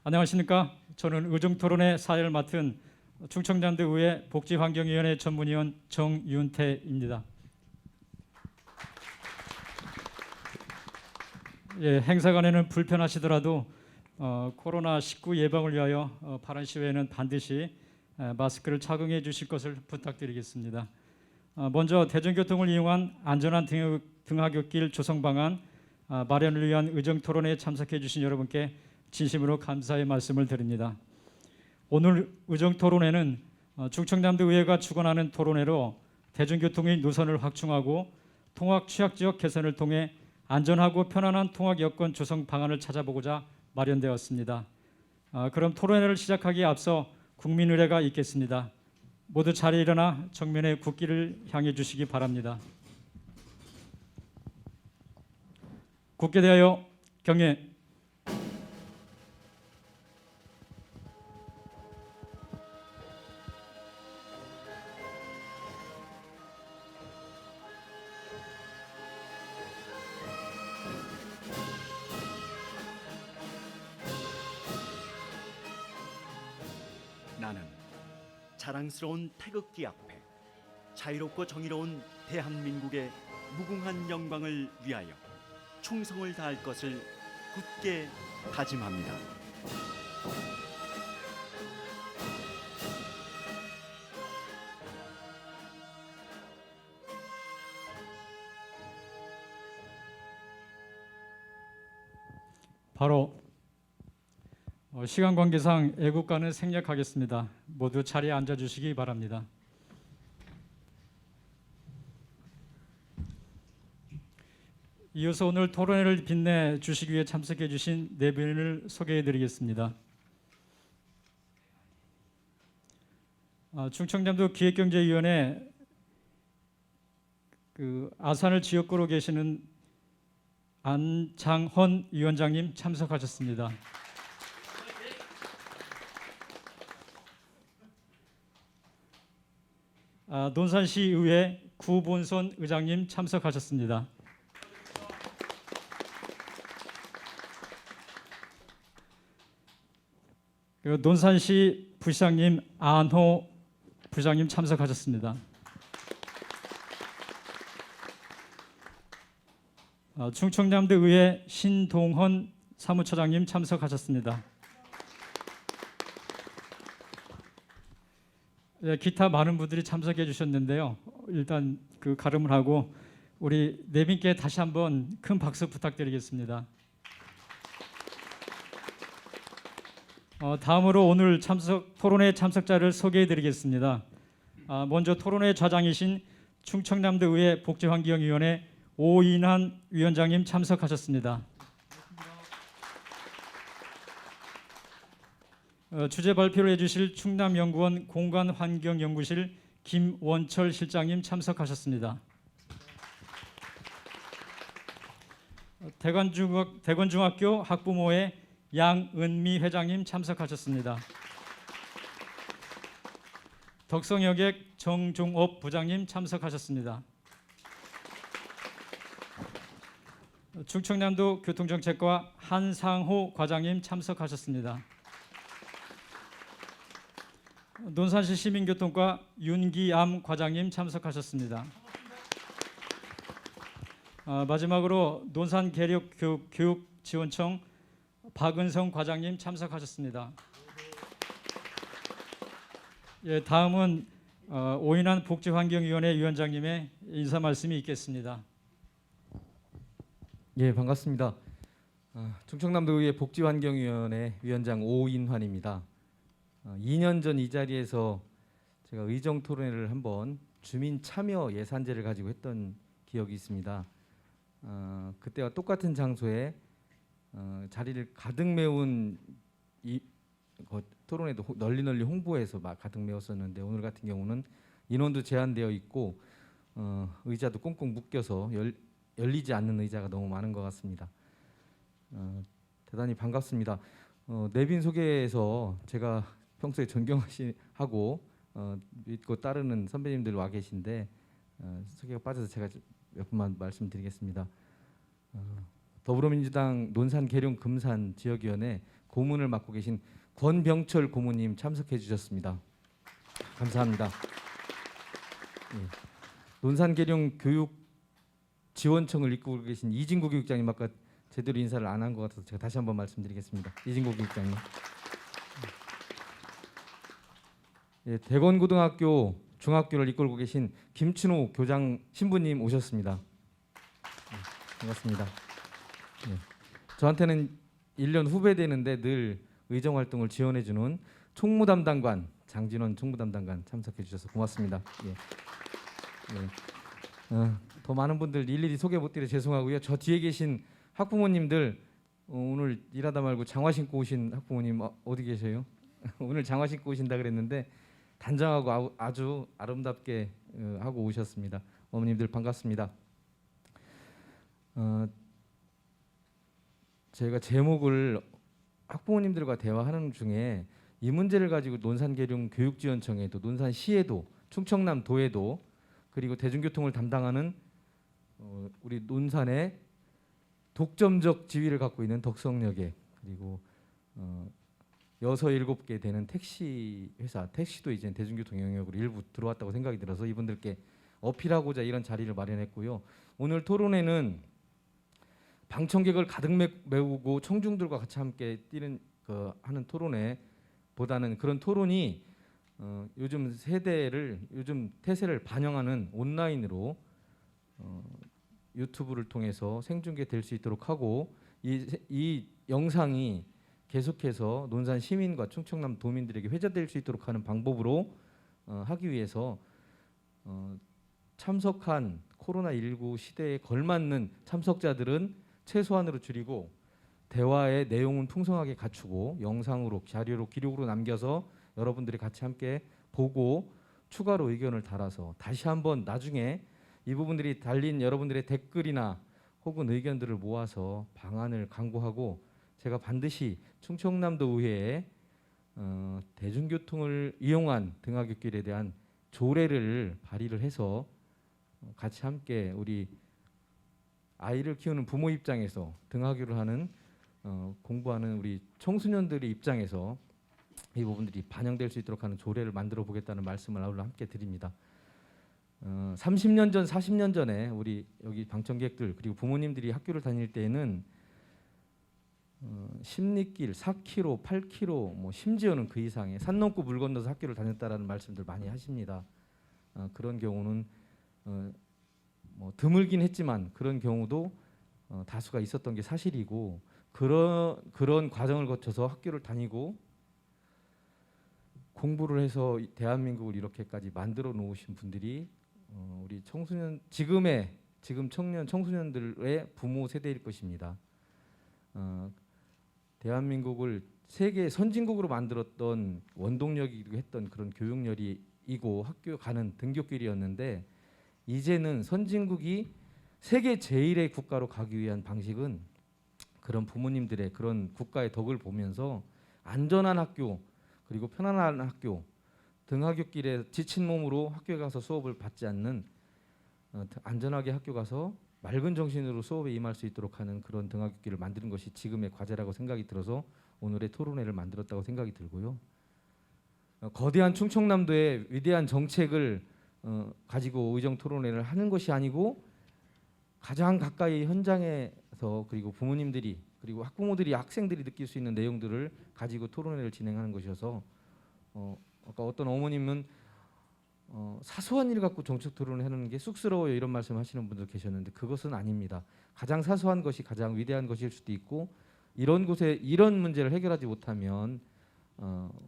안녕하십니까? 저는 의정토론회 사회를 맡은 충청남도 의회 복지환경위원회 전문위원 정윤태입니다. 행사관에는 불편하시더라도 코로나19 예방을 위하여 발언 시외에는 반드시 마스크를 착용해 주실 것을 부탁드리겠습니다. 먼저 대중교통을 이용한 안전한 등하굣길 조성 방안 마련을 위한 의정토론회에 참석해 주신 여러분께 진심으로 감사의 말씀을 드립니다. 오늘 의정토론회는 충청남도 의회가 주관하는 토론회로 대중교통의 노선을 확충하고 통학 취약지역 개선을 통해 안전하고 편안한 통학 여건 조성 방안을 찾아보고자 마련되었습니다. 그럼 토론회를 시작하기에 앞서 국민 의례가 있겠습니다. 모두 자리에 일어나 정면의 국기를 향해 주시기 바랍니다. 국기에 대하여 경례. 나는 자랑스러운 태극기 앞에 자유롭고 정의로운 대한민국의 무궁한 영광을 위하여 충성을 다할 것을 굳게 다짐합니다. 바로 시간 관계상 애국가는 생략하겠습니다. 모두 자리에 앉아주시기 바랍니다. 이어서 오늘 토론회를 빛내 주시기 위해 참석해 주신 네 분을 소개해 드리겠습니다. 충청남도 기획경제위원회 아산을 지역구로 계시는 안장헌 위원장님 참석하셨습니다. 논산시의회 구본선 의장님 참석하셨습니다. 그리고 논산시 부시장님 안호 부장님 참석하셨습니다. 충청남도 의회 신동헌 사무처장님 참석하셨습니다. 기타 많은 분들이 참석해 주셨는데요. 일단 가름을 하고 우리 네 분께 다시 한번 큰 박수 부탁드리겠습니다. 다음으로 오늘 토론회 참석자를 소개해 드리겠습니다. 먼저 토론회 좌장이신 충청남도 의회 복지환경위원회 오인환 위원장님 참석하셨습니다. 주제 발표를 해주실 충남연구원 공간환경연구실 김원철 실장님 참석하셨습니다. 대건중학교 학부모회 양은미 회장님 참석하셨습니다. 덕성여객 정종업 부장님 참석하셨습니다. 충청남도 교통정책과 한상호 과장님 참석하셨습니다. 논산시 시민교통과 윤기암 과장님 참석하셨습니다. 마지막으로 논산계력교육지원청 박은성 과장님 참석하셨습니다. 다음은 오인환 복지환경위원회 위원장님의 인사 말씀이 있겠습니다. 반갑습니다. 충청남도의회 복지환경위원회 위원장 오인환입니다. 2년 전 이 자리에서 제가 의정토론회를 한번 주민 참여 예산제를 가지고 했던 기억이 있습니다. 그때와 똑같은 장소에 자리를 가득 메운 토론회도 널리 홍보해서 가득 메웠었는데 오늘 같은 경우는 인원도 제한되어 있고 의자도 꽁꽁 묶여서 열리지 않는 의자가 너무 많은 것 같습니다. 대단히 반갑습니다. 내빈 소개에서 제가 평소에 존경하고 믿고 따르는 선배님들 와 계신데 소개가 빠져서 제가 몇 분만 말씀드리겠습니다. 더불어민주당 논산 계룡 금산 지역위원회 고문을 맡고 계신 권병철 고문님 참석해 주셨습니다. 감사합니다. 예. 논산계룡 교육지원청을 이끌고 계신 이진구 교육장님, 아까 제대로 인사를 안 한 것 같아서 제가 다시 한번 말씀드리겠습니다. 이진구 교육장님. 예, 대건고등학교 중학교를 이끌고 계신 김춘호 교장 신부님 오셨습니다. 예, 반갑습니다. 예, 저한테는 1년 후배 되는데 늘 의정 활동을 지원해주는 총무담당관 장진원 총무담당관 참석해 주셔서 고맙습니다. 예. 예. 더 많은 분들 일일이 소개 못 드려 죄송하고요. 저 뒤에 계신 학부모님들 오늘 일하다 말고 장화 신고 오신 학부모님 어디 계세요? 오늘 장화 신고 오신다 그랬는데 단정하고 아주 아름답게 하고 오셨습니다. 어머님들 반갑습니다. 제가 제목을 학부모님들과 대화하는 중에 이 문제를 가지고 논산계룡 교육지원청에도 논산시에도 충청남도에도 그리고 대중교통을 담당하는 우리 논산의 독점적 지위를 갖고 있는 덕성역에 그리고 6, 7개 되는 택시 회사, 택시도 이제 대중교통 영역으로 일부 들어왔다고 생각이 들어서 이분들께 어필하고자 이런 자리를 마련했고요. 오늘 토론회는 방청객을 가득 메우고 청중들과 같이 함께 하는 토론회보다는 그런 토론이 요즘 요즘 태세를 반영하는 온라인으로 유튜브를 통해서 생중계될 수 있도록 하고 이 영상이 계속해서 논산 시민과 충청남 도민들에게 회자될 수 있도록 하는 방법으로 하기 위해서 참석한 코로나19 시대에 걸맞는 참석자들은 최소한으로 줄이고 대화의 내용은 풍성하게 갖추고 영상으로 자료로 기록으로 남겨서 여러분들이 같이 함께 보고 추가로 의견을 달아서 다시 한번 나중에 이 부분들이 달린 여러분들의 댓글이나 혹은 의견들을 모아서 방안을 강구하고 제가 반드시 충청남도 의회에 대중교통을 이용한 등하굣길에 대한 조례를 발의를 해서 같이 함께 우리 아이를 키우는 부모 입장에서 등하교를 하는 공부하는 우리 청소년들의 입장에서 이 부분들이 반영될 수 있도록 하는 조례를 만들어 보겠다는 말씀을 오늘 함께 드립니다. 30년 전, 40년 전에 우리 여기 방청객들 그리고 부모님들이 학교를 다닐 때에는 십리길 4km, 8km, 뭐 심지어는 그 이상의 산 넘고 물 건너서 학교를 다녔다라는 말씀들 많이 하십니다. 그런 경우는 뭐 드물긴 했지만 그런 경우도 다수가 있었던 게 사실이고 그런 과정을 거쳐서 학교를 다니고 공부를 해서 대한민국을 이렇게까지 만들어 놓으신 분들이 우리 지금 청소년들의 부모 세대일 것입니다. 대한민국을 세계 선진국으로 만들었던 원동력이기도 했던 그런 교육열이고 학교 가는 등굣길이었는데 이제는 선진국이 세계 제1의 국가로 가기 위한 방식은 그런 부모님들의 그런 국가의 덕을 보면서 안전한 학교 그리고 편안한 학교 등하굣길에 지친 몸으로 학교에 가서 수업을 받지 않는 안전하게 학교 가서 맑은 정신으로 수업에 임할 수 있도록 하는 그런 등하굣길을 만드는 것이 지금의 과제라고 생각이 들어서 오늘의 토론회를 만들었다고 생각이 들고요. 거대한 충청남도의 위대한 정책을 가지고 의정 토론회를 하는 것이 아니고 가장 가까이 현장에서 그리고 부모님들이 그리고 학부모들이 학생들이 느낄 수 있는 내용들을 가지고 토론회를 진행하는 것이어서 아까 어떤 어머님은 사소한 일 갖고 정책 토론을 하는 게 쑥스러워요 이런 말씀하시는 분들 계셨는데 그것은 아닙니다. 가장 사소한 것이 가장 위대한 것일 수도 있고 이런 곳에 이런 문제를 해결하지 못하면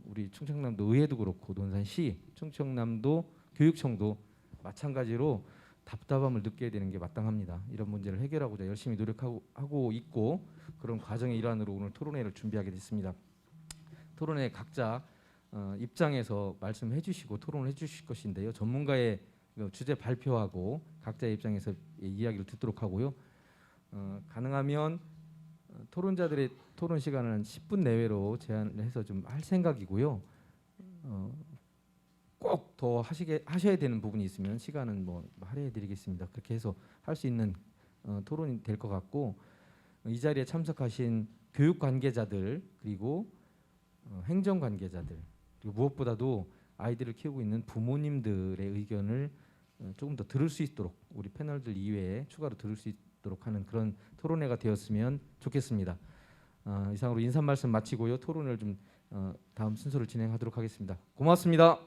우리 충청남도 의회도 그렇고 논산시, 충청남도 교육청도 마찬가지로 답답함을 느껴야 되는 게 마땅합니다. 이런 문제를 해결하고자 열심히 노력하고 있고 그런 과정의 일환으로 오늘 토론회를 준비하게 됐습니다. 토론회 각자 입장에서 말씀해 주시고 토론을 해 주실 것인데요. 전문가의 주제 발표하고 각자의 입장에서 이야기를 듣도록 하고요. 가능하면 토론자들의 토론 시간은 10분 내외로 제한을 해서 좀 할 생각이고요. 꼭 더 하셔야 되는 부분이 있으면 시간은 뭐 할애해 드리겠습니다. 그렇게 해서 할 수 있는 토론이 될 것 같고 이 자리에 참석하신 교육 관계자들 그리고 행정 관계자들 그리고 무엇보다도 아이들을 키우고 있는 부모님들의 의견을 조금 더 들을 수 있도록 우리 패널들 이외에 추가로 들을 수 있도록 하는 그런 토론회가 되었으면 좋겠습니다. 이상으로 인사 말씀 마치고요. 토론을 좀 다음 순서를 진행하도록 하겠습니다. 고맙습니다.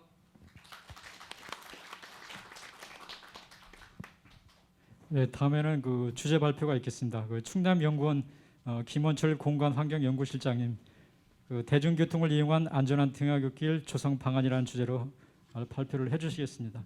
네, 다음에는 그 주제 발표가 있겠습니다. 그 충남연구원 김원철 공간환경연구실장님, 그 대중교통을 이용한 안전한 등하굣길 조성 방안이라는 주제로 발표를 해주시겠습니다.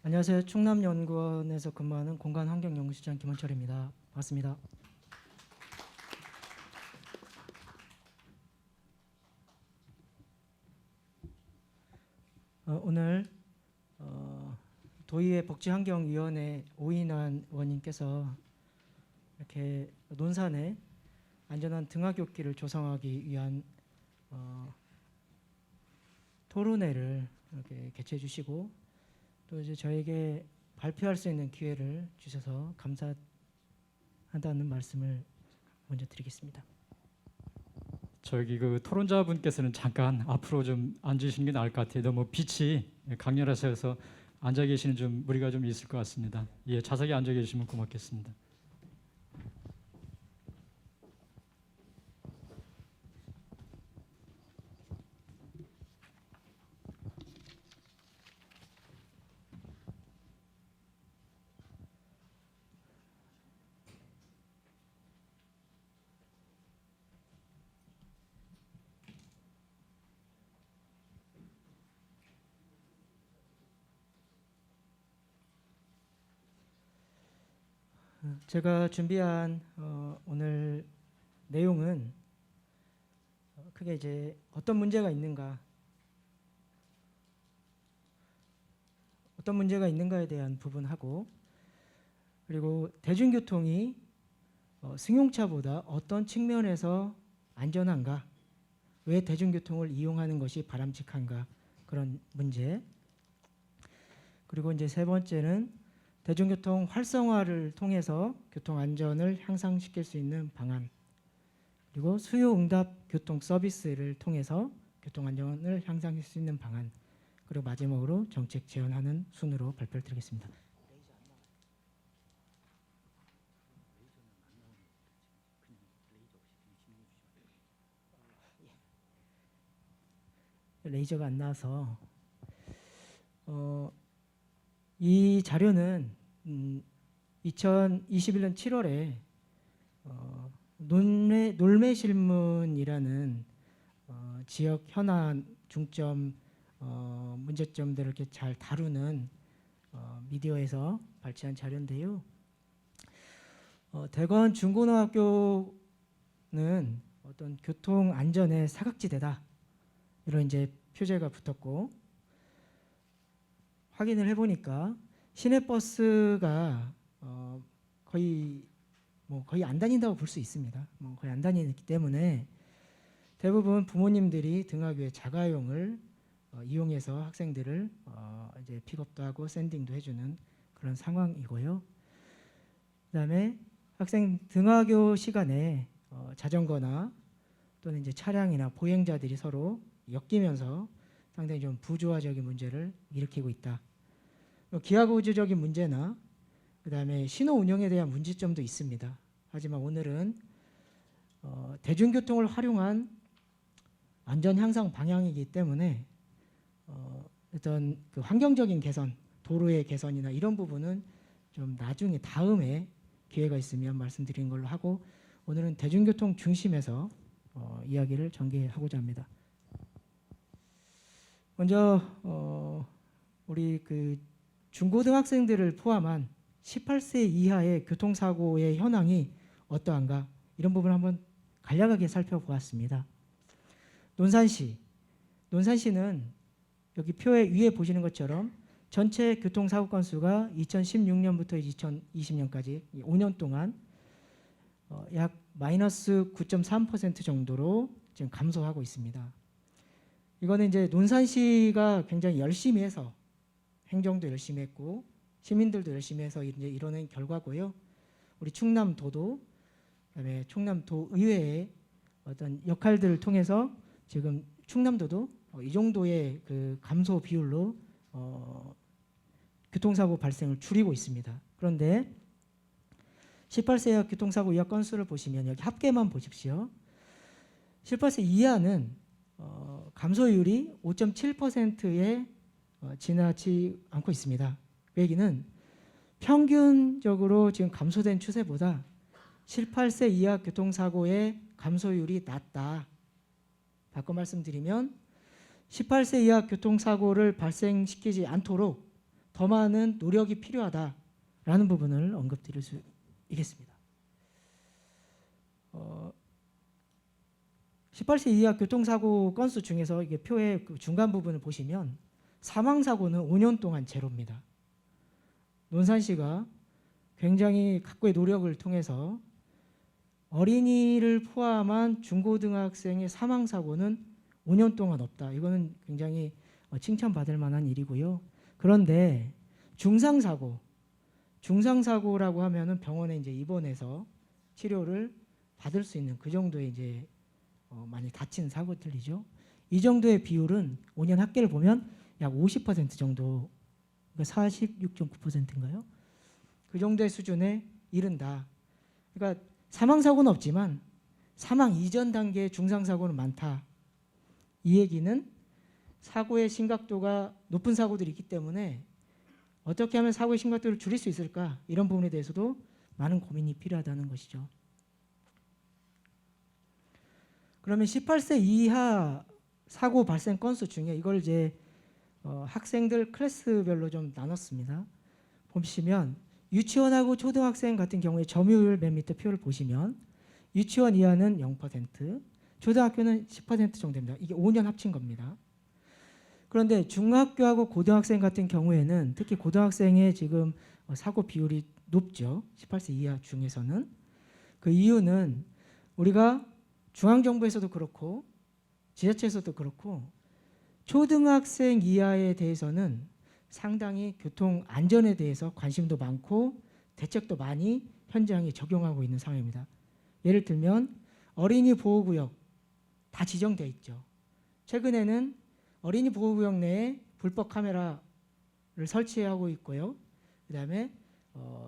안녕하세요. 충남연구원에서 근무하는 공간환경연구실장 김원철입니다. 반갑습니다. 오늘 도의회 복지환경위원회 오인환 의원님께서 이렇게 논산에 안전한 등하굣길을 조성하기 위한 토론회를 이렇게 개최해 주시고 또 이제 저에게 발표할 수 있는 기회를 주셔서 감사하다는 말씀을 먼저 드리겠습니다. 저기 그 토론자분께서는 잠깐 앞으로 좀 앉으시는 게 나을 것 같아요. 너무 빛이 강렬하셔서 앉아 계시는 좀 무리가 좀 있을 것 같습니다. 예, 자세히 앉아 계시면 고맙겠습니다. 제가 준비한 오늘 내용은 크게 이제 어떤 문제가 있는가에 대한 부분하고 그리고 대중교통이 승용차보다 어떤 측면에서 안전한가, 왜 대중교통을 이용하는 것이 바람직한가 그런 문제. 그리고 이제 세 번째는 대중교통 활성화를 통해서 교통 안전을 향상시킬 수 있는 방안, 그리고 수요응답 교통 서비스를 통해서 교통 안전을 향상시킬 수 있는 방안, 그리고 마지막으로 정책 제안하는 순으로 발표를 드리겠습니다. 레이저가 안 나와서 이 자료는 2021년 7월에 놀매실문이라는 지역 현안 중점 문제점들을 이렇게 잘 다루는 미디어에서 발췌한 자료인데요. 대건 중고등학교는 어떤 교통 안전의 사각지대다 이런 이제 표제가 붙었고 확인을 해보니까 시내버스가 거의 안 다닌다고 볼 수 있습니다. 거의 안 다니기 때문에 대부분 부모님들이 등하교의 자가용을 이용해서 학생들을 이제 픽업도 하고 샌딩도 해주는 그런 상황이고요. 그다음에 학생 등하교 시간에 자전거나 또는 이제 차량이나 보행자들이 서로 엮이면서 상당히 좀 부조화적인 문제를 일으키고 있다. 기하구조적인 문제나 그다음에 신호 운영에 대한 문제점도 있습니다. 하지만 오늘은 대중교통을 활용한 안전 향상 방향이기 때문에 어떤 그 환경적인 개선, 도로의 개선이나 이런 부분은 좀 나중에 다음에 기회가 있으면 말씀드리는 걸로 하고 오늘은 대중교통 중심에서 이야기를 전개하고자 합니다. 먼저 우리 그 중고등학생들을 포함한 18세 이하의 교통사고의 현황이 어떠한가 이런 부분을 한번 간략하게 살펴보았습니다. 논산시는 여기 표에 위에 보시는 것처럼 전체 교통사고 건수가 2016년부터 2020년까지 5년 동안 약 마이너스 9.3% 정도로 지금 감소하고 있습니다. 이거는 이제 논산시가 굉장히 열심히 해서 행정도 열심히 했고 시민들도 열심히 해서 이제 이뤄낸 결과고요. 우리 충남도도 그다음에 충남도 의회의 어떤 역할들을 통해서 지금 충남도도 이 정도의 그 감소 비율로 교통사고 발생을 줄이고 있습니다. 그런데 18세 이하 교통사고 이하 건수를 보시면 여기 합계만 보십시오. 18세 이하는 감소율이 5.7%에 지나지 않고 있습니다. 그 얘기는 평균적으로 지금 감소된 추세보다 18세 이하 교통사고의 감소율이 낮다. 바꿔 말씀드리면 18세 이하 교통사고를 발생시키지 않도록 더 많은 노력이 필요하다라는 부분을 언급드릴 수 있겠습니다. 18세 이하 교통사고 건수 중에서 이게 표의 그 중간 부분을 보시면 사망사고는 5년 동안 제로입니다. 논산시가 굉장히 각고의 노력을 통해서 어린이를 포함한 중고등학생의 사망사고는 5년 동안 없다. 이거는 굉장히 칭찬받을 만한 일이고요. 그런데 중상사고라고 하면은 병원에 이제 입원해서 치료를 받을 수 있는 그 정도의 이제 많이 다친 사고들이죠. 이 정도의 비율은 5년 합계를 보면 약 50% 정도, 46.9%인가요? 그 정도의 수준에 이른다. 그러니까 사망사고는 없지만 사망 이전 단계의 중상사고는 많다. 이 얘기는 사고의 심각도가 높은 사고들이 있기 때문에 어떻게 하면 사고의 심각도를 줄일 수 있을까? 이런 부분에 대해서도 많은 고민이 필요하다는 것이죠. 그러면 18세 이하 사고 발생 건수 중에 이걸 이제 학생들 클래스별로 좀 나눴습니다. 보시면 유치원하고 초등학생 같은 경우에 점유율 맨 밑에 표를 보시면 유치원 이하는 0%, 초등학교는 10% 정도입니다. 이게 5년 합친 겁니다. 그런데 중학교하고 고등학생 같은 경우에는 특히 고등학생의 지금 사고 비율이 높죠. 18세 이하 중에서는. 그 이유는 우리가 중앙정부에서도 그렇고 지자체에서도 그렇고 초등학생 이하에 대해서는 상당히 교통 안전에 대해서 관심도 많고 대책도 많이 현장에 적용하고 있는 상황입니다. 예를 들면 어린이 보호구역 다 지정되어 있죠. 최근에는 어린이 보호구역 내에 불법 카메라를 설치하고 있고요. 그다음에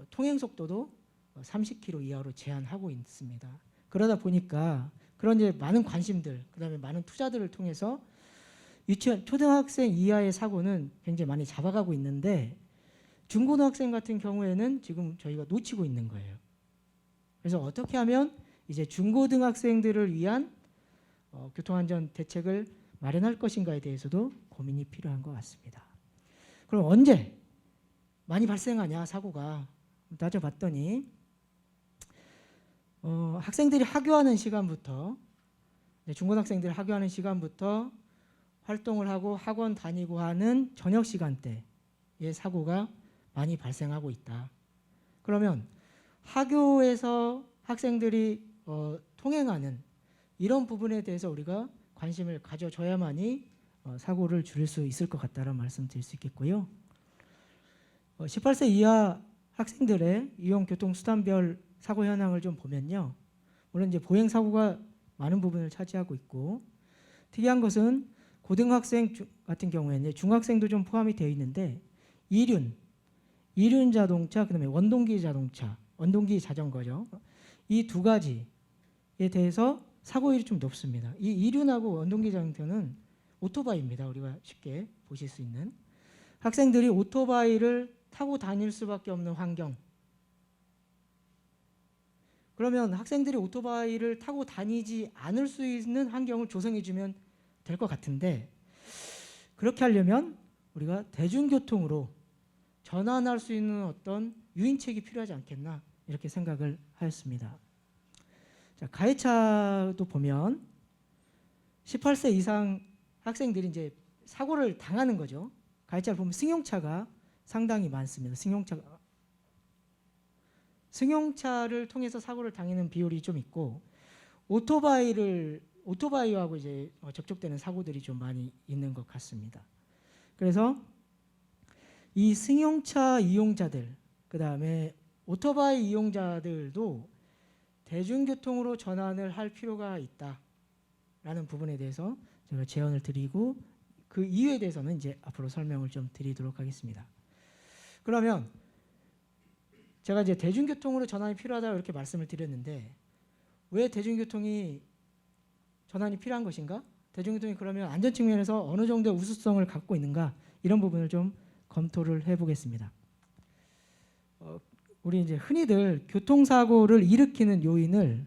통행속도도 30km 이하로 제한하고 있습니다. 그러다 보니까 그런 이제 많은 관심들, 그다음에 많은 투자들을 통해서 유치원, 초등학생 이하의 사고는 굉장히 많이 잡아가고 있는데 중고등학생 같은 경우에는 지금 저희가 놓치고 있는 거예요. 그래서 어떻게 하면 이제 중고등학생들을 위한 교통안전 대책을 마련할 것인가에 대해서도 고민이 필요한 것 같습니다. 그럼 언제 많이 발생하냐 사고가 따져봤더니 학생들이 하교하는 시간부터 중고등학생들이 하교하는 시간부터 활동을 하고 학원 다니고 하는 저녁 시간대에 사고가 많이 발생하고 있다. 그러면 학교에서 학생들이 통행하는 이런 부분에 대해서 우리가 관심을 가져줘야만이 사고를 줄일 수 있을 것 같다는 말씀드릴 수 있겠고요. 18세 이하 학생들의 이용 교통수단별 사고 현황을 좀 보면요. 물론 이제 보행 사고가 많은 부분을 차지하고 있고 특이한 것은 고등학생 같은 경우에는 중학생도 좀 포함이 되어 있는데 이륜 자동차, 그다음에 원동기 자동차, 원동기 자전거죠. 이 두 가지에 대해서 사고율이 좀 높습니다. 이 이륜하고 원동기 자동차는 오토바이입니다. 우리가 쉽게 보실 수 있는 학생들이 오토바이를 타고 다닐 수밖에 없는 환경. 그러면 학생들이 오토바이를 타고 다니지 않을 수 있는 환경을 조성해주면 될 것 같은데 그렇게 하려면 우리가 대중교통으로 전환할 수 있는 어떤 유인책이 필요하지 않겠나 이렇게 생각을 하였습니다. 자, 가해차도 보면 18세 이상 학생들이 이제 사고를 당하는 거죠. 가해차를 보면 승용차가 상당히 많습니다. 승용차를 통해서 사고를 당하는 비율이 좀 있고 오토바이하고 이제 접촉되는 사고들이 좀 많이 있는 것 같습니다. 그래서 이 승용차 이용자들, 그다음에 오토바이 이용자들도 대중교통으로 전환을 할 필요가 있다라는 부분에 대해서 제가 제언을 드리고 그 이유에 대해서는 이제 앞으로 설명을 좀 드리도록 하겠습니다. 그러면 제가 이제 대중교통으로 전환이 필요하다고 이렇게 말씀을 드렸는데 왜 대중교통이 전환이 필요한 것인가? 대중교통이 그러면 안전 측면에서 어느 정도의 우수성을 갖고 있는가? 이런 부분을 좀 검토를 해보겠습니다. 우리 이제 흔히들 교통사고를 일으키는 요인을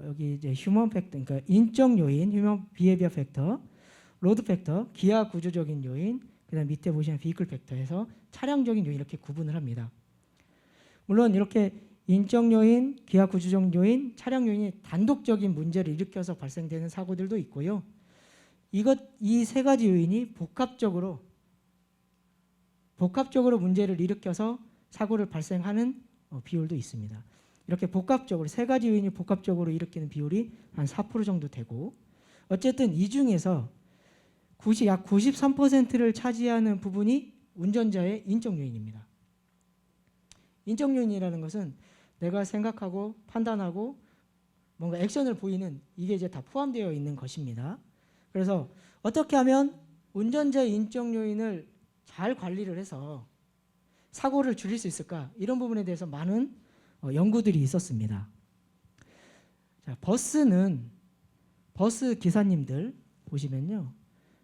여기 이제 휴먼 팩터, 그러니까 인적 요인, 휴먼 비헤비어 팩터, 로드 팩터, 기하 구조적인 요인, 그다음 밑에 보시면 비클 팩터에서 차량적인 요인 이렇게 구분을 합니다. 물론 이렇게 인적 요인, 기하 구조적 요인, 차량 요인이 단독적인 문제를 일으켜서 발생되는 사고들도 있고요. 이 세 가지 요인이 복합적으로 문제를 일으켜서 사고를 발생하는 비율도 있습니다. 이렇게 복합적으로 세 가지 요인이 복합적으로 일으키는 비율이 한 4% 정도 되고 어쨌든 이 중에서 약 93%를 차지하는 부분이 운전자의 인적 요인입니다. 인적 요인이라는 것은 내가 생각하고 판단하고 뭔가 액션을 보이는 이게 이제 다 포함되어 있는 것입니다. 그래서 어떻게 하면 운전자의 인적 요인을 잘 관리를 해서 사고를 줄일 수 있을까? 이런 부분에 대해서 많은 연구들이 있었습니다. 자, 버스 기사님들 보시면요.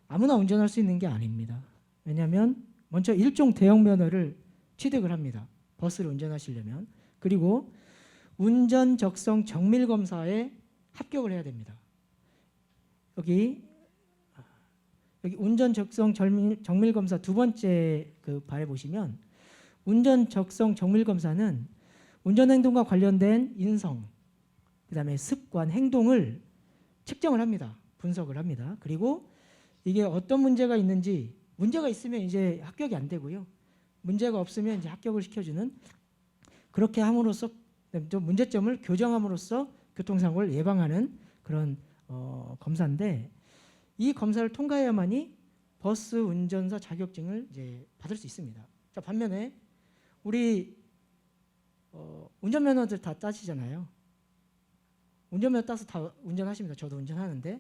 아무나 운전할 수 있는 게 아닙니다. 왜냐하면 먼저 일종 대형 면허를 취득을 합니다. 버스를 운전하시려면. 그리고 운전 적성 정밀 검사에 합격을 해야 됩니다. 여기 운전 적성 정밀 검사 두 번째 그 바에 보시면 운전 적성 정밀 검사는 운전 행동과 관련된 인성, 그다음에 습관, 행동을 측정을 합니다. 분석을 합니다. 그리고 이게 어떤 문제가 있는지 문제가 있으면 이제 합격이 안 되고요. 문제가 없으면 이제 합격을 시켜주는 그렇게 함으로써 좀 문제점을 교정함으로써 교통사고를 예방하는 그런 검사인데 이 검사를 통과해야만이 버스 운전사 자격증을 이제 받을 수 있습니다. 자, 반면에 우리 운전면허들 다 따시잖아요. 운전면허 따서 다 운전하십니다. 저도 운전하는데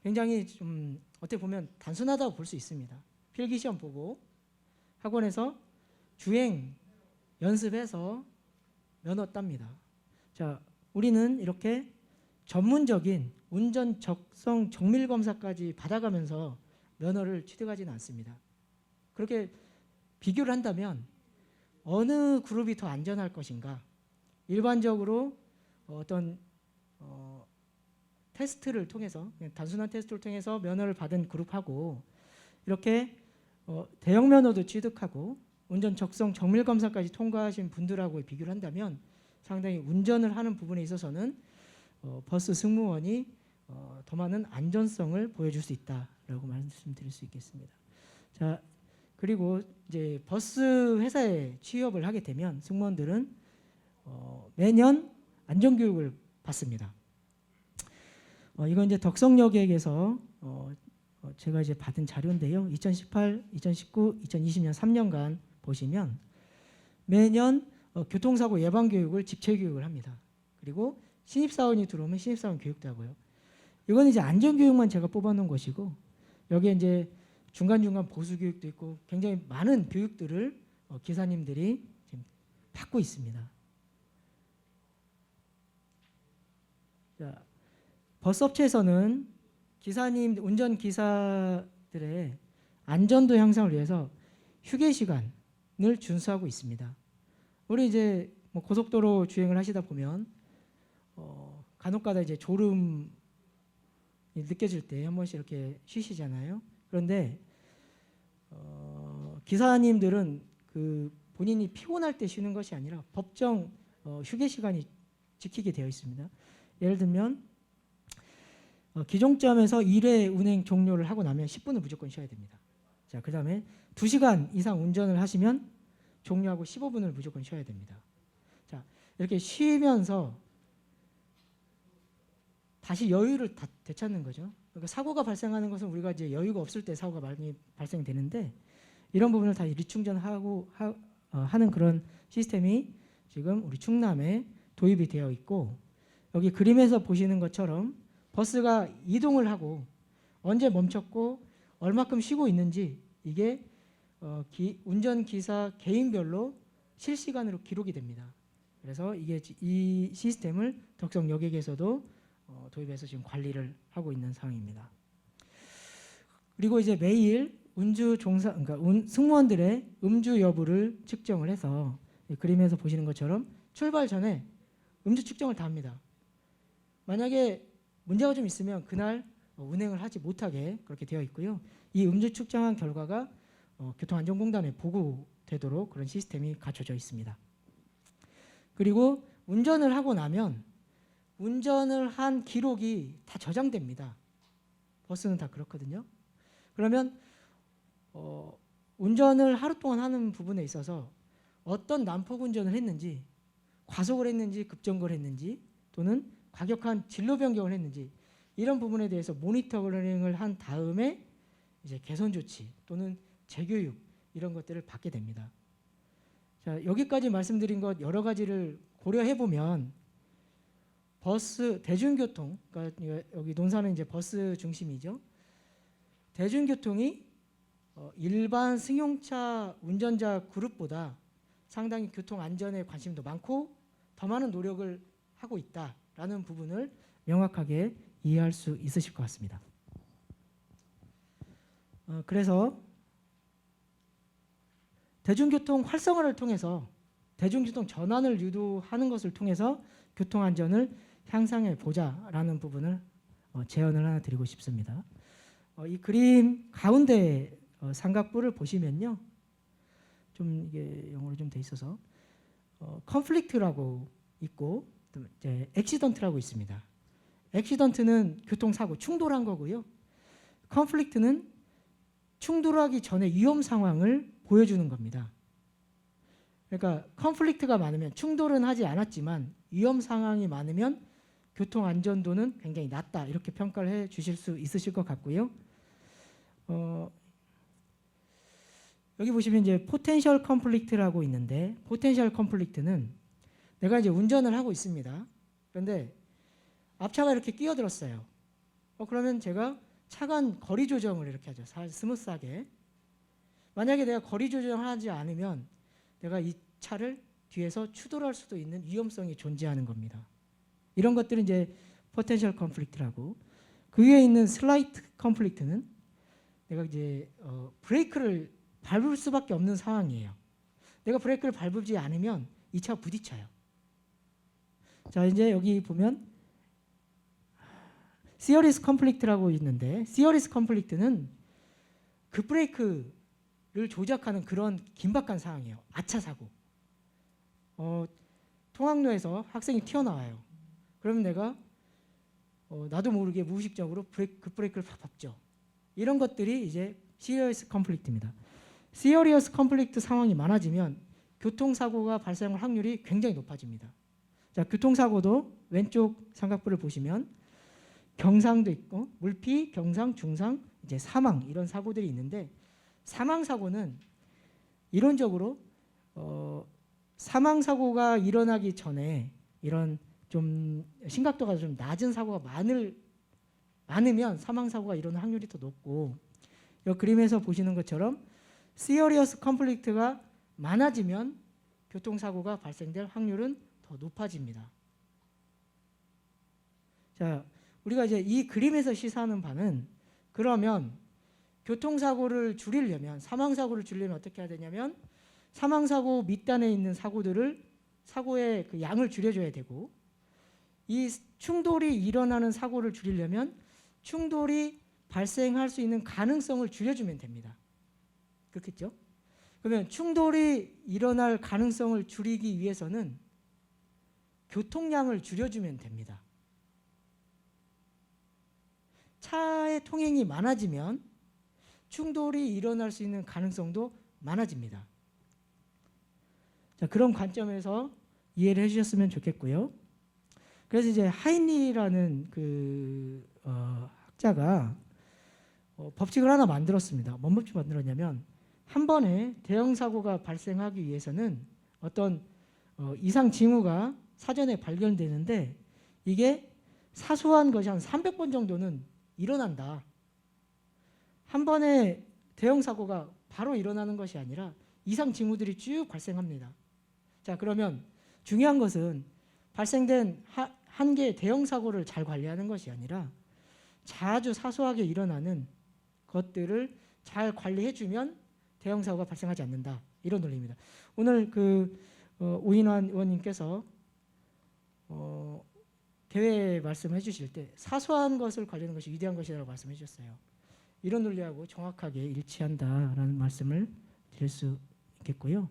굉장히 좀 어떻게 보면 단순하다고 볼 수 있습니다. 필기시험 보고 학원에서 주행 연습해서 면허 땁니다. 자, 우리는 이렇게 전문적인 운전 적성 정밀 검사까지 받아가면서 면허를 취득하지는 않습니다. 그렇게 비교를 한다면 어느 그룹이 더 안전할 것인가? 일반적으로 어떤 테스트를 통해서 단순한 테스트를 통해서 면허를 받은 그룹하고 이렇게 대형 면허도 취득하고 운전 적성 정밀 검사까지 통과하신 분들하고 비교를 한다면 상당히 운전을 하는 부분에 있어서는 버스 승무원이 더 많은 안전성을 보여줄 수 있다라고 말씀드릴 수 있겠습니다. 자, 그리고 이제 버스 회사에 취업을 하게 되면 승무원들은 매년 안전교육을 받습니다. 이건 이제 덕성여객에서 제가 이제 받은 자료인데요. 2018, 2019, 2020년 3년간 보시면 매년 교통사고 예방 교육을 집체 교육을 합니다. 그리고 신입사원이 들어오면 신입사원 교육도 하고요. 이건 이제 안전교육만 제가 뽑아놓은 것이고 여기에 이제 중간중간 보수 교육도 있고 굉장히 많은 교육들을 기사님들이 지금 받고 있습니다. 자, 버스업체에서는 기사님, 운전기사들의 안전도 향상을 위해서 휴게 시간을 준수하고 있습니다. 우리 이제 뭐 고속도로 주행을 하시다 보면 간혹가다 이제 졸음이 느껴질 때 한 번씩 이렇게 쉬시잖아요. 그런데 기사님들은 그 본인이 피곤할 때 쉬는 것이 아니라 법정 휴게 시간이 지키게 되어 있습니다. 예를 들면 기종점에서 1회 운행 종료를 하고 나면 10분을 무조건 쉬어야 됩니다. 자, 그다음에 2시간 이상 운전을 하시면 종료하고 15분을 무조건 쉬어야 됩니다. 자, 이렇게 쉬면서 다시 여유를 되찾는 거죠. 그러니까 사고가 발생하는 것은 우리가 이제 여유가 없을 때 사고가 많이 발생되는데 이런 부분을 다 리충전하고 하는 그런 시스템이 지금 우리 충남에 도입이 되어 있고 여기 그림에서 보시는 것처럼 버스가 이동을 하고 언제 멈췄고 얼마큼 쉬고 있는지 이게 운전기사 개인별로 실시간으로 기록이 됩니다. 그래서 이게 이 시스템을 덕성 여객에서도 도입해서 지금 관리를 하고 있는 상황입니다. 그리고 이제 매일 그러니까 승무원들의 음주 여부를 측정을 해서 그림에서 보시는 것처럼 출발 전에 음주 측정을 다 합니다. 만약에 문제가 좀 있으면 그날 운행을 하지 못하게 그렇게 되어 있고요. 이 음주 측정한 결과가 교통안전공단에 보고되도록 그런 시스템이 갖춰져 있습니다. 그리고 운전을 하고 나면 운전을 한 기록이 다 저장됩니다. 버스는 다 그렇거든요. 그러면 운전을 하루 동안 하는 부분에 있어서 어떤 난폭 운전을 했는지, 과속을 했는지, 급정거를 했는지, 또는 과격한 진로 변경을 했는지 이런 부분에 대해서 모니터링을 한 다음에 이제 개선 조치 또는 재교육 이런 것들을 받게 됩니다. 자, 여기까지 말씀드린 것 여러 가지를 고려해 보면 버스 대중교통, 그러니까 여기 논산은 이제 버스 중심이죠. 대중교통이 일반 승용차 운전자 그룹보다 상당히 교통 안전에 관심도 많고 더 많은 노력을 하고 있다라는 부분을 명확하게 이해할 수 있으실 것 같습니다. 그래서 대중교통 활성화를 통해서 대중교통 전환을 유도하는 것을 통해서 교통 안전을 향상해 보자라는 부분을 제언을 하나 드리고 싶습니다. 이 그림 가운데 삼각부를 보시면요, 좀 이게 영어로 좀 돼 있어서 컨플릭트라고 있고 또 이제 액시던트라고 있습니다. 액시던트는 교통사고, 충돌한 거고요. 컨플릭트는 충돌하기 전에 위험 상황을 보여주는 겁니다. 그러니까 컨플릭트가 많으면 충돌은 하지 않았지만 위험 상황이 많으면 교통 안전도는 굉장히 낮다 이렇게 평가를 해 주실 수 있으실 것 같고요. 여기 보시면 이제 포텐셜 컨플릭트라고 있는데 포텐셜 컨플릭트는 내가 이제 운전을 하고 있습니다. 그런데 앞차가 이렇게 끼어들었어요. 그러면 제가 차간 거리 조정을 이렇게 하죠. 스무스하게. 만약에 내가 거리 조정하지 않으면 내가 이 차를 뒤에서 추돌할 수도 있는 위험성이 존재하는 겁니다. 이런 것들은 이제 포텐셜 컨플릭트라고. 그 위에 있는 슬라이트 컨플릭트는 내가 이제 브레이크를 밟을 수밖에 없는 상황이에요. 내가 브레이크를 밟지 않으면 이 차가 부딪혀요. 자, 이제 여기 보면 시어리스 컨플릭트라고 있는데 시어리스 컨플릭트는 급브레이크를 조작하는 그런 긴박한 상황이에요. 아차 사고. 통학로에서 학생이 튀어나와요. 그러면 내가 나도 모르게 무의식적으로 급브레이크를 밟죠. 이런 것들이 이제 시리어스 컨플릭트입니다. 시리어스 컨플릭트 상황이 많아지면 교통사고가 발생할 확률이 굉장히 높아집니다. 자, 교통사고도 왼쪽 삼각부를 보시면 경상도 있고 물피, 경상, 중상, 이제 사망 이런 사고들이 있는데 사망 사고는 이론적으로 사망 사고가 일어나기 전에 이런 좀 심각도가 좀 낮은 사고가 많으면 사망 사고가 일어날 확률이 더 높고 이 그림에서 보시는 것처럼 시어리어스 컨플릭트가 많아지면 교통사고가 발생될 확률은 더 높아집니다. 자, 우리가 이제 이 그림에서 시사하는 바는 그러면 교통사고를 줄이려면 사망사고를 줄이려면 어떻게 해야 되냐면 사망사고 밑단에 있는 사고의 그 양을 줄여줘야 되고 이 충돌이 일어나는 사고를 줄이려면 충돌이 발생할 수 있는 가능성을 줄여주면 됩니다. 그렇겠죠? 그러면 충돌이 일어날 가능성을 줄이기 위해서는 교통량을 줄여주면 됩니다. 차의 통행이 많아지면 충돌이 일어날 수 있는 가능성도 많아집니다. 자, 그런 관점에서 이해를 해주셨으면 좋겠고요. 그래서 이제 하인리라는 그 학자가 법칙을 하나 만들었습니다. 뭔 법칙 만들었냐면 한 번에 대형 사고가 발생하기 위해서는 어떤 이상 징후가 사전에 발견되는데 이게 사소한 것이 한 300번 정도는 일어난다. 한 번에 대형 사고가 바로 일어나는 것이 아니라 이상 징후들이 쭉 발생합니다. 자, 그러면 중요한 것은 발생된 한 개의 대형 사고를 잘 관리하는 것이 아니라 자주 사소하게 일어나는 것들을 잘 관리해주면 대형 사고가 발생하지 않는다. 이런 논리입니다. 오늘 그 오인환 의원님께서 대회 말씀해 주실 때 사소한 것을 관리하는 것이 위대한 것이라고 말씀해 주셨어요. 이런 논리하고 정확하게 일치한다라는 말씀을 드릴 수 있겠고요.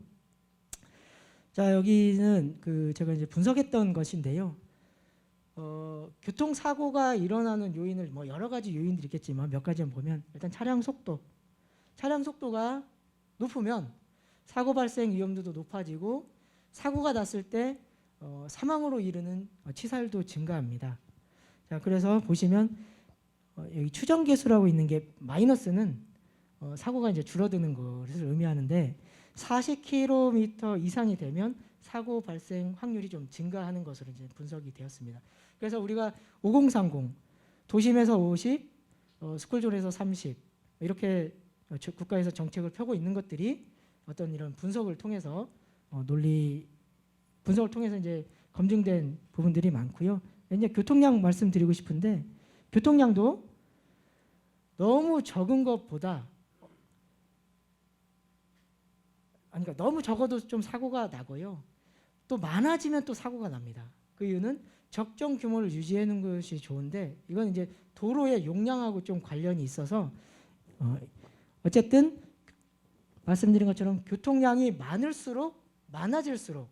자, 여기는 그 제가 이제 분석했던 것인데요. 교통사고가 일어나는 요인을 뭐 여러 가지 요인들이 있겠지만 몇 가지만 보면 일단 차량 속도가 높으면 사고 발생 위험도도 높아지고 사고가 났을 때 사망으로 이르는 치사율도 증가합니다. 자, 그래서 보시면 여기 추정 계수라고 있는 게 마이너스는 사고가 이제 줄어드는 것을 의미하는데 40km 이상이 되면 사고 발생 확률이 좀 증가하는 것으로 이제 분석이 되었습니다. 그래서 우리가 5030 도심에서 50, 스쿨존에서 30 이렇게 국가에서 정책을 펴고 있는 것들이 어떤 이런 분석을 통해서 분석을 통해서 이제 검증된 부분들이 많고요. 이제 교통량 말씀드리고 싶은데 교통량도 너무 적은 것보다 그러니까 너무 적어도 좀 사고가 나고요. 또 많아지면 또 사고가 납니다. 그 이유는 적정 규모를 유지하는 것이 좋은데 이건 이제 도로의 용량하고 좀 관련이 있어서 어쨌든 말씀드린 것처럼 교통량이 많아질수록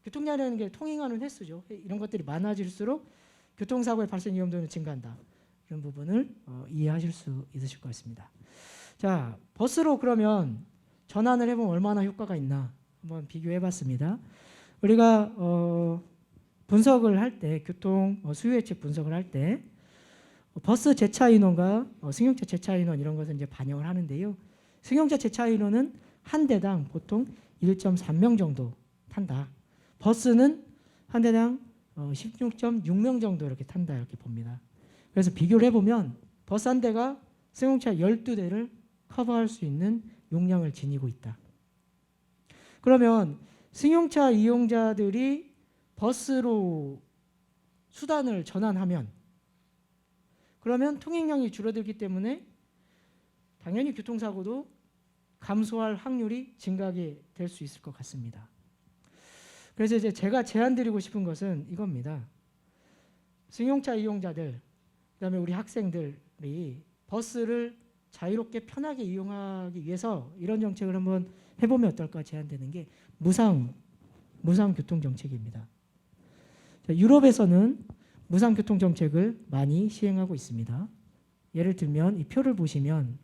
교통량이라는 게 통행하는 횟수죠. 이런 것들이 많아질수록 교통사고의 발생 위험도는 증가한다. 이런 부분을 이해하실 수 있으실 것 같습니다. 자, 버스로 그러면 전환을 해보면 얼마나 효과가 있나 한번 비교해봤습니다. 우리가 분석을 할 때 교통 수요 예측 분석을 할 때 버스 재차 인원과 승용차 재차 인원 이런 것을 이제 반영을 하는데요. 승용차 재차 인원은 한 대당 보통 1.3명 정도 탄다. 버스는 한 대당 16.6명 정도 이렇게 탄다 이렇게 봅니다. 그래서 비교를 해보면 버스 한 대가 승용차 12대를 커버할 수 있는 용량을 지니고 있다. 그러면 승용차 이용자들이 버스로 수단을 전환하면 그러면 통행량이 줄어들기 때문에 당연히 교통사고도 감소할 확률이 증가하게 될 수 있을 것 같습니다. 그래서 이제 제가 제안드리고 싶은 것은 이겁니다. 승용차 이용자들, 그다음에 우리 학생들이 버스를 자유롭게 편하게 이용하기 위해서 이런 정책을 한번 해보면 어떨까 제안되는 게 무상 교통 정책입니다. 자, 유럽에서는 무상 교통 정책을 많이 시행하고 있습니다. 예를 들면 이 표를 보시면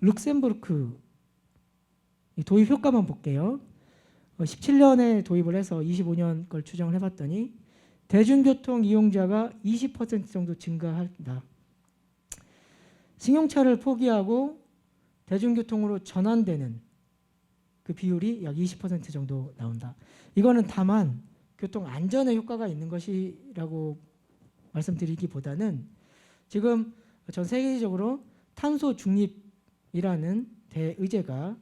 룩셈부르크 도입 효과만 볼게요. 17년에 도입을 해서 25년 걸 추정을 해봤더니 대중교통 이용자가 20% 정도 증가한다. 승용차를 포기하고 대중교통으로 전환되는 그 비율이 약 20% 정도 나온다. 이거는 다만 교통 안전에 효과가 있는 것이라고 말씀드리기보다는 지금 전 세계적으로 탄소 중립이라는 대의제가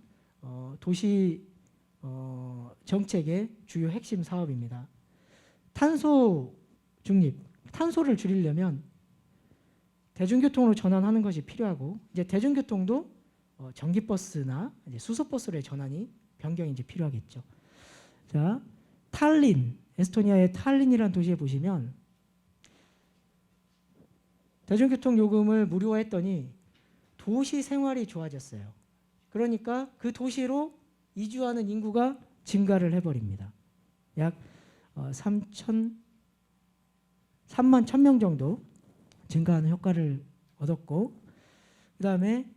도시 정책의 주요 핵심 사업입니다. 탄소 중립, 탄소를 줄이려면 대중교통으로 전환하는 것이 필요하고 이제 대중교통도 전기버스나 이제 수소버스로의 전환이 변경이 이제 필요하겠죠. 자, 탈린, 에스토니아의 탈린이라는 도시에 보시면 대중교통 요금을 무료화했더니 도시 생활이 좋아졌어요. 그러니까 그 도시로 이주하는 인구가 증가를 해버립니다. 약 3만 1,000명 정도 증가하는 효과를 얻었고, 그 다음에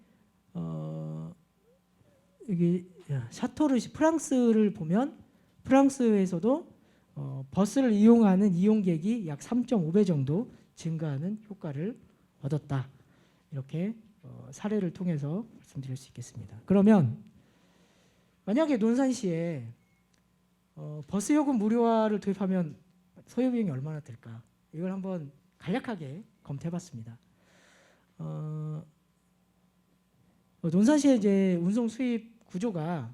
여기 샤토르시 프랑스를 보면 프랑스에서도 버스를 이용하는 이용객이 약 3.5배 정도 증가하는 효과를 얻었다. 이렇게 사례를 통해서 말씀드릴 수 있겠습니다. 그러면 만약에 논산시에 버스 요금 무료화를 도입하면 소요 비용이 얼마나 들까? 이걸 한번 간략하게 검토해봤습니다. 논산시의 이제 운송 수입 구조가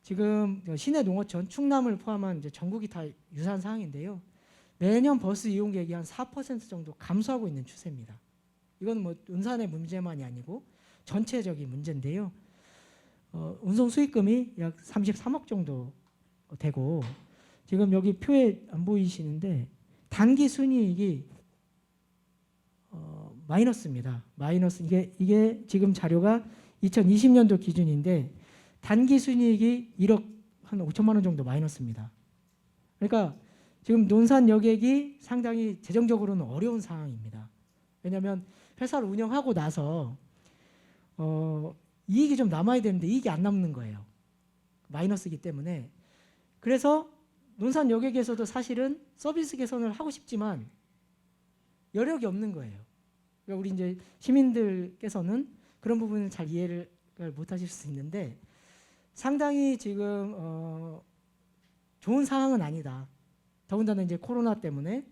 지금 시내 농어촌, 충남을 포함한 이제 전국이 다 유사한 상황인데요. 매년 버스 이용객이 한 4% 정도 감소하고 있는 추세입니다. 이건 뭐 논산의 문제만이 아니고 전체적인 문제인데요. 운송 수익금이 약 33억 정도 되고 지금 여기 표에 안 보이시는데 단기 순이익이 마이너스입니다. 마이너스 이게 지금 자료가 2020년도 기준인데 단기 순이익이 1억 한 5천만 원 정도 마이너스입니다. 그러니까 지금 논산 여객이 상당히 재정적으로는 어려운 상황입니다. 왜냐하면 회사를 운영하고 나서 이익이 좀 남아야 되는데 이익이 안 남는 거예요. 마이너스이기 때문에. 그래서 논산 여객에서도 사실은 서비스 개선을 하고 싶지만 여력이 없는 거예요. 그러니까 우리 이제 시민들께서는 그런 부분을 잘 이해를 못 하실 수 있는데 상당히 지금 좋은 상황은 아니다. 더군다나 이제 코로나 때문에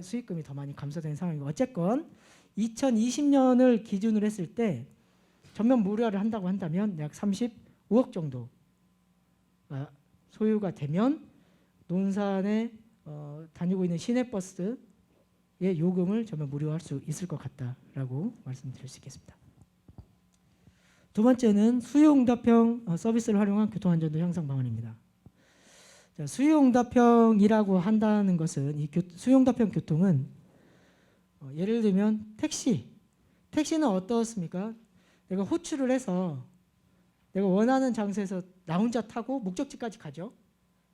수익금이 더 많이 감소된 상황이고 어쨌건 2020년을 기준으로 했을 때 전면 무료화를 한다고 한다면 약 35억 정도 소요가 되면 논산에 다니고 있는 시내버스의 요금을 전면 무료화할 수 있을 것 같다라고 말씀드릴 수 있겠습니다. 두 번째는 수요응답형 서비스를 활용한 교통안전도 향상 방안입니다. 자, 수요응답형이라고 한다는 것은 이 수요응답형 교통은 예를 들면 택시는 어떻습니까? 내가 호출을 해서 내가 원하는 장소에서 나 혼자 타고 목적지까지 가죠.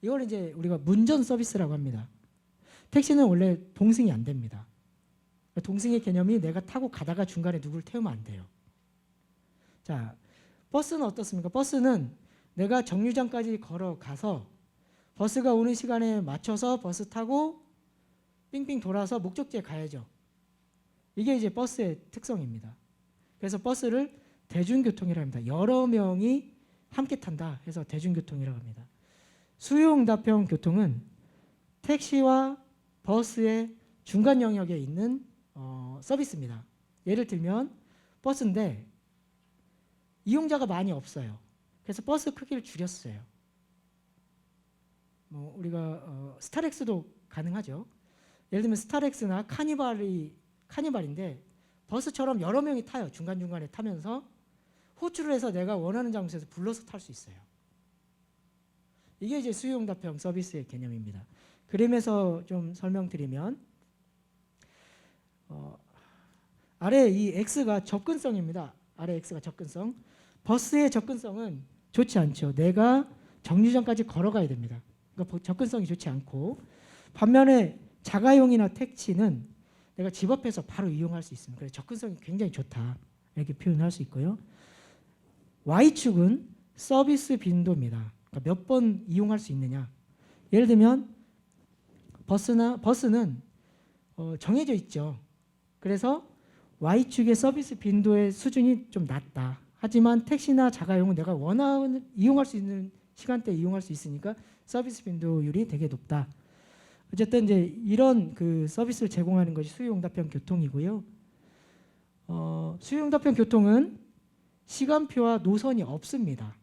이걸 이제 우리가 문전 서비스라고 합니다. 택시는 원래 동승이 안 됩니다. 동승의 개념이 내가 타고 가다가 중간에 누구를 태우면 안 돼요. 자, 버스는 어떻습니까? 버스는 내가 정류장까지 걸어가서 버스가 오는 시간에 맞춰서 버스 타고 삥삥 돌아서 목적지에 가야죠. 이게 이제 버스의 특성입니다. 그래서 버스를 대중교통이라고 합니다. 여러 명이 함께 탄다 해서 대중교통이라고 합니다. 수요응답형 교통은 택시와 버스의 중간 영역에 있는 서비스입니다. 예를 들면 버스인데 이용자가 많이 없어요. 그래서 버스 크기를 줄였어요. 우리가 스타렉스도 가능하죠. 예를 들면 스타렉스나 카니발인데 버스처럼 여러 명이 타요. 중간중간에 타면서 호출을 해서 내가 원하는 장소에서 불러서 탈 수 있어요. 이게 이제 수요응답형 서비스의 개념입니다. 그림에서 좀 설명드리면 아래 이 X가 접근성입니다. 아래 X가 접근성. 버스의 접근성은 좋지 않죠. 내가 정류장까지 걸어가야 됩니다. 그러니까 접근성이 좋지 않고 반면에 자가용이나 택시는 내가 집 앞에서 바로 이용할 수 있습니다. 그래서 접근성이 굉장히 좋다. 이렇게 표현할 수 있고요. Y축은 서비스 빈도입니다. 그러니까 몇 번 이용할 수 있느냐. 예를 들면 버스는 정해져 있죠. 그래서 Y축의 서비스 빈도의 수준이 좀 낮다. 하지만 택시나 자가용은 내가 원하는 이용할 수 있는 시간대에 이용할 수 있으니까 서비스 빈도율이 되게 높다. 어쨌든 이제 이런 그 서비스를 제공하는 것이 수요응답형 교통이고요. 수요응답형 교통은 시간표와 노선이 없습니다.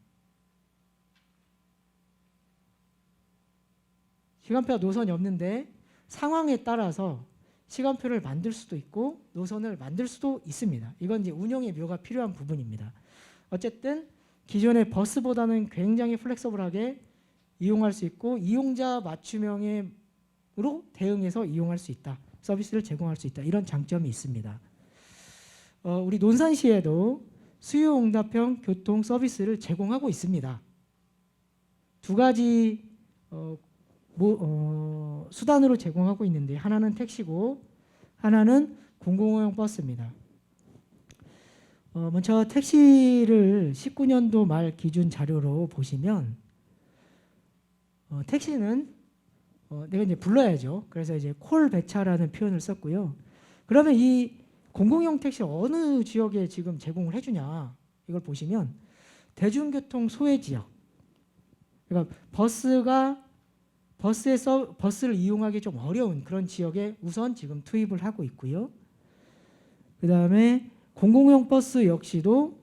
시간표와 노선이 없는데 상황에 따라서 시간표를 만들 수도 있고 노선을 만들 수도 있습니다. 이건 이제 운영의 묘가 필요한 부분입니다. 어쨌든 기존의 버스보다는 굉장히 플렉서블하게 이용할 수 있고 이용자 맞춤형으로 대응해서 이용할 수 있다. 서비스를 제공할 수 있다. 이런 장점이 있습니다. 우리 논산시에도 수요응답형 교통 서비스를 제공하고 있습니다. 두 가지 수단으로 제공하고 있는데 하나는 택시고 하나는 공공용 버스입니다. 먼저 택시를 19년도 말 기준 자료로 보시면 택시는 내가 이제 불러야죠. 그래서 이제 콜 배차라는 표현을 썼고요. 그러면 이 공공용 택시 어느 지역에 지금 제공을 해주냐 이걸 보시면 대중교통 소외 지역. 그러니까 버스를 이용하기 좀 어려운 그런 지역에 우선 지금 투입을 하고 있고요. 그 다음에 공공용 버스 역시도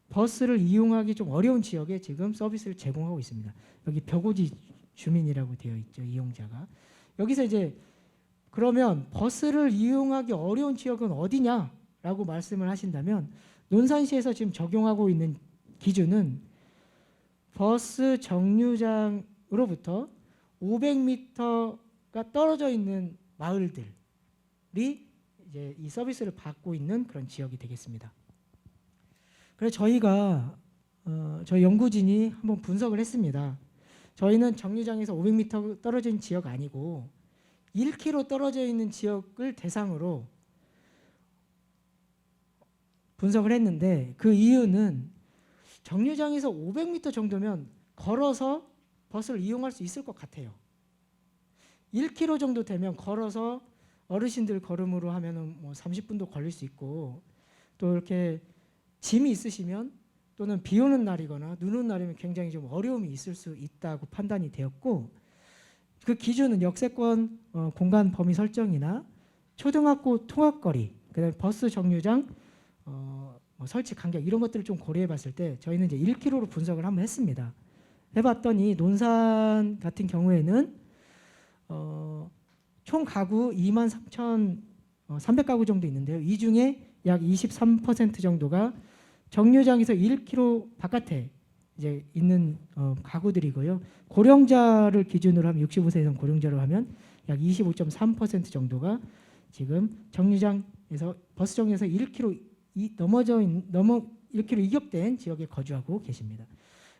버스를 이용하기 좀 어려운 지역에 지금 서비스를 제공하고 있습니다. 여기 벽오지 주민이라고 되어 있죠, 이용자가. 여기서 이제 그러면 버스를 이용하기 어려운 지역은 어디냐라고 말씀을 하신다면 논산시에서 지금 적용하고 있는 기준은 버스 정류장으로부터 500m가 떨어져 있는 마을들이 이제 이 서비스를 받고 있는 그런 지역이 되겠습니다. 그래서 저희가 저희 연구진이 한번 분석을 했습니다. 저희는 정류장에서 500m 떨어진 지역 아니고 1km 떨어져 있는 지역을 대상으로 분석을 했는데 그 이유는 정류장에서 500m 정도면 걸어서 버스를 이용할 수 있을 것 같아요. 1km 정도 되면 걸어서 어르신들 걸음으로 하면은 뭐 30분도 걸릴 수 있고 또 이렇게 짐이 있으시면 또는 비 오는 날이거나 눈 오는 날이면 굉장히 좀 어려움이 있을 수 있다고 판단이 되었고 그 기준은 역세권 공간 범위 설정이나 초등학교 통학거리, 그다음에 버스 정류장 뭐 설치 간격 이런 것들을 좀 고려해 봤을 때 저희는 이제 1km로 분석을 한번 했습니다. 해봤더니 논산 같은 경우에는 총 가구 23,300가구 정도 있는데요. 이 중에 약 23% 정도가 정류장에서 1km 바깥에 이제 있는 가구들이고요. 고령자를 기준으로 하면 65세 이상 고령자로 하면 약 25.3% 정도가 지금 정류장에서 버스 정류에서 1km 1km 이격된 지역에 거주하고 계십니다.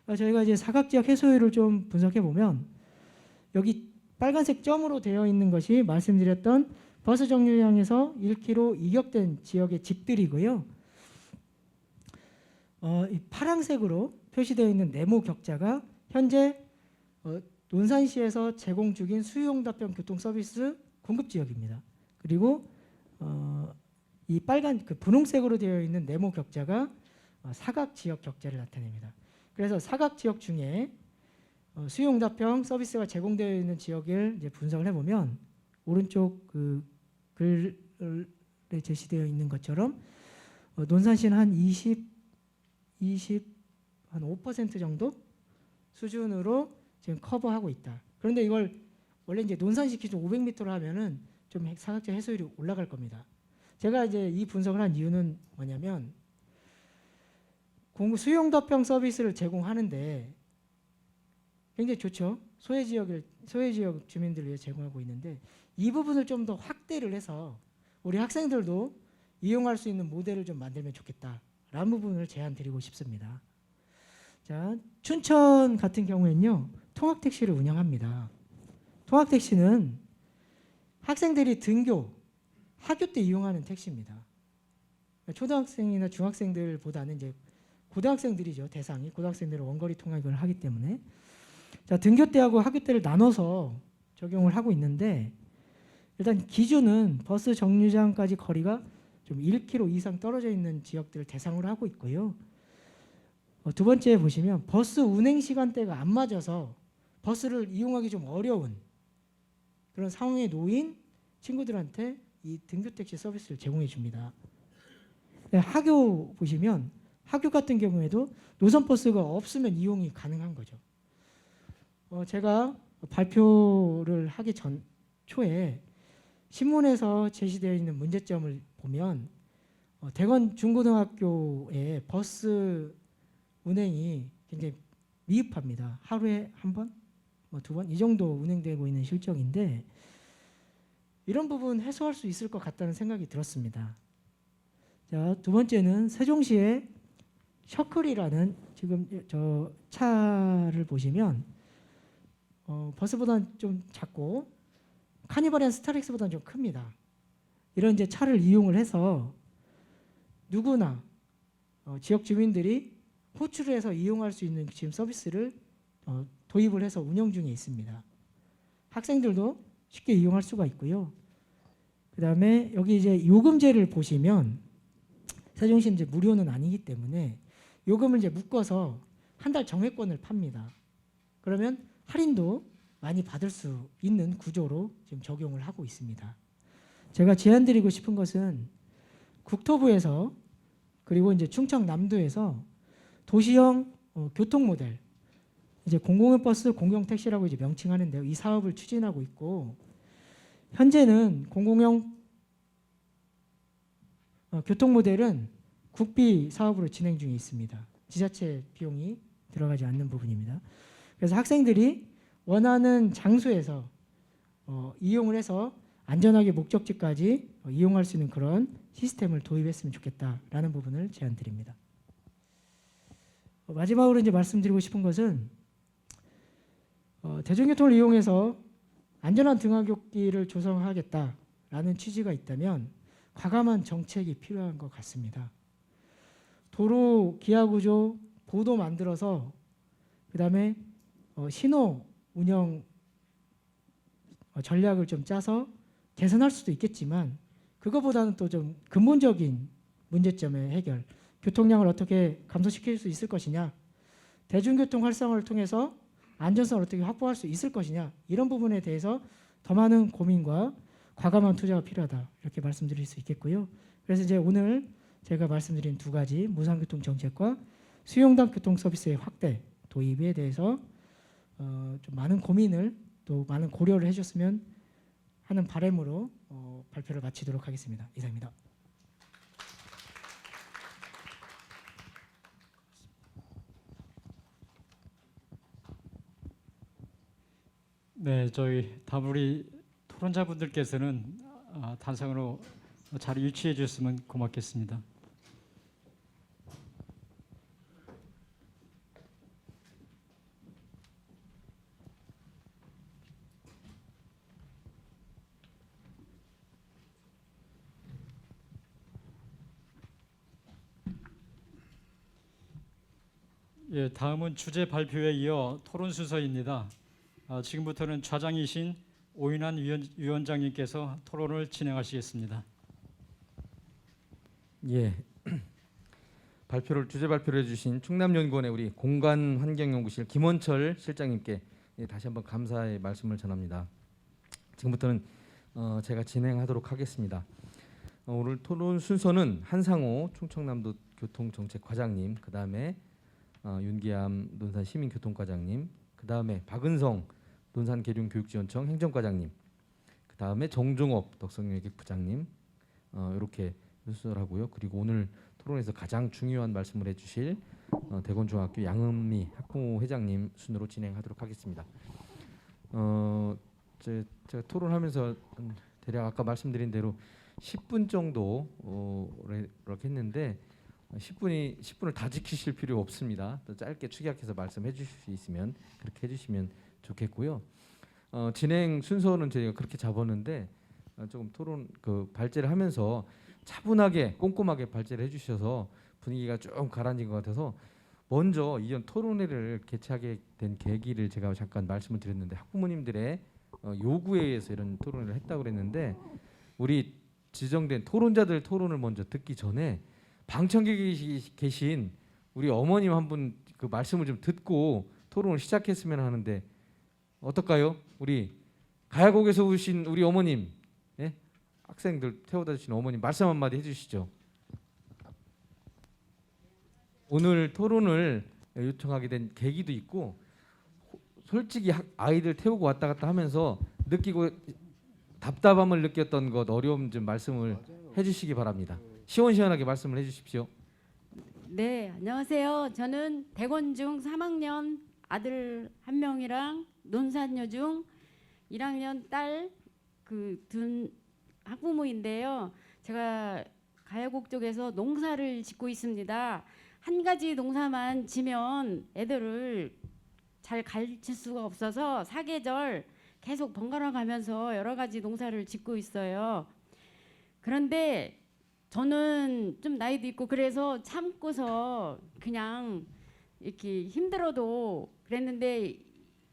저희가 이제 사각지역 해소율을 좀 분석해 보면 여기 빨간색 점으로 되어 있는 것이 말씀드렸던 버스 정류장에서 1km 이격된 지역의 집들이고요. 이 파란색으로 표시되어 있는 네모 격자가 현재 논산시에서 제공 중인 수요응답형 교통 서비스 공급 지역입니다. 그리고 이 빨간 그 분홍색으로 되어 있는 네모 격자가 사각 지역 격자를 나타냅니다. 그래서 사각 지역 중에 수요응답형 서비스가 제공되어 있는 지역을 이제 분석을 해보면 오른쪽 그 글에 제시되어 있는 것처럼 논산시는 한 5% 정도 수준으로 지금 커버하고 있다. 그런데 이걸 원래 이제 논산시 기준 500m로 하면은 좀 사각지역 해소율이 올라갈 겁니다. 제가 이제 이 분석을 한 이유는 뭐냐면 수요응답형 서비스를 제공하는데 굉장히 좋죠. 소외 지역 주민들을 위해 제공하고 있는데 이 부분을 좀 더 확대를 해서 우리 학생들도 이용할 수 있는 모델을 좀 만들면 좋겠다라는 부분을 제안 드리고 싶습니다. 자, 춘천 같은 경우에는요. 통학택시를 운영합니다. 통학택시는 학생들이 학교 때 이용하는 택시입니다. 초등학생이나 중학생들보다는 이제 고등학생들이죠. 대상이 고등학생들은 원거리 통학을 하기 때문에 자, 등교 때하고 학교 때를 나눠서 적용을 하고 있는데 일단 기준은 버스 정류장까지 거리가 좀 1km 이상 떨어져 있는 지역들을 대상으로 하고 있고요. 두 번째 보시면 버스 운행 시간대가 안 맞아서 버스를 이용하기 좀 어려운 그런 상황에 놓인 친구들한테 이 등교택시 서비스를 제공해 줍니다. 학교 보시면 학교 같은 경우에도 노선버스가 없으면 이용이 가능한 거죠. 제가 발표를 하기 전 초에 신문에서 제시되어 있는 문제점을 보면 대건 중고등학교의 버스 운행이 굉장히 미흡합니다. 하루에 한 번, 두 번 이 정도 운행되고 있는 실정인데 이런 부분 해소할 수 있을 것 같다는 생각이 들었습니다. 자, 두 번째는 세종시의 셔클이라는 지금 저 차를 보시면 버스보다는 좀 작고 카니발이나 스타렉스보다는 좀 큽니다. 이런 이제 차를 이용을 해서 누구나 지역 주민들이 호출을 해서 이용할 수 있는 지금 서비스를 도입을 해서 운영 중에 있습니다. 학생들도 쉽게 이용할 수가 있고요. 그다음에 여기 이제 요금제를 보시면 세종시 이제 무료는 아니기 때문에 요금을 이제 묶어서 한 달 정액권을 팝니다. 그러면 할인도 많이 받을 수 있는 구조로 지금 적용을 하고 있습니다. 제가 제안드리고 싶은 것은 국토부에서 그리고 이제 충청남도에서 도시형 교통 모델, 이제 공공형 버스, 공영 택시라고 이제 명칭하는데요. 이 사업을 추진하고 있고 현재는 공공형 교통 모델은 국비 사업으로 진행 중에 있습니다. 지자체 비용이 들어가지 않는 부분입니다. 그래서 학생들이 원하는 장소에서 이용을 해서 안전하게 목적지까지 이용할 수 있는 그런 시스템을 도입했으면 좋겠다라는 부분을 제안드립니다. 마지막으로 이제 말씀드리고 싶은 것은 대중교통을 이용해서 안전한 등하굣길을 조성하겠다라는 취지가 있다면 과감한 정책이 필요한 것 같습니다. 도로 기하구조 보도 만들어서 그다음에 신호 운영 전략을 좀 짜서 개선할 수도 있겠지만 그거보다는 또 좀 근본적인 문제점의 해결, 교통량을 어떻게 감소시킬 수 있을 것이냐, 대중교통 활성화를 통해서 안전성을 어떻게 확보할 수 있을 것이냐, 이런 부분에 대해서 더 많은 고민과 과감한 투자가 필요하다, 이렇게 말씀드릴 수 있겠고요. 그래서 이제 오늘 제가 말씀드린 두 가지 무상교통 정책과 수용당 교통 서비스의 확대 도입에 대해서 좀 많은 고민을 또 많은 고려를 해주셨으면 하는 바람으로 발표를 마치도록 하겠습니다. 이상입니다. 네, 저희 다부리 토론자분들께서는 단상으로 자리 유치해 주셨으면 고맙겠습니다. 예, 다음은 주제 발표에 이어 토론 순서입니다. 지금부터는 좌장이신 오인환 위원장님께서 토론을 진행하시겠습니다. 예. 주제 발표를 해주신 충남연구원의 우리 공간환경연구실 김원철 실장님께 다시 한번 감사의 말씀을 전합니다. 지금부터는 제가 진행하도록 하겠습니다. 오늘 토론 순서는 한상호 충청남도 교통정책과장님, 그 다음에 윤기암 논산시민교통과장님, 그 다음에 박은성 논산계룡교육지원청 행정과장님, 그 다음에 정종업 덕성여객부장님 이렇게 순서를 하고요. 그리고 오늘 토론에서 가장 중요한 말씀을 해주실 대건중학교 양은미 학부모 회장님 순으로 진행하도록 하겠습니다. 제가 토론하면서 대략 아까 말씀드린 대로 10분 정도 이렇게 했는데 10분을 다 지키실 필요 없습니다. 또 짧게 축약해서 말씀해 주실 수 있으면 그렇게 해주시면 좋겠고요. 진행 순서는 저희가 그렇게 잡았는데 조금 토론 발제를 하면서 차분하게 꼼꼼하게 발제를 해주셔서 분위기가 좀 가라앉은 것 같아서 먼저 이전 토론회를 개최하게 된 계기를 제가 잠깐 말씀을 드렸는데 학부모님들의 요구에 의해서 이런 토론회를 했다고 그랬는데 우리 지정된 토론자들 토론을 먼저 듣기 전에 방청객에 계신 우리 어머님 한 분 그 말씀을 좀 듣고 토론을 시작했으면 하는데 어떨까요? 우리 가야곡에서 오신 우리 어머님, 예? 학생들 태워다 주신 어머님 말씀 한마디 해주시죠. 오늘 토론을 요청하게 된 계기도 있고 솔직히 아이들 태우고 왔다 갔다 하면서 느끼고 답답함을 느꼈던 것, 어려움 좀 말씀을 해주시기 바랍니다. 시원시원하게 말씀을 해주십시오. 네, 안녕하세요. 저는 대건중 3학년 아들 한 명이랑 논산여중 1학년 딸 둔 학부모인데요. 제가 가야곡 쪽에서 농사를 짓고 있습니다. 한 가지 농사만 지면 애들을 잘 가르칠 수가 없어서 사계절 계속 번갈아 가면서 여러 가지 농사를 짓고 있어요. 그런데 저는 좀 나이도 있고 그래서 참고서 그냥 이렇게 힘들어도 그랬는데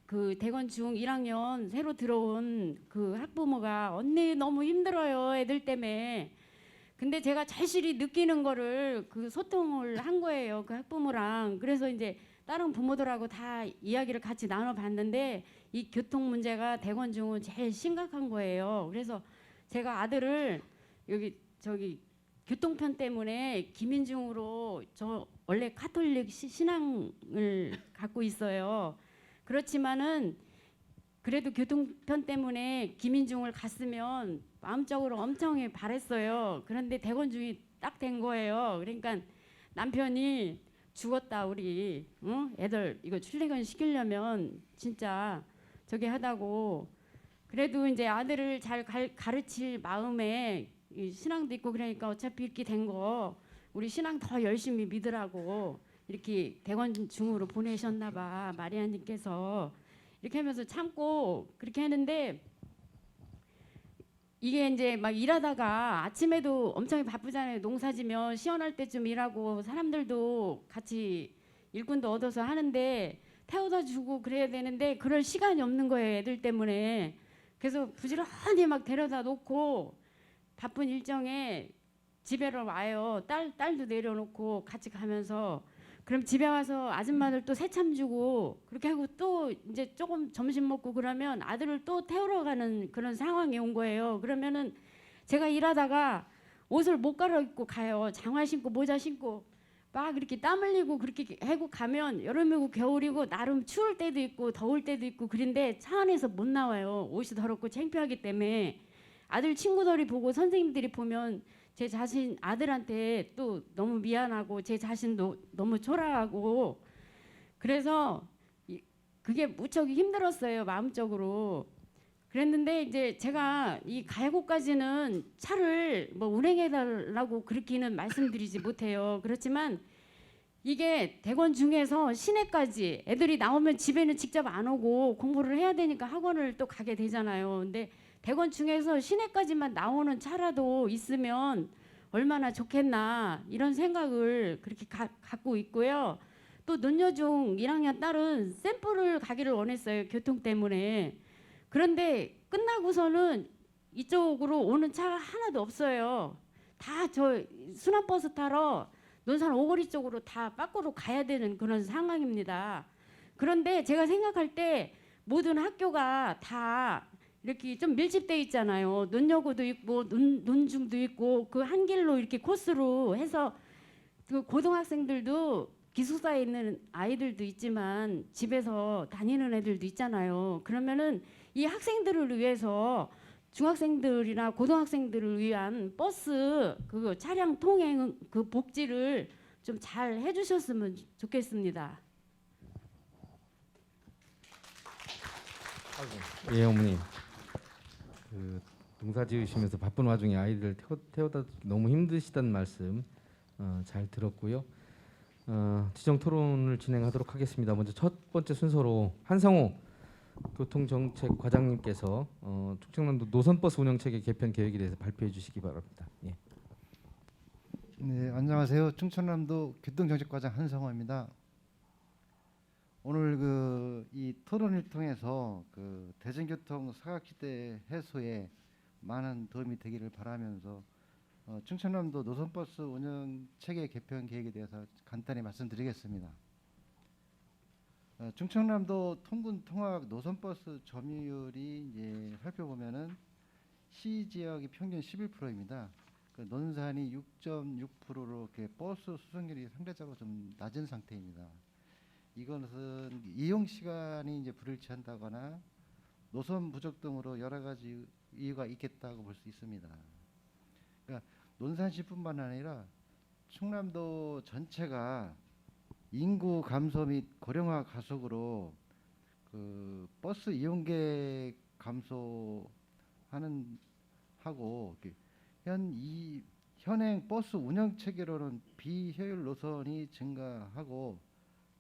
그 대건 중 1학년 새로 들어온 그 학부모가 언니 너무 힘들어요 애들 때문에. 근데 제가 절실히 느끼는 거를 그 소통을 한 거예요 그 학부모랑. 그래서 이제 다른 부모들하고 다 이야기를 같이 나눠봤는데 이 교통 문제가 대건 중은 제일 심각한 거예요. 그래서 제가 아들을 여기 저기 교통편 때문에 김인중으로 저 원래 카톨릭 신앙을 갖고 있어요. 그렇지만은 그래도 교통편 때문에 김인중을 갔으면 마음적으로 엄청 바랬어요. 그런데 대건중이 딱 된 거예요. 그러니까 남편이 죽었다 우리 응? 애들 이거 출퇴근 시키려면 진짜 저기 하다고. 그래도 이제 아들을 잘 가르칠 마음에 이 신앙도 있고 그러니까 어차피 이렇게 된 거 우리 신앙 더 열심히 믿으라고 이렇게 대건중으로 보내셨나 봐 마리아님께서. 이렇게 하면서 참고 그렇게 하는데 이게 이제 막 일하다가 아침에도 엄청 바쁘잖아요. 농사지면 시원할 때쯤 일하고 사람들도 같이 일꾼도 얻어서 하는데 태워다 주고 그래야 되는데 그럴 시간이 없는 거예요 애들 때문에. 그래서 부지런히 막 데려다 놓고 바쁜 일정에 집에로 와요. 딸도 내려놓고 같이 가면서 그럼 집에 와서 아줌마들 또 새참 주고 그렇게 하고 또 이제 조금 점심 먹고 그러면 아들을 또 태우러 가는 그런 상황이 온 거예요. 그러면은 제가 일하다가 옷을 못 갈아입고 가요. 장화 신고 모자 신고 막 이렇게 땀 흘리고 그렇게 하고 가면 여름이고 겨울이고 나름 추울 때도 있고 더울 때도 있고 그런데 차 안에서 못 나와요. 옷이 더럽고 창피하기 때문에. 아들 친구들이 보고 선생님들이 보면 제 자신 아들한테 또 너무 미안하고 제 자신도 너무 초라하고 그래서 그게 무척 힘들었어요 마음적으로. 그랬는데 이제 제가 이 가야고까지는 차를 뭐 운행해 달라고 그렇게는 말씀드리지 못해요. 그렇지만 이게 대건 중에서 시내까지 애들이 나오면 집에는 직접 안 오고 공부를 해야 되니까 학원을 또 가게 되잖아요. 근데 대건 중에서 시내까지만 나오는 차라도 있으면 얼마나 좋겠나 이런 생각을 그렇게 갖고 있고요. 또 논여중 1학년 딸은 샘플을 가기를 원했어요. 교통 때문에. 그런데 끝나고서는 이쪽으로 오는 차가 하나도 없어요. 다 저 순환버스 타러 논산 오거리 쪽으로 다 밖으로 가야 되는 그런 상황입니다. 그런데 제가 생각할 때 모든 학교가 다 이렇게 좀 밀집돼 있잖아요. 논여고도 있고 논중도 있고 그 한 길로 이렇게 코스로 해서 그 고등학생들도 기숙사에 있는 아이들도 있지만 집에서 다니는 애들도 있잖아요. 그러면은 이 학생들을 위해서 중학생들이나 고등학생들을 위한 버스 그 차량 통행 그 복지를 좀 잘 해주셨으면 좋겠습니다. 예, 어머니. 그 농사 지으시면서 바쁜 와중에 아이들 태워다 너무 힘드시다는 말씀 잘 들었고요. 지정 토론을 진행하도록 하겠습니다. 먼저 첫 번째 순서로 한성호 교통정책 과장님께서 충청남도 노선버스 운영체계 개편 계획에 대해서 발표해 주시기 바랍니다. 예. 네, 안녕하세요. 충청남도 교통정책과장 한성호입니다. 오늘 이 토론을 통해서 그 대중교통 사각지대 해소에 많은 도움이 되기를 바라면서 충청남도 노선버스 운영 체계 개편 계획에 대해서 간단히 말씀드리겠습니다. 충청남도 통군 통학 노선버스 점유율이 이제 살펴보면은 시 지역이 평균 11%입니다. 그 논산이 6.6%로 이렇게 버스 수송률이 상대적으로 좀 낮은 상태입니다. 이것은 이용 시간이 이제 불일치한다거나 노선 부족 등으로 여러 가지 이유가 있겠다고 볼 수 있습니다. 그러니까 논산시뿐만 아니라 충남도 전체가 인구 감소 및 고령화 가속으로 그 버스 이용객 감소하는 하고 현행 버스 운영 체계로는 비효율 노선이 증가하고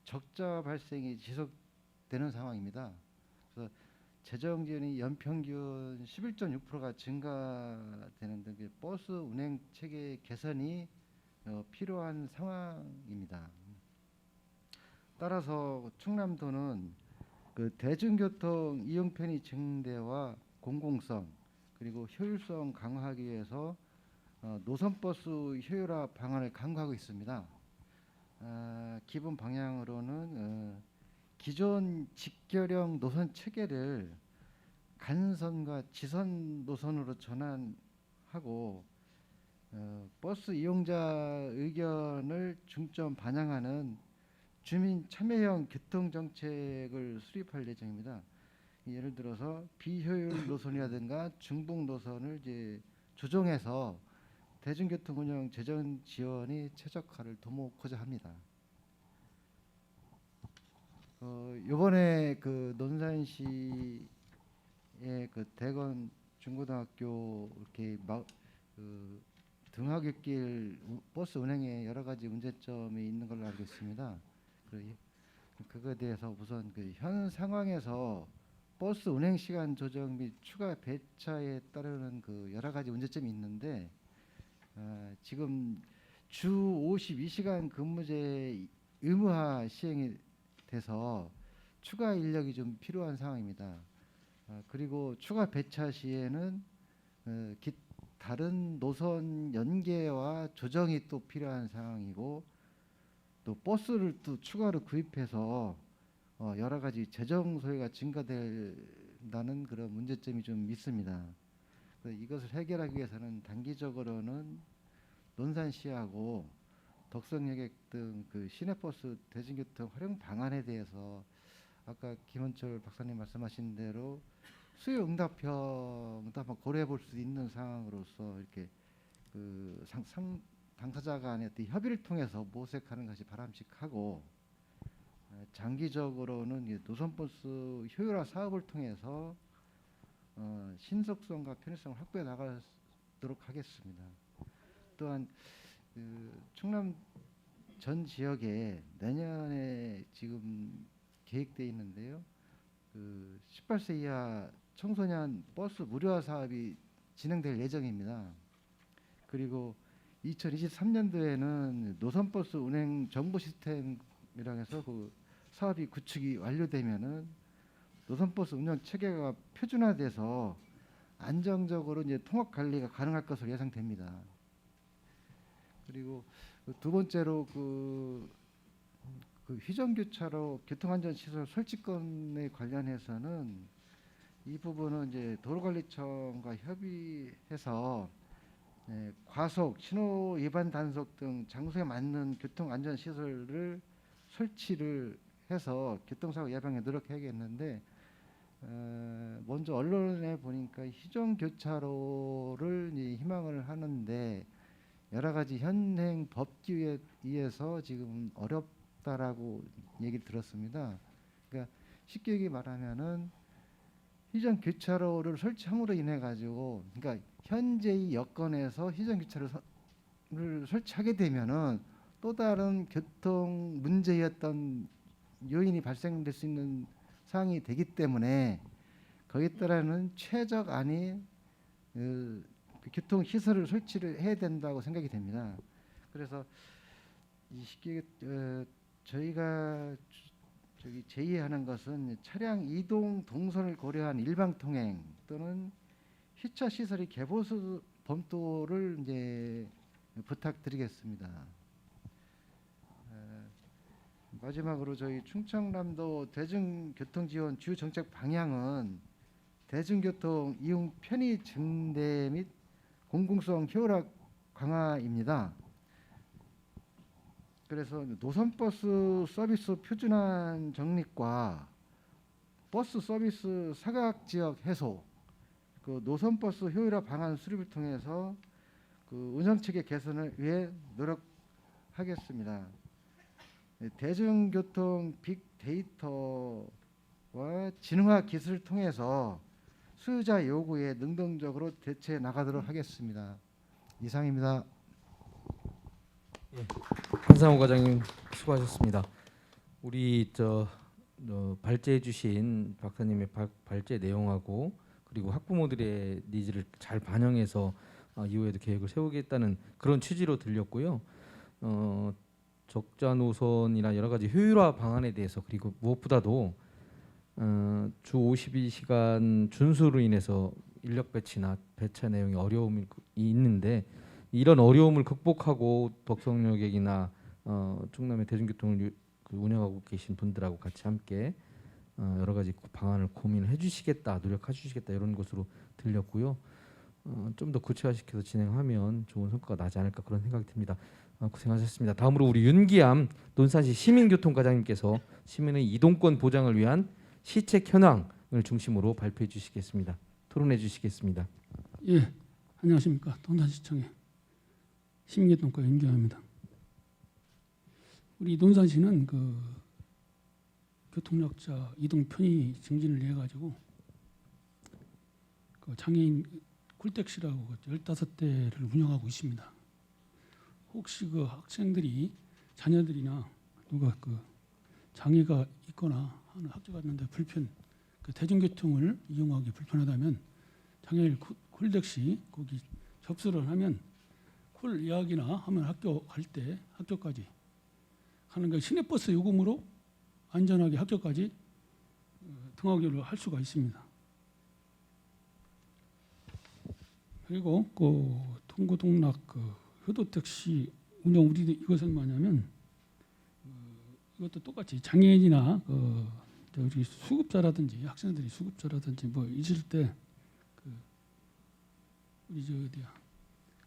적자 발생이 지속되는 상황입니다. 그래서 재정 지원이 연평균 11.6%가 증가되는 등 버스 운행 체계 개선이 필요한 상황입니다. 따라서 충남도는 그 대중교통 이용 편의 증대와 공공성 그리고 효율성 강화하기 위해서 노선버스 효율화 방안을 강구하고 있습니다. 기본 방향으로는 기존 직결형 노선 체계를 간선과 지선 노선으로 전환하고 버스 이용자 의견을 중점 반영하는 주민 참여형 교통 정책을 수립할 예정입니다. 예를 들어서 비효율 노선이라든가 중복 노선을 이제 조정해서 대중교통 운영 재정 지원이 최적화를 도모하고자 합니다. 이번에 그 논산시의 그 대건 중고등학교 이렇게 그 등하굣길 버스 운행에 여러 가지 문제점이 있는 걸로 알고 있습니다. 그거에 대해서 우선 그 현 상황에서 버스 운행 시간 조정 및 추가 배차에 따르는 그 여러 가지 문제점이 있는데 지금 주 52시간 근무제 의무화 시행이 돼서 추가 인력이 좀 필요한 상황입니다. 그리고 추가 배차 시에는 다른 노선 연계와 조정이 또 필요한 상황이고 또 버스를 또 추가로 구입해서 여러 가지 재정 소요가 증가된다는 그런 문제점이 좀 있습니다. 이것을 해결하기 위해서는 단기적으로는 논산시하고 덕성여객 등 그 시내버스 대중교통 활용 방안에 대해서 아까 김원철 박사님 말씀하신 대로 수요 응답형도 한번 고려해 볼 수 있는 상황으로서 이렇게 그 당사자 간의 어떤 협의를 통해서 모색하는 것이 바람직하고 장기적으로는 노선버스 효율화 사업을 통해서 신속성과 편의성을 확보해 나가도록 하겠습니다. 또한 그 충남 전 지역에 내년에 지금 계획되어 있는데요. 그 18세 이하 청소년 버스 무료화 사업이 진행될 예정입니다. 그리고 2023년도에는 노선버스 운행 정보 시스템이라고 해서 그 사업이 구축이 완료되면은 노선버스 운영 체계가 표준화돼서 안정적으로 이제 통합 관리가 가능할 것으로 예상됩니다. 그리고 두 번째로 그 휘정교차로 교통안전시설 설치권에 관련해서는 이 부분은 이제 도로관리청과 협의해서 과속, 신호 위반 단속 등 장소에 맞는 교통안전시설을 설치를 해서 교통사고 예방에 노력해야겠는데 먼저 언론에 보니까 휘정교차로를 희망을 하는데 여러 가지 현행 법규에 의해서 지금 어렵다라고 얘기를 들었습니다. 그러니까 쉽게 얘기 말하면은 휘정교차로를 설치함으로 인해 가지고 그러니까 현재의 여건에서 휘정교차로를 설치하게 되면은 또 다른 교통 문제였던 요인이 발생될 수 있는 상황이 되기 때문에 거기에 따르는 최적안이 그 교통 시설을 설치를 해야 된다고 생각이 됩니다. 그래서 이 시기에 저희가 제의하는 것은 차량 이동 동선을 고려한 일방 통행 또는 휘차 시설의 개보수 검토를 이제 부탁드리겠습니다. 마지막으로 저희 충청남도 대중교통 지원 주요 정책 방향은 대중교통 이용 편의 증대 및 공공성 효율화 강화입니다. 그래서 노선버스 서비스 표준화 정립과 버스 서비스 사각지역 해소, 그 노선버스 효율화 방안 수립을 통해서 그 운영체계 개선을 위해 노력하겠습니다. 대중교통 빅데이터와 지능화 기술을 통해서 수요자 요구에 능동적으로 대처해 나가도록 하겠습니다. 이상입니다. 한상호 과장님 수고하셨습니다. 우리 발제해 주신 박사님의 발제 내용하고 그리고 학부모들의 니즈를 잘 반영해서 이후에도 계획을 세우겠다는 그런 취지로 들렸고요. 적자 노선이나 여러 가지 효율화 방안에 대해서 그리고 무엇보다도 주 52시간 준수로 인해서 인력 배치나 배차 내용이 어려움이 있는데 이런 어려움을 극복하고 덕성여객이나 충남의 대중교통을 운영하고 계신 분들하고 같이 함께 여러 가지 방안을 고민해 주시겠다, 노력해 주시겠다 이런 것으로 들렸고요. 좀 더 구체화시켜서 진행하면 좋은 성과가 나지 않을까 그런 생각이 듭니다. 고생하셨습니다. 다음으로 우리 윤기암 논산시 시민교통과장님께서 시민의 이동권 보장을 위한 시책 현황을 중심으로 발표해 주시겠습니다. 토론해 주시겠습니다. 예, 안녕하십니까. 논산시청의 시민교통과 윤기암입니다. 우리 논산시는 그 교통약자 이동 편의 증진을 위해 가지고 그 장애인 쿨택시라고 15대를 운영하고 있습니다. 혹시 그 학생들이 자녀들이나 누가 그 장애가 있거나 하는 학교 갔는데 그 대중교통을 이용하기 불편하다면 장애인 쿨택시 거기 접수를 하면 쿨 예약이나 하면 학교 갈 때 학교까지 가는 거 시내버스 요금으로 안전하게 학교까지 등하교를 할 수가 있습니다. 그리고 그 동고동락 그 효도택시 운영 우리 이것은 뭐냐면 이것도 똑같이 장애인이나 우리 수급자라든지 학생들이 수급자라든지 뭐 있을 때 그 우리 저 어디야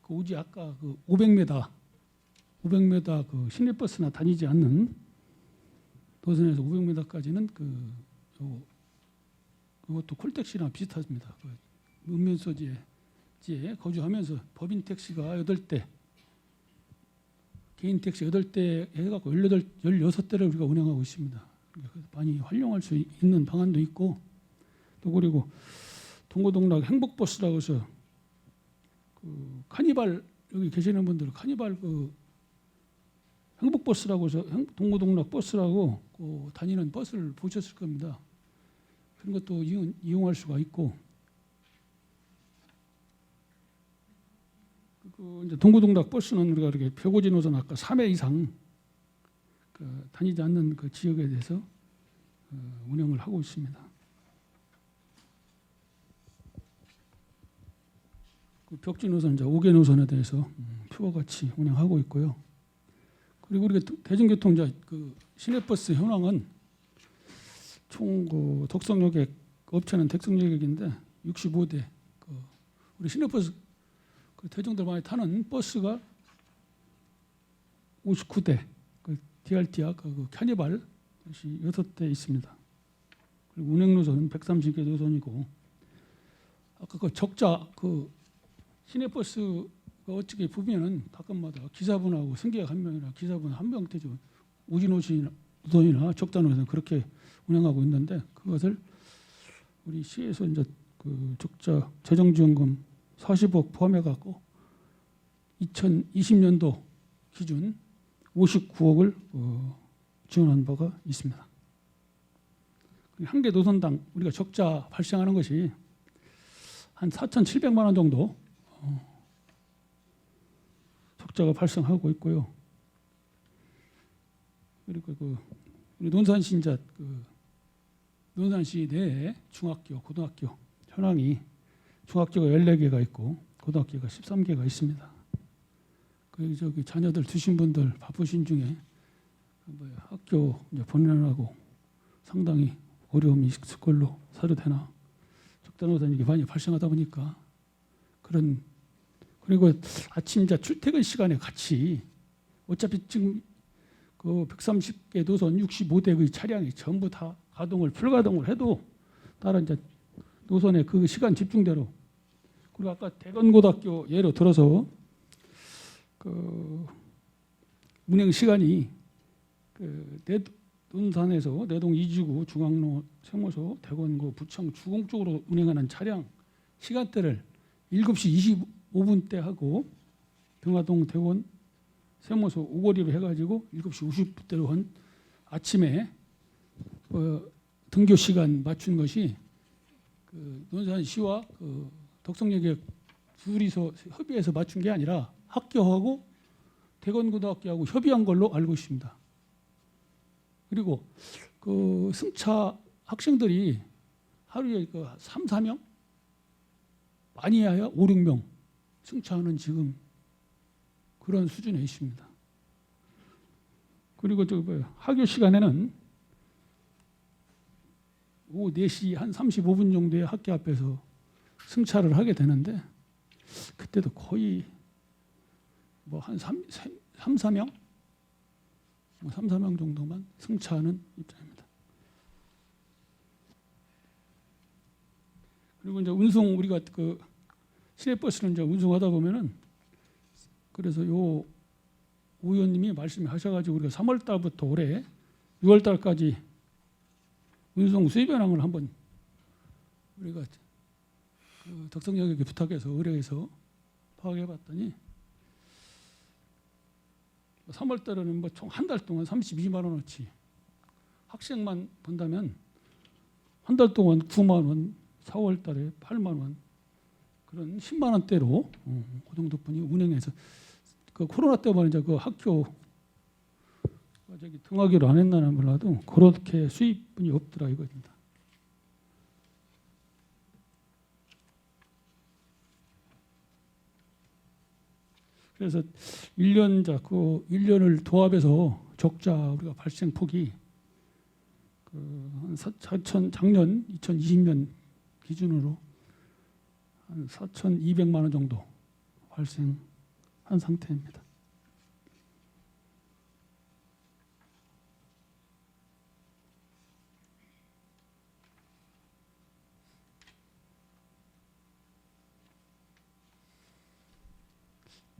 그 오지 아까 그 500m 그 시내버스나 다니지 않는 노선에서 500m까지는 이것도 콜택시랑 비슷합니다. 그 읍면소지에 거주하면서 법인 택시가 8대, 개인 택시 8대 해갖고 16대를 우리가 운영하고 있습니다. 많이 활용할 수 있는 방안도 있고 또 그리고 동고동락 행복버스라고 해서 그 카니발 여기 계시는 분들 카니발 그 행복버스라고 해서 동고동락 버스라고 다니는 버스를 보셨을 겁니다. 그런 것도 이용할 수가 있고 이제 동고동락 버스는 우리가 이렇게 표고지 노선 아까 3회 이상 다니지 않는 그 지역에 대해서 운영을 하고 있습니다. 그 벽지 노선 이제 5개 노선에 대해서 표와 같이 운영하고 있고요. 그리고 우리가 대중교통 그 시내버스 현황은 총 그 덕성여객 업체는 덕성여객인데 65대 우리 시내버스 그 대중들 많이 타는 버스가 59대, 그 DRT와 그 캐니발 6대 있습니다. 그리고 운행 노선은 130개 노선이고 아까 그 적자 그 시내버스가 어떻게 보면은 가끔마다 기사분하고 승객 한 명이나 기사분 한 명 되죠. 우진노선이나 적자 노선 그렇게 운영하고 있는데 그것을 우리 시에서 이제 그 적자 재정지원금 40억 포함해 갖고 2020년도 기준 59억을 지원한 바가 있습니다. 한 개 노선당 우리가 적자 발생하는 것이 한 4,700만 원 정도 적자가 발생하고 있고요. 그리고 우리 논산시 이제 논산시 내에 중학교, 고등학교 현황이 중학교가 14개가 있고 고등학교가 13개가 있습니다. 저기 자녀들 두신 분들 바쁘신 중에 학교 이제 보내느라고 상당히 어려움이 있을 걸로 사료되나 적단노선이 많이 발생하다 보니까 그리고 아침 이제 출퇴근 시간에 같이 어차피 지금 그 130개 노선 65대의 차량이 전부 다 풀가동을 해도 다른 이제 노선의 그 시간 집중대로 그리고 아까 대건고등학교 예로 들어서 그 운행 시간이 논산에서 내동 2지구 중앙로 세모소 대건고 부청 주공 쪽으로 운행하는 차량 시간대를 7시 25분대 하고 등화동 대원 세모소 오거리로 해가지고 7시 50분대로 한 아침에 등교 시간 맞춘 것이 논산시와 덕성여객 둘이서 협의해서 맞춘 게 아니라 학교하고 대건고등학교하고 협의한 걸로 알고 있습니다. 그리고 승차 학생들이 하루에 그 3, 4명 많이 해야 5, 6명 승차하는 지금 그런 수준에 있습니다. 그리고 저 뭐야, 학교 시간에는 오후 4시 한 35분 정도에 학교 앞에서 승차를 하게 되는데 그때도 거의 뭐 한 3, 4명? 뭐 3, 4명 정도만 승차하는 입장입니다. 그리고 이제 운송 우리가 그 시내버스를 이제 운송하다 보면은 그래서 요 오 의원님이 말씀하셔가지고 우리가 3월 달부터 올해 6월 달까지 운송 수입 현황을 한번 우리가 그 덕성역에게 부탁해서 의뢰해서 파악해봤더니 3월 달에는 뭐 총 한 달 동안 32만 원어치 학생만 본다면 한 달 동안 9만 원, 4월 달에 8만 원 그런 10만 원대로 그 정도뿐이 운행해서 그 코로나 때문에 이제 그 학교 저기 등하기로 안 했나는 몰라도 그렇게 수입분이 없더라 이겁니다. 그래서 1년을 도합해서 적자 우리가 발생 폭이 한 4천 작년 2020년 기준으로 한 4,200만 원 정도 발생한 상태입니다.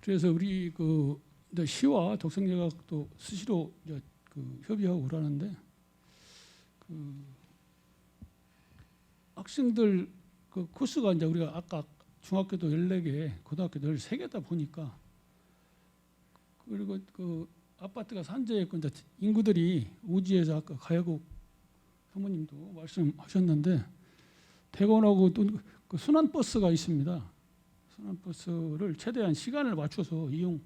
그래서 우리 그 이제 시와 덕성여각도 수시로 이제 그 협의하고 그러는데 그 학생들 그 코스가 이제 우리가 아까 중학교도 14개, 고등학교도 13개다 보니까 그리고 그 아파트가 산재에 있고 이제 인구들이 오지에서 아까 가야국 사모님도 말씀하셨는데 퇴근하고 또 그 순환버스가 있습니다. 순환버스를 최대한 시간을 맞춰서 이용하시는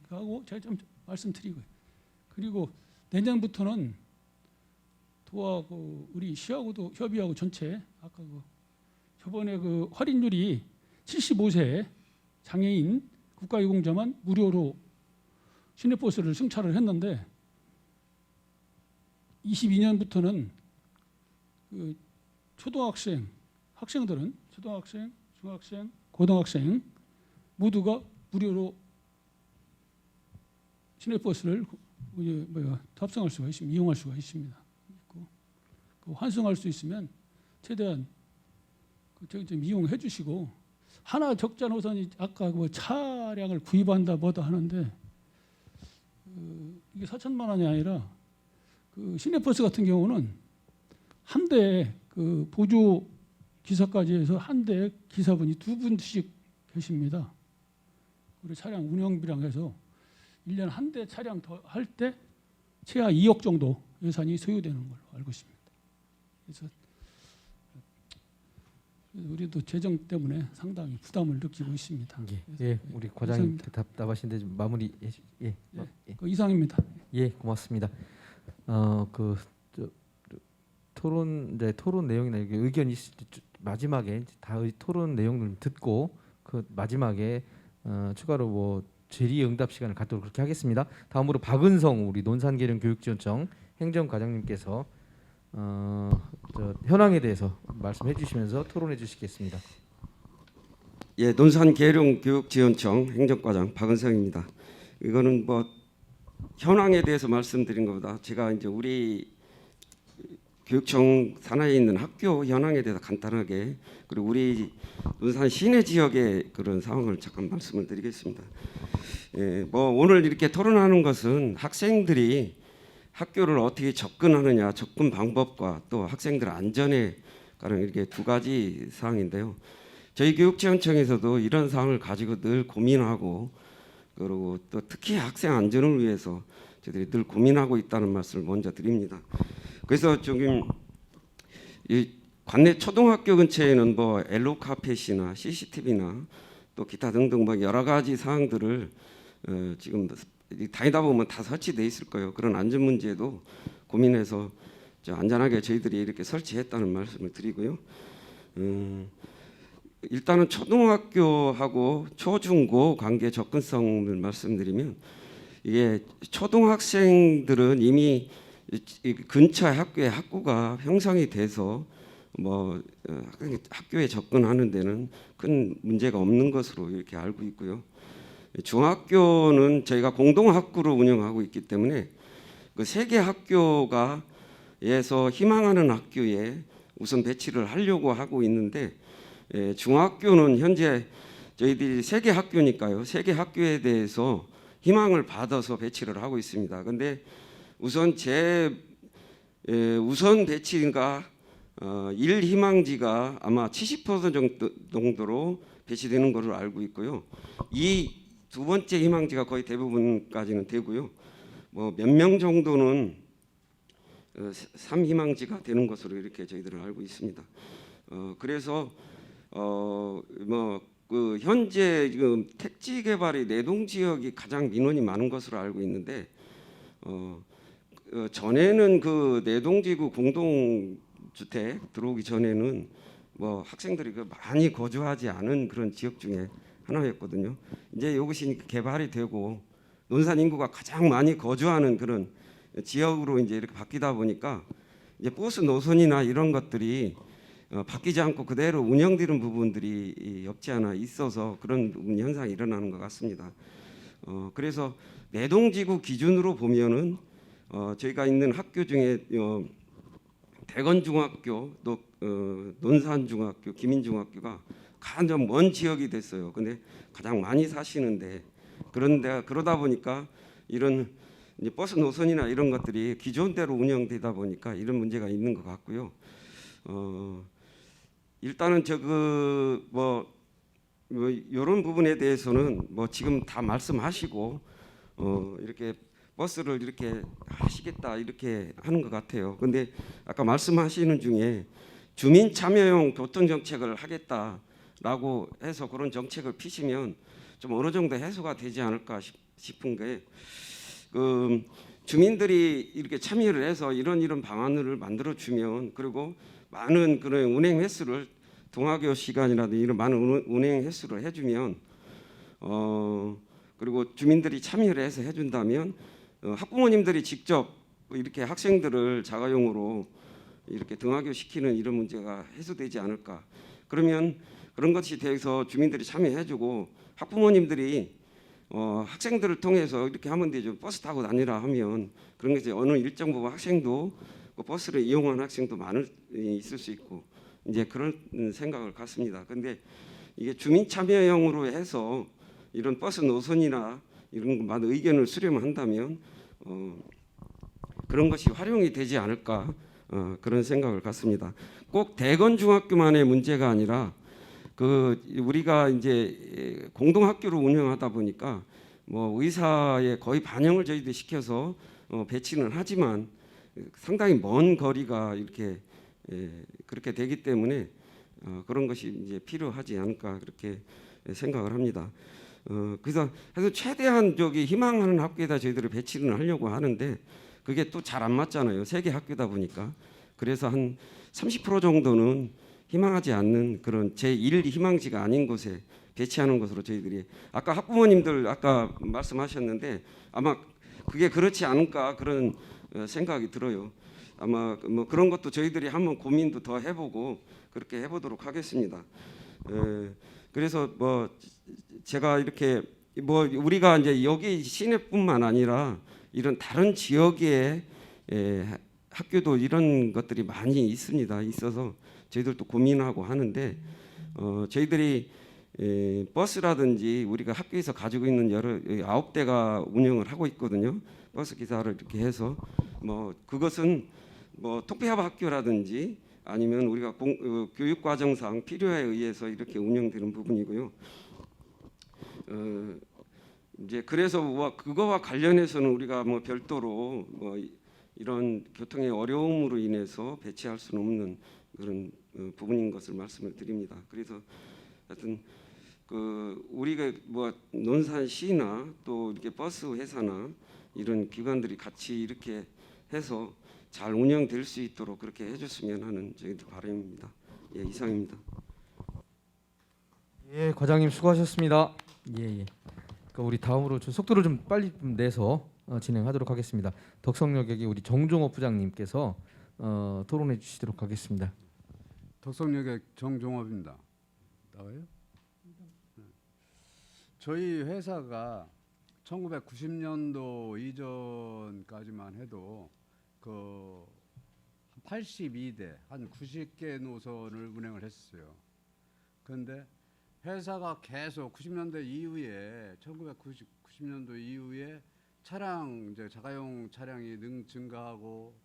하고 제가 좀 말씀드리고요. 그리고 내년부터는 도하고 우리 시하고도 협의하고 전체 아까 그 저번에 그 할인율이 75세 장애인 국가유공자만 무료로 시내버스를 승차를 했는데 22년부터는 그 초등학생 학생들은 초등학생, 중학생, 고등학생 모두가 무료로 시내버스를 탑승할 수가 있습니다. 이용할 수가 있습니다. 그 환승할 수 있으면 최대한 좀 이용해 주시고 하나 적자 노선이 아까 그 차량을 구입한다 뭐다 하는데 이게 4천만 원이 아니라 그 시내버스 같은 경우는 한 대에 그 보조 기사까지 해서 한 대에 기사분이 2분씩 계십니다. 그리고 차량 운영비랑 해서 1년 한 대 차량 더 할 때 최하 2억 정도 예산이 소요되는 걸로 알고 있습니다. 그래서 우리도 재정 때문에 상당히 부담을 느끼고 있습니다. 예, 우리 과장님 답답하신데 좀 마무리. 그 이상입니다. 예, 고맙습니다. 토론 내용이나 의견이 있을 때 마지막에 다 토론 내용을 듣고 그 마지막에 추가로 뭐 질의응답 시간을 갖도록 그렇게 하겠습니다. 다음으로 박은성 우리 논산계령교육지원청 행정과장님께서 현황에 대해서 말씀해 주시면서 토론해 주시겠습니다. 예, 논산계령교육지원청 행정과장 박은성입니다. 이거는 뭐 현황에 대해서 말씀드린 것보다 제가 이제 우리 교육청 산하에 있는 학교 현황에 대해서 간단하게 그리고 우리 논산 시내 지역의 그런 상황을 잠깐 말씀을 드리겠습니다. 예, 뭐 오늘 이렇게 토론하는 것은 학생들이 학교를 어떻게 접근하느냐, 접근 방법과 또 학생들 안전에 관한 이렇게 두 가지 사항인데요. 저희 교육지원청에서도 이런 사항을 가지고 늘 고민하고 그리고 또 특히 학생 안전을 위해서 저희들이 늘 고민하고 있다는 말씀을 먼저 드립니다. 그래서 지금 이 관내 초등학교 근처에는 뭐 엘로 카펫이나 CCTV나 또 기타 등등 막 여러 가지 사항들을 지금 다니다 보면 다 설치돼 있을 거예요. 그런 안전 문제도 고민해서 안전하게 저희들이 이렇게 설치했다는 말씀을 드리고요. 일단은 초등학교하고 초중고 관계 접근성을 말씀드리면, 이게 초등학생들은 이미 이 근처 학교에 학구가 형성이 돼서 학교에 접근하는 데는 큰 문제가 없는 것으로 이렇게 알고 있고요. 중학교는 저희가 공동학구를 운영하고 있기 때문에 그 세 개 학교가에서 희망하는 학교에 우선 배치를 하려고 하고 있는데, 중학교는 현재 저희들이 세 개 학교니까요. 세 개 학교에 대해서 희망을 받아서 배치를 하고 있습니다. 근데 우선 우선 배치가 1희망지가 아마 70% 정도로 배치되는 것으로 알고 있고요. 이 두 번째 희망지가 거의 대부분까지는 되고요. 몇 명 정도는 3희망지가 되는 것으로 이렇게 저희들은 알고 있습니다. 그래서 그 현재 지금 택지 개발이 내동 지역이 가장 민원이 많은 것으로 알고 있는데, 전에는 그 내동지구 공동주택 들어오기 전에는 학생들이 많이 거주하지 않은 그런 지역 중에 하나였거든요. 이제 이것이 개발이 되고 논산 인구가 가장 많이 거주하는 그런 지역으로 이제 이렇게 바뀌다 보니까 이제 버스 노선이나 이런 것들이 바뀌지 않고 그대로 운영되는 부분들이 없지 않아 있어서 그런 현상이 일어나는 것 같습니다. 그래서 내동지구 기준으로 보면은 저희가 있는 학교 중에 대건중학교, 또 논산중학교, 기민중학교가 가장 먼 지역이 됐어요. 근데 가장 많이 사시는데, 그러다 보니까 이런 이제 버스 노선이나 이런 것들이 기존대로 운영되다 보니까 이런 문제가 있는 것 같고요. 일단은 이런 부분에 대해서는 지금 다 말씀하시고 이렇게 버스를 이렇게 하시겠다 이렇게 하는 것 같아요. 근데 아까 말씀하시는 중에 주민 참여형 교통 정책을 하겠다라고 해서 그런 정책을 피시면 좀 어느 정도 해소가 되지 않을까 싶은 게, 주민들이 이렇게 참여를 해서 이런 방안을 만들어 주면, 그리고 많은 그런 운행 횟수를 동학교 시간이라든지 이런 많은 운행 횟수를 해주면, 그리고 주민들이 참여를 해서 해준다면 학부모님들이 직접 이렇게 학생들을 자가용으로 이렇게 등하교 시키는 이런 문제가 해소되지 않을까. 그러면 그런 것이 돼서 주민들이 참여해주고 학부모님들이 학생들을 통해서 이렇게 하면 되죠. 버스 타고 다니라 하면 그런 게 이제 어느 일정 부분 학생도 그 버스를 이용한 학생도 있을 수 있고 이제 그런 생각을 갖습니다. 근데 이게 주민 참여형으로 해서 이런 버스 노선이나 이런 많은 의견을 수렴한다면 그런 것이 활용이 되지 않을까 그런 생각을 갖습니다. 꼭 대건 중학교만의 문제가 아니라 우리가 이제 공동학교를 운영하다 보니까 의사의 거의 반영을 저희들이 시켜서 배치는 하지만 상당히 먼 거리가 이렇게 그렇게 되기 때문에 그런 것이 이제 필요하지 않을까 그렇게 생각을 합니다. 그래서 최대한 희망하는 학교에다 저희들이 배치를 하려고 하는데 그게 또 잘 안 맞잖아요. 세 개 학교다 보니까. 그래서 한 30% 정도는 희망하지 않는 그런 제1 희망지가 아닌 곳에 배치하는 것으로 저희들이 아까 학부모님들 아까 말씀하셨는데 아마 그게 그렇지 않을까 그런 생각이 들어요. 아마 그런 것도 저희들이 한번 고민도 더 해보고 그렇게 해보도록 하겠습니다. 그래서 제가 이렇게 우리가 이제 여기 시내뿐만 아니라 이런 다른 지역의 학교도 이런 것들이 많이 있어서 저희들도 고민하고 하는데 저희들이 버스라든지 우리가 학교에서 가지고 있는 여러 9대가 운영을 하고 있거든요. 버스 기사를 이렇게 해서 그것은 통폐합 학교라든지 아니면 우리가 교육 과정상 필요에 의해서 이렇게 운영되는 부분이고요. 이제 그래서 그거와 관련해서는 우리가 별도로 이런 교통의 어려움으로 인해서 배치할 수는 없는 그런 부분인 것을 말씀을 드립니다. 그래서 하여튼 우리가 뭐 논산시나 또 이렇게 버스 회사나 이런 기관들이 같이 이렇게 해서 잘 운영될 수 있도록 그렇게 해줬으면 하는 저희들 바람입니다. 예, 이상입니다. 예, 과장님 수고하셨습니다. 예. 우리 다음으로 좀 속도를 좀 빨리 좀 내서 진행하도록 하겠습니다. 덕성여객의 우리 정종업 부장님께서 토론해 주시도록 하겠습니다. 덕성여객 정종업입니다. 나와요? 네. 저희 회사가 1990년도 이전까지만 해도 그 82대 한 90개 노선을 운행을 했어요. 그런데 회사가 계속 90년대 이후에 1990년도 이후에 차량 이제 자가용 차량이 증가하고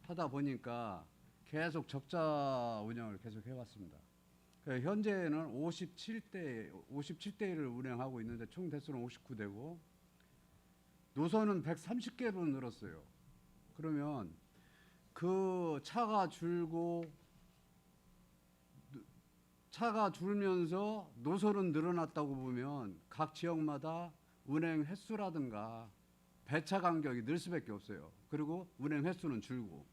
하다 보니까 계속 적자 운영을 계속 해왔습니다. 현재는 57대를 운행하고 있는데 총 대수는 59대고 노선은 130개로 늘었어요. 그러면 그 차가 줄면서 노선은 늘어났다고 보면 각 지역마다 운행 횟수라든가 배차 간격이 늘 수밖에 없어요. 그리고 운행 횟수는 줄고.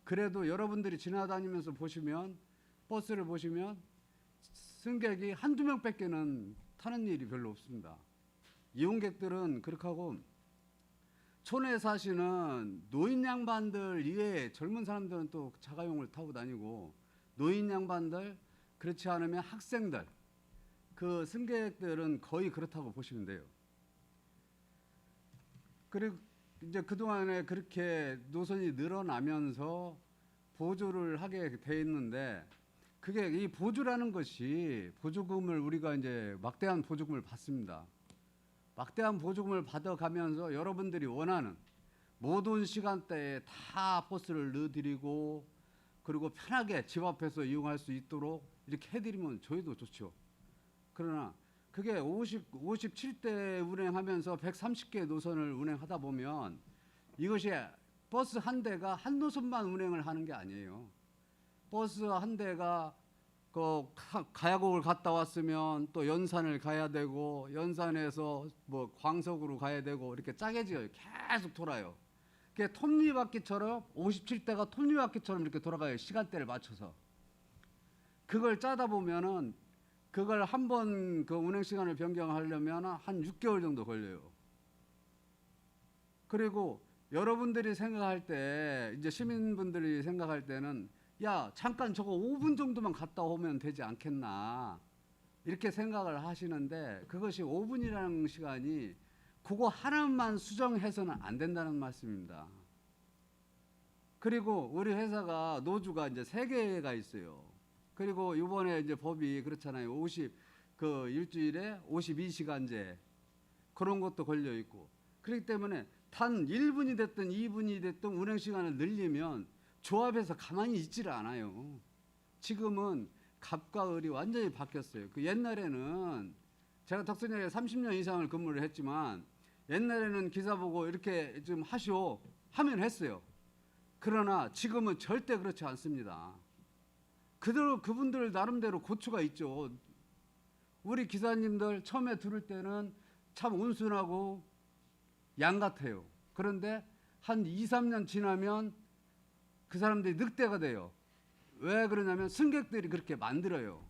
그래도 여러분들이 지나다니면서 보시면 버스를 보시면 승객이 한두 명밖에는 타는 일이 별로 없습니다. 이용객들은 그렇게 하고 촌에 사시는 노인 양반들 이외에 젊은 사람들은 또 자가용을 타고 다니고 노인 양반들 그렇지 않으면 학생들 그 승객들은 거의 그렇다고 보시면 돼요. 그리고 이제 그동안에 그렇게 노선이 늘어나면서 보조를 하게 돼 있는데 그게 이 보조라는 것이 보조금을 우리가 이제 막대한 보조금을 받습니다. 막대한 보조금을 받아가면서 여러분들이 원하는 모든 시간대에 다 버스를 넣어드리고 그리고 편하게 집 앞에서 이용할 수 있도록 이렇게 해드리면 저희도 좋죠. 그러나 그게 57대 운행하면서 130개 노선을 운행하다 보면 이것이 버스 한 대가 한 노선만 운행을 하는 게 아니에요. 버스 한 대가 그 가야곡을 갔다 왔으면 또 연산을 가야 되고 연산에서 뭐 광석으로 가야 되고 이렇게 짜게지어요. 계속 돌아요. 그게 톱니바퀴처럼 57대가 톱니바퀴처럼 이렇게 돌아가요. 시간대를 맞춰서. 그걸 짜다 보면은 그걸 한 번 그 운행 시간을 변경하려면 한 6개월 정도 걸려요. 그리고 여러분들이 생각할 때 이제 시민분들이 생각할 때는 야 잠깐 저거 5분 정도만 갔다 오면 되지 않겠나 이렇게 생각을 하시는데 그것이 5분이라는 시간이 그거 하나만 수정해서는 안 된다는 말씀입니다. 그리고 우리 회사가 노주가 이제 3개가 있어요. 그리고 이번에 이제 법이 그렇잖아요. 일주일에 52시간제 그런 것도 걸려 있고 그렇기 때문에 단 1분이 됐든 2분이 됐든 운행 시간을 늘리면 조합에서 가만히 있지를 않아요. 지금은 갑과 을이 완전히 바뀌었어요. 그 옛날에는 제가 덕성여객에 30년 이상을 근무를 했지만 옛날에는 기사 보고 이렇게 좀 하시오 하면 했어요. 그러나 지금은 절대 그렇지 않습니다. 그대로 그분들 나름대로 고추가 있죠. 우리 기사님들 처음에 들을 때는 참 온순하고 양 같아요. 그런데 한 2, 3년 지나면 그 사람들이 늑대가 돼요. 왜 그러냐면 승객들이 그렇게 만들어요.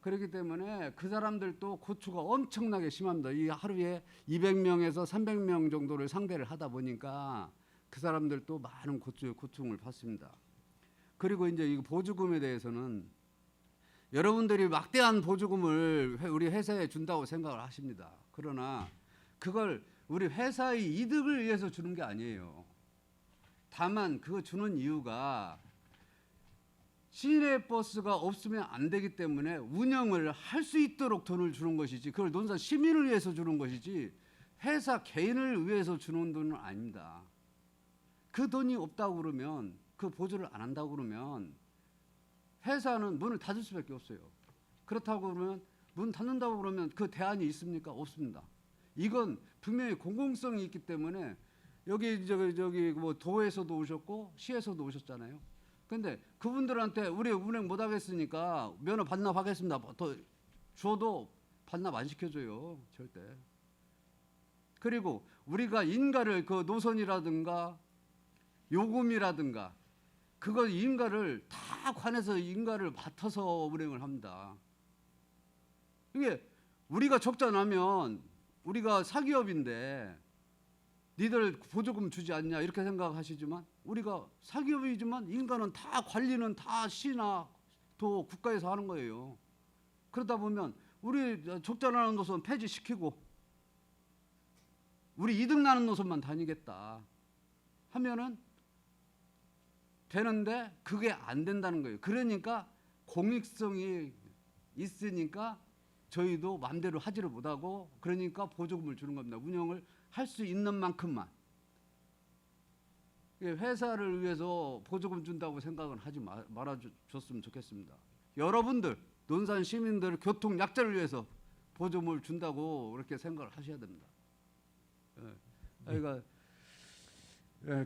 그렇기 때문에 그 사람들도 고초가 엄청나게 심합니다. 이 하루에 200명에서 300명 정도를 상대를 하다 보니까 그 사람들도 많은 고충을 받습니다. 그리고 이제 이 보조금에 대해서는 여러분들이 막대한 보조금을 우리 회사에 준다고 생각을 하십니다. 그러나 그걸 우리 회사의 이득을 위해서 주는 게 아니에요. 다만 그거 주는 이유가 시내 버스가 없으면 안 되기 때문에 운영을 할 수 있도록 돈을 주는 것이지 그걸 논산 시민을 위해서 주는 것이지 회사 개인을 위해서 주는 돈은 아닙니다. 그 돈이 없다고 그러면 그 보조를 안 한다고 그러면 회사는 문을 닫을 수밖에 없어요. 그렇다고 그러면 문 닫는다고 그러면 그 대안이 있습니까? 없습니다. 이건 분명히 공공성이 있기 때문에 여기 뭐 도에서도 오셨고 시에서도 오셨잖아요. 근데 그분들한테 우리 운행 못 하겠으니까 면허 반납하겠습니다. 더 줘도 반납 안 시켜줘요. 절대. 그리고 우리가 인가를 그 노선이라든가 요금이라든가 그거 인가를 다 관해서 인가를 맡아서 운행을 합니다. 이게 우리가 적자 나면 우리가 사기업인데 니들 보조금 주지 않냐 이렇게 생각하시지만 우리가 사기업이지만 인가는 다 관리는 다 시나 도 국가에서 하는 거예요. 그러다 보면 우리 적자 나는 노선 폐지시키고 우리 이득 나는 노선만 다니겠다 하면은 되는데 그게 안 된다는 거예요. 그러니까 공익성이 있으니까 저희도 마음대로 하지를 못하고 그러니까 보조금을 주는 겁니다. 운영을 할 수 있는 만큼만. 회사를 위해서 보조금 준다고 생각은 하지 말아줬으면 좋겠습니다. 여러분들 논산 시민들 교통 약자를 위해서 보조금을 준다고 그렇게 생각을 하셔야 됩니다.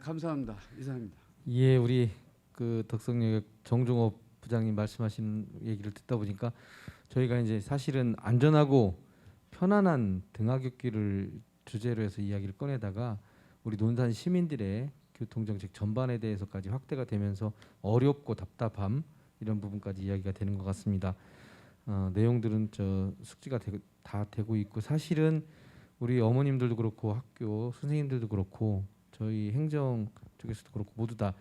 감사합니다. 이상입니다. 예, 우리 그 덕성역 정종업 부장님 말씀하신 얘기를 듣다 보니까 저희가 이제 사실은 안전하고 편안한 등하굣길을 주제로 해서 이야기를 꺼내다가 우리 논산 시민들의 교통정책 전반에 대해서까지 확대가 되면서 어렵고 답답함 이런 부분까지 이야기가 되는 것 같습니다. 내용들은 숙지가 다 되고 있고 사실은 우리 어머님들도 그렇고 학교 선생님들도 그렇고 저희 행정 쪽에서도 그렇고 모두 다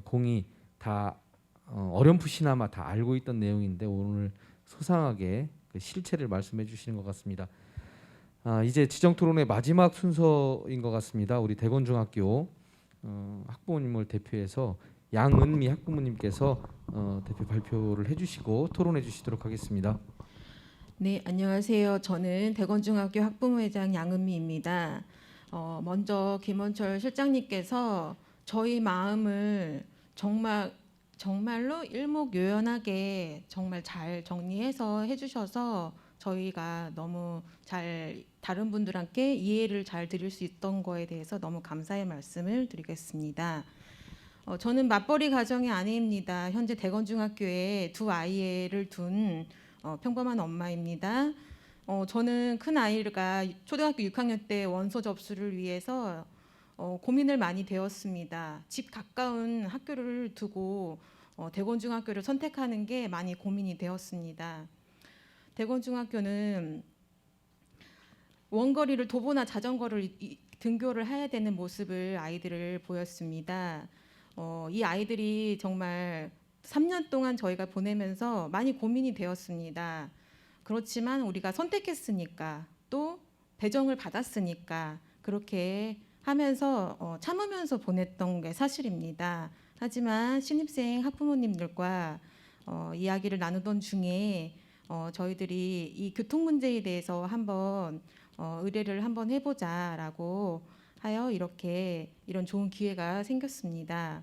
공이 다 어렴풋이나마 다 알고 있던 내용인데 오늘 소상하게 그 실체를 말씀해 주시는 것 같습니다. 이제 지정토론의 마지막 순서인 것 같습니다. 우리 대건중학교 학부모님을 대표해서 양은미 학부모님께서 대표 발표를 해주시고 토론해 주시도록 하겠습니다. 네, 안녕하세요. 저는 대건중학교 학부모회장 양은미입니다. 먼저 김원철 실장님께서 저희 마음을 정말로 일목요연하게 정말 잘 정리해서 해주셔서 저희가 너무 잘 다른 분들한테 이해를 잘 드릴 수 있던 거에 대해서 너무 감사의 말씀을 드리겠습니다. 저는 맞벌이 가정의 아내입니다. 현재 대건중학교에 두 아이를 둔 평범한 엄마입니다. 저는 큰 아이가 초등학교 6학년 때 원서 접수를 위해서 고민을 많이 되었습니다. 집 가까운 학교를 두고 대건중학교를 선택하는 게 많이 고민이 되었습니다. 대건중학교는 원거리를 도보나 자전거를 등교를 해야 되는 모습을 아이들을 보였습니다. 이 아이들이 정말 3년 동안 저희가 보내면서 많이 고민이 되었습니다. 그렇지만 우리가 선택했으니까 또 배정을 받았으니까 그렇게 하면서 참으면서 보냈던 게 사실입니다. 하지만 신입생 학부모님들과 이야기를 나누던 중에 저희들이 이 교통 문제에 대해서 한번 의뢰를 한번 해보자라고 하여 이런 좋은 기회가 생겼습니다.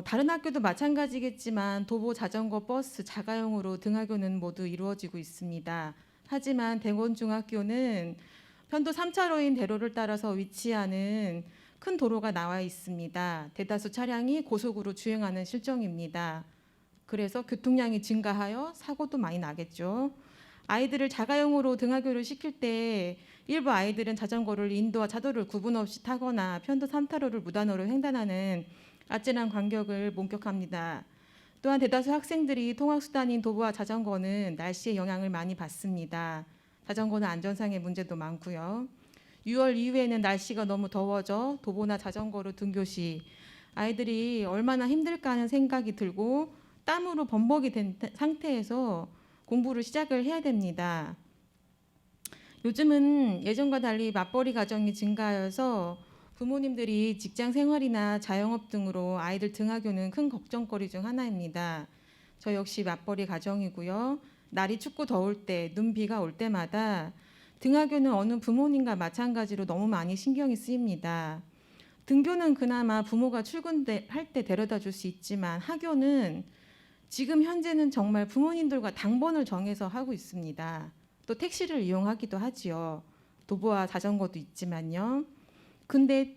다른 학교도 마찬가지겠지만 도보, 자전거, 버스, 자가용으로 등하교는 모두 이루어지고 있습니다. 하지만 대건중학교는 편도 3차로인 대로를 따라서 위치하는 큰 도로가 나와 있습니다. 대다수 차량이 고속으로 주행하는 실정입니다. 그래서 교통량이 증가하여 사고도 많이 나겠죠. 아이들을 자가용으로 등하교를 시킬 때 일부 아이들은 자전거를 인도와 차도를 구분 없이 타거나 편도 3차로를 무단으로 횡단하는 아찔한 간격을 목격합니다. 또한 대다수 학생들이 통학수단인 도보와 자전거는 날씨의 영향을 많이 받습니다. 자전거는 안전상의 문제도 많고요. 6월 이후에는 날씨가 너무 더워져 도보나 자전거로 등교 시 아이들이 얼마나 힘들까 하는 생각이 들고 땀으로 범벅이 된 상태에서 공부를 시작을 해야 됩니다. 요즘은 예전과 달리 맞벌이 가정이 증가하여서 부모님들이 직장 생활이나 자영업 등으로 아이들 등하교는 큰 걱정거리 중 하나입니다. 저 역시 맞벌이 가정이고요. 날이 춥고 더울 때, 눈, 비가 올 때마다 등하교는 어느 부모님과 마찬가지로 너무 많이 신경이 쓰입니다. 등교는 그나마 부모가 출근할 때 데려다 줄 수 있지만 하교는 지금 현재는 정말 부모님들과 당번을 정해서 하고 있습니다. 또 택시를 이용하기도 하지요. 도보와 자전거도 있지만요. 근데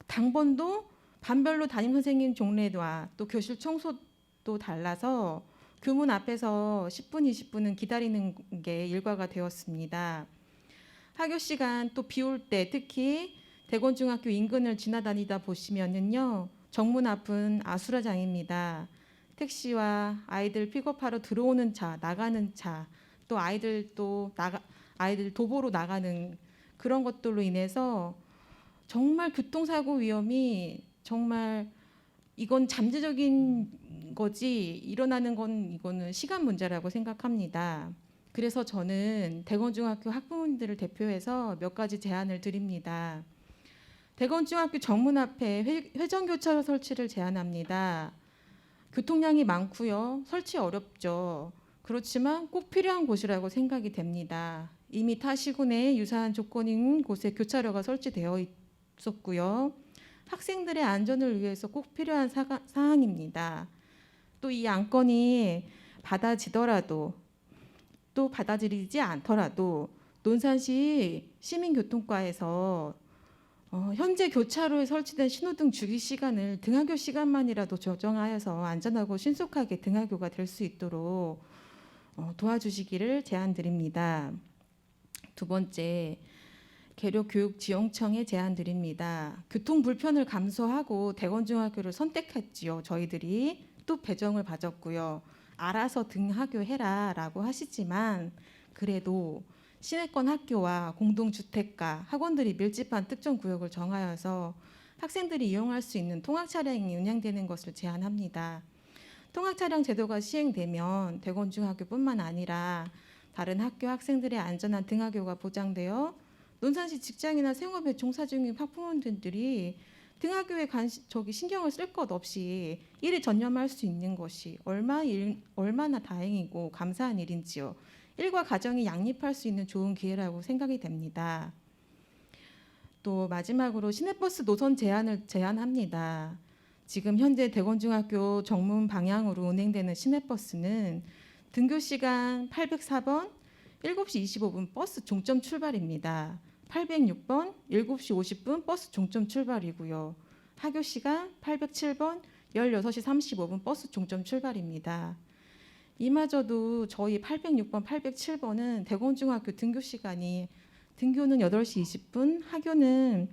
당번도 반별로 담임 선생님 종례와 또 교실 청소도 달라서 교문 앞에서 10분, 20분은 기다리는 게 일과가 되었습니다. 학교 시간 또 비 올 때 특히 대건중학교 인근을 지나다니다 보시면은요, 정문 앞은 아수라장입니다. 택시와 아이들 픽업하러 들어오는 차, 나가는 차, 또 아이들 도보로 나가는 그런 것들로 인해서 정말 교통사고 위험이 정말 이건 잠재적인 거지 일어나는 건 이거는 시간 문제라고 생각합니다. 그래서 저는 대건중학교 학부모님들을 대표해서 몇 가지 제안을 드립니다. 대건중학교 정문 앞에 회전교차로 설치를 제안합니다. 교통량이 많고요. 설치 어렵죠. 그렇지만 꼭 필요한 곳이라고 생각이 됩니다. 이미 타 시군에 유사한 조건인 곳에 교차로가 설치되어 있었고요. 학생들의 안전을 위해서 꼭 필요한 사항입니다. 또 이 안건이 받아지더라도 또 받아들이지 않더라도 논산시 시민교통과에서 현재 교차로에 설치된 신호등 주기 시간을 등하교 시간만이라도 조정하여서 안전하고 신속하게 등하교가 될 수 있도록 도와주시기를 제안드립니다. 두 번째, 계룡교육지원청에 제안드립니다. 교통 불편을 감수하고 대건중학교를 선택했지요. 저희들이 또 배정을 받았고요. 알아서 등하교 해라라고 하시지만 그래도 시내권 학교와 공동주택가, 학원들이 밀집한 특정 구역을 정하여서 학생들이 이용할 수 있는 통학 차량이 운영되는 것을 제안합니다. 통학 차량 제도가 시행되면 대건중학교뿐만 아니라 다른 학교 학생들의 안전한 등하교가 보장되어 논산시 직장이나 생업에 종사 중인 학부모님들이 등하교에 신경을 쓸 것 없이 일에 전념할 수 있는 것이 얼마나 다행이고 감사한 일인지요. 일과 가정이 양립할 수 있는 좋은 기회라고 생각이 됩니다. 또 마지막으로 시내버스 노선 제한을 제안합니다. 지금 현재 대건중학교 정문 방향으로 운행되는 시내버스는 등교 시간 804번 7시 25분 버스 종점 출발입니다. 806번 7시 50분 버스 종점 출발이고요. 하교 시간 807번 16시 35분 버스 종점 출발입니다. 이마저도 저희 806번, 807번은 대건중학교 등교는 8시 20분, 하교는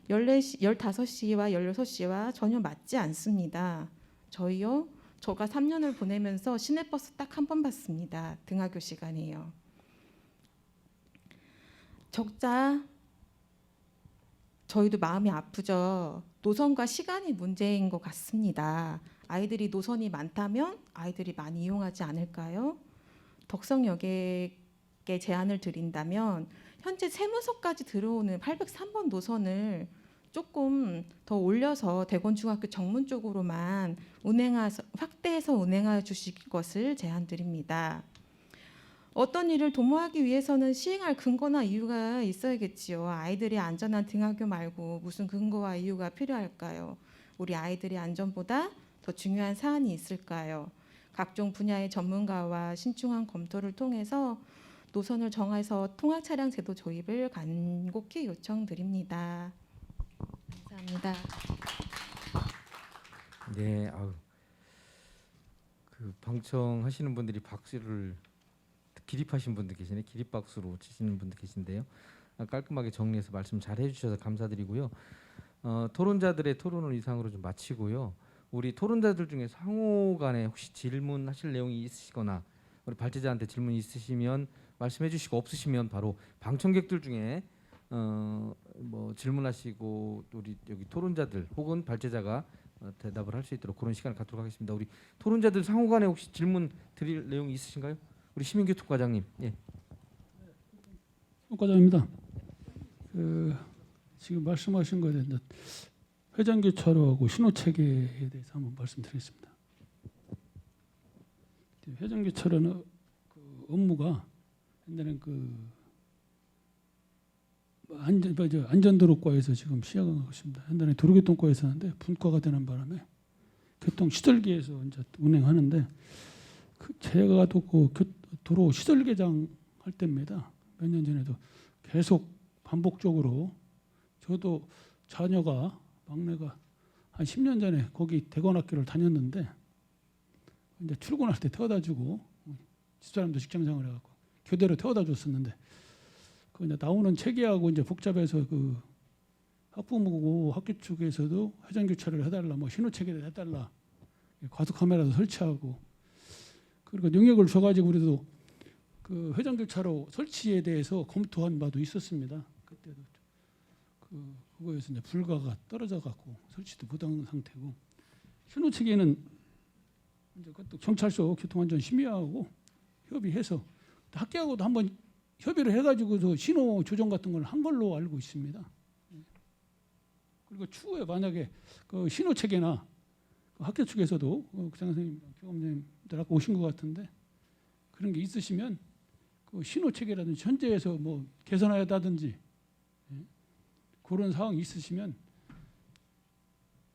15시와 16시와 전혀 맞지 않습니다. 저가 3년을 보내면서 시내버스 딱 한 번 봤습니다. 등하교 시간이에요. 적자 저희도 마음이 아프죠. 노선과 시간이 문제인 것 같습니다. 아이들이 노선이 많다면 아이들이 많이 이용하지 않을까요? 덕성역에 제안을 드린다면 현재 세무서까지 들어오는 803번 노선을 조금 더 올려서 대건중학교 정문 쪽으로만 확대해서 운행하여 주실 것을 제안드립니다. 어떤 일을 도모하기 위해서는 시행할 근거나 이유가 있어야겠지요. 아이들이 안전한 등하교 말고 무슨 근거와 이유가 필요할까요? 우리 아이들의 안전보다 더 중요한 사안이 있을까요? 각종 분야의 전문가와 신중한 검토를 통해서 노선을 정해서 통학 차량 제도 도입을 간곡히 요청드립니다. 감사합니다. 네, 그 방청하시는 분들이 박수를 기립하신 분들 계시네. 기립박수로 치시는 분들 계신데요. 깔끔하게 정리해서 말씀 잘 해주셔서 감사드리고요. 토론자들의 토론을 이상으로 좀 마치고요. 우리 토론자들 중에 상호간에 혹시 질문하실 내용이 있으시거나 우리 발제자한테 질문 있으시면 말씀해 주시고 없으시면 바로 방청객들 중에 뭐 질문하시고 우리 여기 토론자들 혹은 발제자가 대답을 할 수 있도록 그런 시간을 갖도록 하겠습니다. 우리 토론자들 상호간에 혹시 질문 드릴 내용이 있으신가요? 우리 시민교통과장님. 예. 과장입니다. 지금 말씀하신 거에 대해서 회전교차로하고 신호체계에 대해서 한번 말씀드리겠습니다. 회전교차로는 그 업무가 옛날엔 안전도로과에서 지금 시행하고 있습니다. 옛날에 도로교통과에서 하는데 분과가 되는 바람에 교통시설계에서 이제 운행하는데 제가 도로 시설 개장 할 때입니다. 몇 년 전에도 계속 반복적으로 저도 자녀가 막내가 한 10년 전에 거기 대관학교를 다녔는데 이제 출근할 때 태워다 주고 집사람도 직장생활 해갖고 교대로 태워다 줬었는데 그 이제 나오는 체계하고 이제 복잡해서 그 학부모고 학교 측에서도 회전 교차를 해달라, 뭐 신호 체계를 해달라, 과속 카메라도 설치하고 그리고 능력을 줘가지고 우리도 그 회전 교차로 설치에 대해서 검토한 바도 있었습니다. 그때도 그거에서 이제 불가가 떨어져 갖고 설치도 못한 상태고 신호 체계는 이제 그것도 경찰서 교통안전심의하고 협의해서 학교하고도 한번 협의를 해가지고서 신호 조정 같은 걸 한 걸로 알고 있습니다. 그리고 추후에 만약에 그 신호 체계나 그 학교 측에서도 교장 선생님, 교감님들 아까 오신 것 같은데 그런 게 있으시면 그 신호 체계라든지 현재에서 뭐 개선하다든지 그런 사항이 있으시면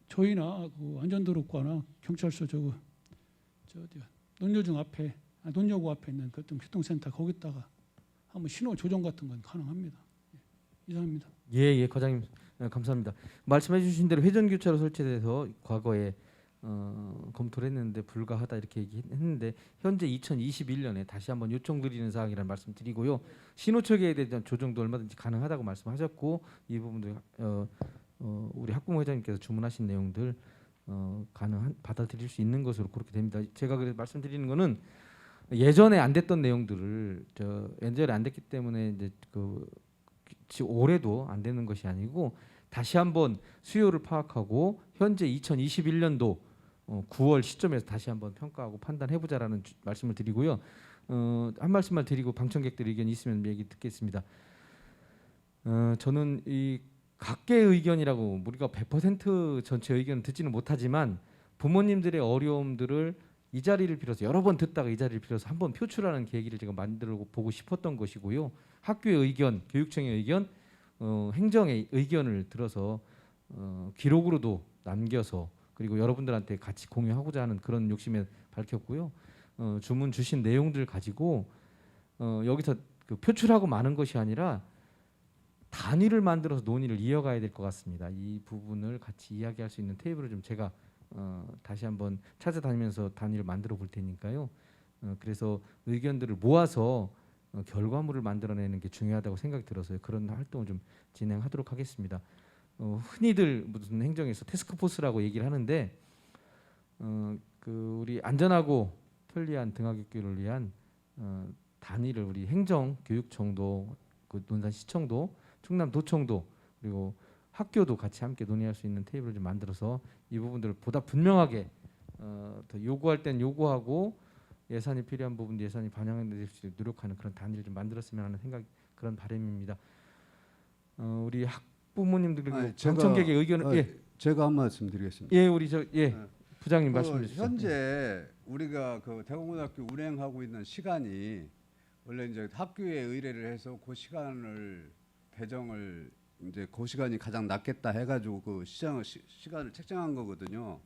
저희나 그 안전도로과나 경찰서 저 어디야 논여중 앞에 논여고 앞에 있는 그 어떤 교통센터 거기다가 한번 신호 조정 같은 건 가능합니다. 이상입니다. 예, 과장님 감사합니다. 말씀해 주신 대로 회전 교차로 설치돼서 과거에 검토를 했는데 불가하다 이렇게 얘기했는데 현재 2021년에 다시 한번 요청드리는 사항이라는 말씀드리고요. 신호 체계에 대한 조정도 얼마든지 가능하다고 말씀하셨고 이 부분도 우리 학부모 회장님께서 주문하신 내용들 가능한 받아들일 수 있는 것으로 그렇게 됩니다. 제가 그래서 말씀드리는 거는 예전에 안 됐던 내용들을 예전에 안 됐기 때문에 이제 지금 올해도 안 되는 것이 아니고 다시 한번 수요를 파악하고 현재 2021년도 9월 시점에서 다시 한번 평가하고 판단해보자라는 말씀을 드리고요. 한 말씀만 드리고 방청객들 의견이 있으면 얘기 듣겠습니다. 저는 이 각계의 의견이라고 우리가 100% 전체 의견을 듣지는 못하지만 부모님들의 어려움들을 이 자리를 빌어서 여러 번 듣다가 이 자리를 빌어서 한번 표출하는 계기를 제가 만들어 보고 싶었던 것이고요. 학교의 의견, 교육청의 의견, 행정의 의견을 들어서 기록으로도 남겨서 그리고 여러분들한테 같이 공유하고자 하는 그런 욕심에 밝혔고요. 주문 주신 내용들 가지고 여기서 그 표출하고 마는 것이 아니라 단위를 만들어서 논의를 이어가야 될 것 같습니다. 이 부분을 같이 이야기할 수 있는 테이블을 좀 제가 다시 한번 찾아다니면서 단위를 만들어 볼 테니까요. 그래서 의견들을 모아서 결과물을 만들어내는 게 중요하다고 생각이 들어서 그런 활동을 좀 진행하도록 하겠습니다. 흔히들 무슨 행정에서 태스크포스라고 얘기를 하는데 그 우리 안전하고 편리한 등하굣길을 위한 단위를 우리 행정, 교육청도, 그 논산시청도, 충남도청도 그리고 학교도 같이 함께 논의할 수 있는 테이블을 좀 만들어서 이 부분들을 보다 분명하게 더 요구할 땐 요구하고 예산이 필요한 부분 예산이 반영될 수 있도록 노력하는 그런 단위를 좀 만들었으면 하는 생각 그런 바람입니다. 우리 학부모님들 그리고 방청객의 의견을 제가 한 말씀 드리겠습니다. 예, 우리 부장님 말씀해 주시죠. 현재 우리가 그 대공고등학교 운행하고 있는 시간이 원래 이제 학교에 의뢰를 해서 그 시간을 배정을 이제 그 시간이 가장 낫겠다 해가지고 그 시간을 책정한 거거든요.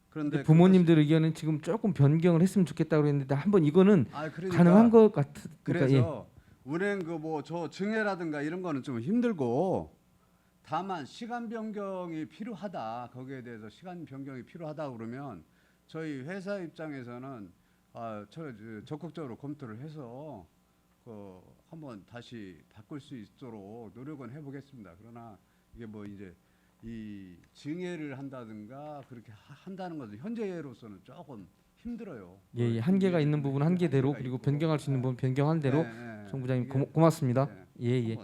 그런데 부모님들 의견은 지금 조금 변경을 했으면 좋겠다고 그랬는데 한번 이거는 그러니까, 가능한 것 같으니까 그래서 운행 그 뭐 저 증여라든가 이런 거는 좀 힘들고 다만 시간 변경이 필요하다 거기에 대해서 시간 변경이 필요하다 그러면 저희 회사 입장에서는 적극적으로 검토를 해서 한번 다시 바꿀 수 있도록 노력은 해보겠습니다. 그러나 이게 뭐 이제 이 증여를 한다든가 그렇게 한다는 것은 현재로서는 조금 힘들어요. 예, 한계가 있는 부분 한계대로 그리고 변경할 수 있는 부분 변경한 대로 정 부장님 고맙습니다. 예.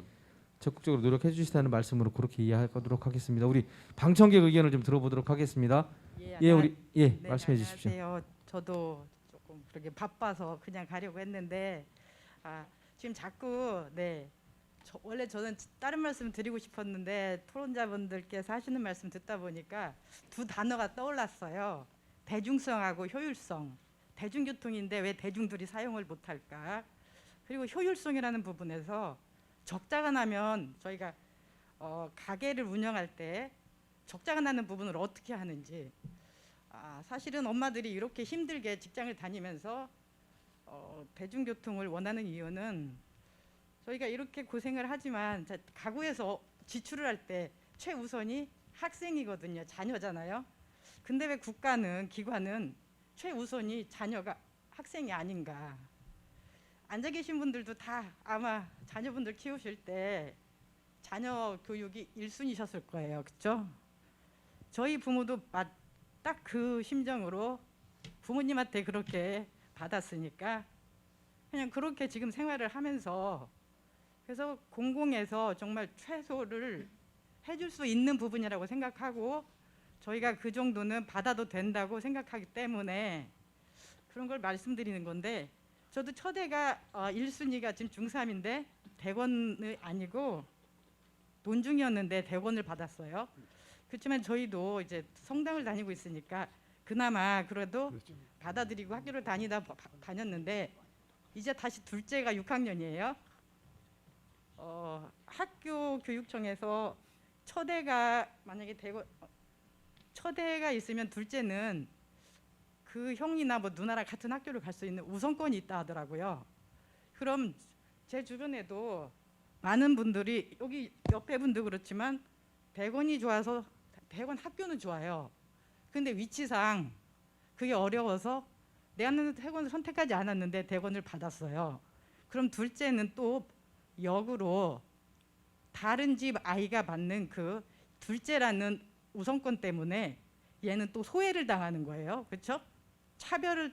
적극적으로 노력해 주시다는 말씀으로 그렇게 이해하도록 하겠습니다. 우리 방청객 의견을 좀 들어보도록 하겠습니다. 말씀해 주십시오. 안녕하세요. 저도 조금 그렇게 바빠서 그냥 가려고 했는데 지금 자꾸 원래 저는 다른 말씀 드리고 싶었는데 토론자분들께서 하시는 말씀 듣다 보니까 두 단어가 떠올랐어요. 대중성하고 효율성. 대중교통인데 왜 대중들이 사용을 못할까? 그리고 효율성이라는 부분에서 적자가 나면 저희가 가게를 운영할 때 적자가 나는 부분을 어떻게 하는지 사실은 엄마들이 이렇게 힘들게 직장을 다니면서 대중교통을 원하는 이유는 저희가 이렇게 고생을 하지만 가구에서 지출을 할 때 최우선이 학생이거든요. 자녀잖아요. 근데 왜 국가는 기관은 최우선이 자녀가 학생이 아닌가. 앉아 계신 분들도 다 아마 자녀분들 키우실 때 자녀 교육이 1순위셨을 거예요. 그렇죠? 저희 부모도 딱 그 심정으로 부모님한테 그렇게 받았으니까 그냥 그렇게 지금 생활을 하면서 그래서 공공에서 정말 최소를 해줄 수 있는 부분이라고 생각하고 저희가 그 정도는 받아도 된다고 생각하기 때문에 그런 걸 말씀드리는 건데 저도 초대가 1순위가 지금 중3인데 대권이 아니고 논중이었는데 대권을 받았어요. 그렇지만 저희도 이제 성당을 다니고 있으니까 그나마 그래도 받아들이고 학교를 다녔는데 이제 다시 둘째가 6학년이에요. 학교 교육청에서 초대가 만약에 초대가 있으면 둘째는 그 형이나 뭐 누나랑 같은 학교를 갈 수 있는 우선권이 있다 하더라고요. 그럼 제 주변에도 많은 분들이 여기 옆에 분도 그렇지만 대권이 좋아서 대권 학교는 좋아요. 근데 위치상 그게 어려워서 내가 대권을 선택하지 않았는데 대권을 받았어요. 그럼 둘째는 또 역으로 다른 집 아이가 받는 그 둘째라는 우선권 때문에 얘는 또 소외를 당하는 거예요. 그렇죠? 차별.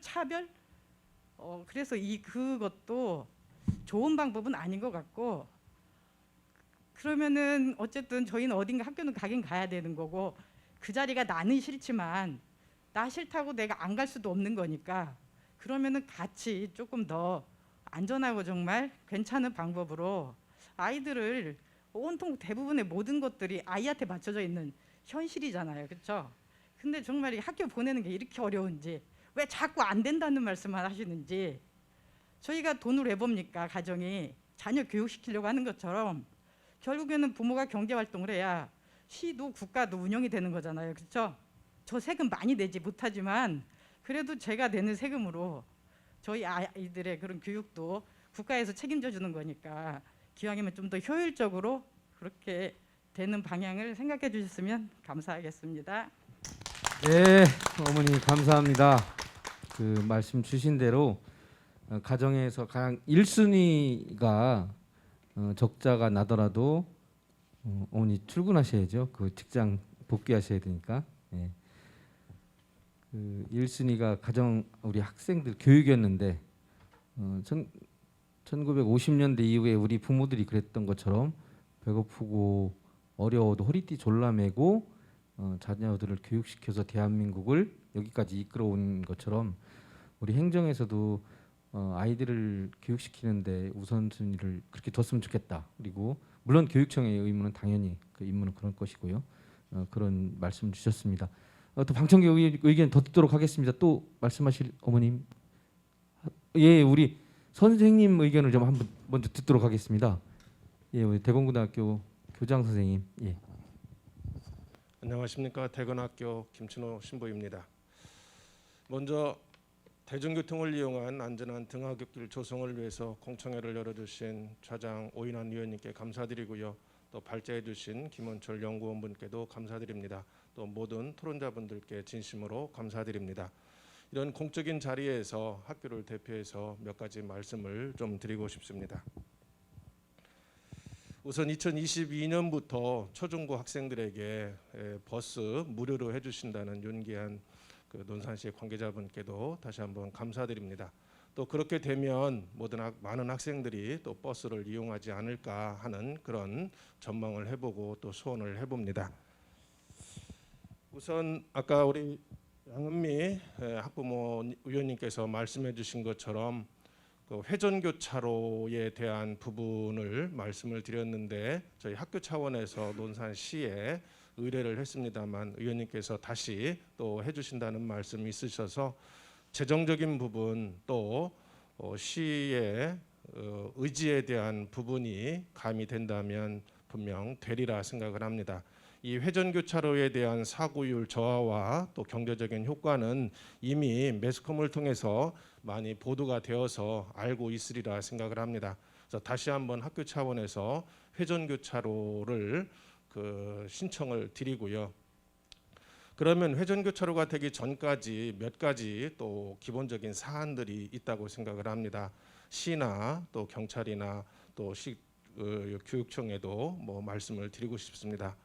그래서 그것도 좋은 방법은 아닌 것 같고 그러면은 어쨌든 저희는 어딘가 학교는 가긴 가야 되는 거고 그 자리가 나는 싫지만 나 싫다고 내가 안 갈 수도 없는 거니까 그러면은 같이 조금 더 안전하고 정말 괜찮은 방법으로 아이들을 온통 대부분의 모든 것들이 아이한테 맞춰져 있는 현실이잖아요. 그렇죠? 근데 정말 이 학교 보내는 게 이렇게 어려운지 왜 자꾸 안 된다는 말씀만 하시는지 저희가 돈을 왜 법니까? 가정이 자녀 교육시키려고 하는 것처럼 결국에는 부모가 경제활동을 해야 시도 국가도 운영이 되는 거잖아요. 그렇죠? 저 세금 많이 내지 못하지만 그래도 제가 내는 세금으로 저희 아이들의 그런 교육도 국가에서 책임져 주는 거니까 기왕이면 좀 더 효율적으로 그렇게 되는 방향을 생각해 주셨으면 감사하겠습니다. 네, 어머니 감사합니다. 그 말씀 주신 대로 가정에서 가장 1순위가 적자가 나더라도 어머니 출근하셔야죠. 그 직장 복귀하셔야 되니까. 예. 그 1순위가 가정 우리 학생들 교육이었는데 1950년대 이후에 우리 부모들이 그랬던 것처럼 배고프고 어려워도 허리띠 졸라매고 자녀들을 교육시켜서 대한민국을 여기까지 이끌어온 것처럼 우리 행정에서도 아이들을 교육시키는데 우선순위를 그렇게 뒀으면 좋겠다. 그리고 물론 교육청의 의무는 당연히 그 임무는 그런 것이고요. 그런 말씀 주셨습니다. 또 방청객 의견 더 듣도록 하겠습니다. 또 말씀하실 어머님, 예, 우리 선생님 의견을 좀 한번 먼저 듣도록 하겠습니다. 예, 우리 대건고등학교 교장 선생님, 예. 안녕하십니까. 대건학교 김춘호 신부입니다. 먼저 대중교통을 이용한 안전한 등하굣길 조성을 위해서 공청회를 열어주신 좌장 오인환 위원님께 감사드리고요. 또 발제해주신 김원철 연구원분께도 감사드립니다. 또 모든 토론자분들께 진심으로 감사드립니다. 이런 공적인 자리에서 학교를 대표해서 몇 가지 말씀을 좀 드리고 싶습니다. 우선 2022년부터 초중고 학생들에게 버스 무료로 해주신다는 윤기한 그 논산시 관계자분께도 다시 한번 감사드립니다. 또 그렇게 되면 많은 학생들이 또 버스를 이용하지 않을까 하는 그런 전망을 해보고 또 소원을 해봅니다. 우선 아까 우리 양은미 학부모 위원님께서 말씀해주신 것처럼 그 회전교차로에 대한 부분을 말씀을 드렸는데 저희 학교 차원에서 논산시에 의뢰를 했습니다만 의원님께서 다시 또 해주신다는 말씀이 있으셔서 재정적인 부분 또 시의 의지에 대한 부분이 가미된다면 분명 되리라 생각을 합니다. 이 회전교차로에 대한 사고율 저하와 또 경제적인 효과는 이미 매스컴을 통해서 많이 보도가 되어서 알고 있으리라 생각을 합니다. 그래서 다시 한번 학교 차원에서 회전교차로를 신청을 드리고요. 그러면 회전교차로가 되기 전까지 몇 가지 또 기본적인 사안들이 있다고 생각을 합니다. 시나 또 경찰이나 또 교육청에도 뭐 말씀을 드리고 싶습니다.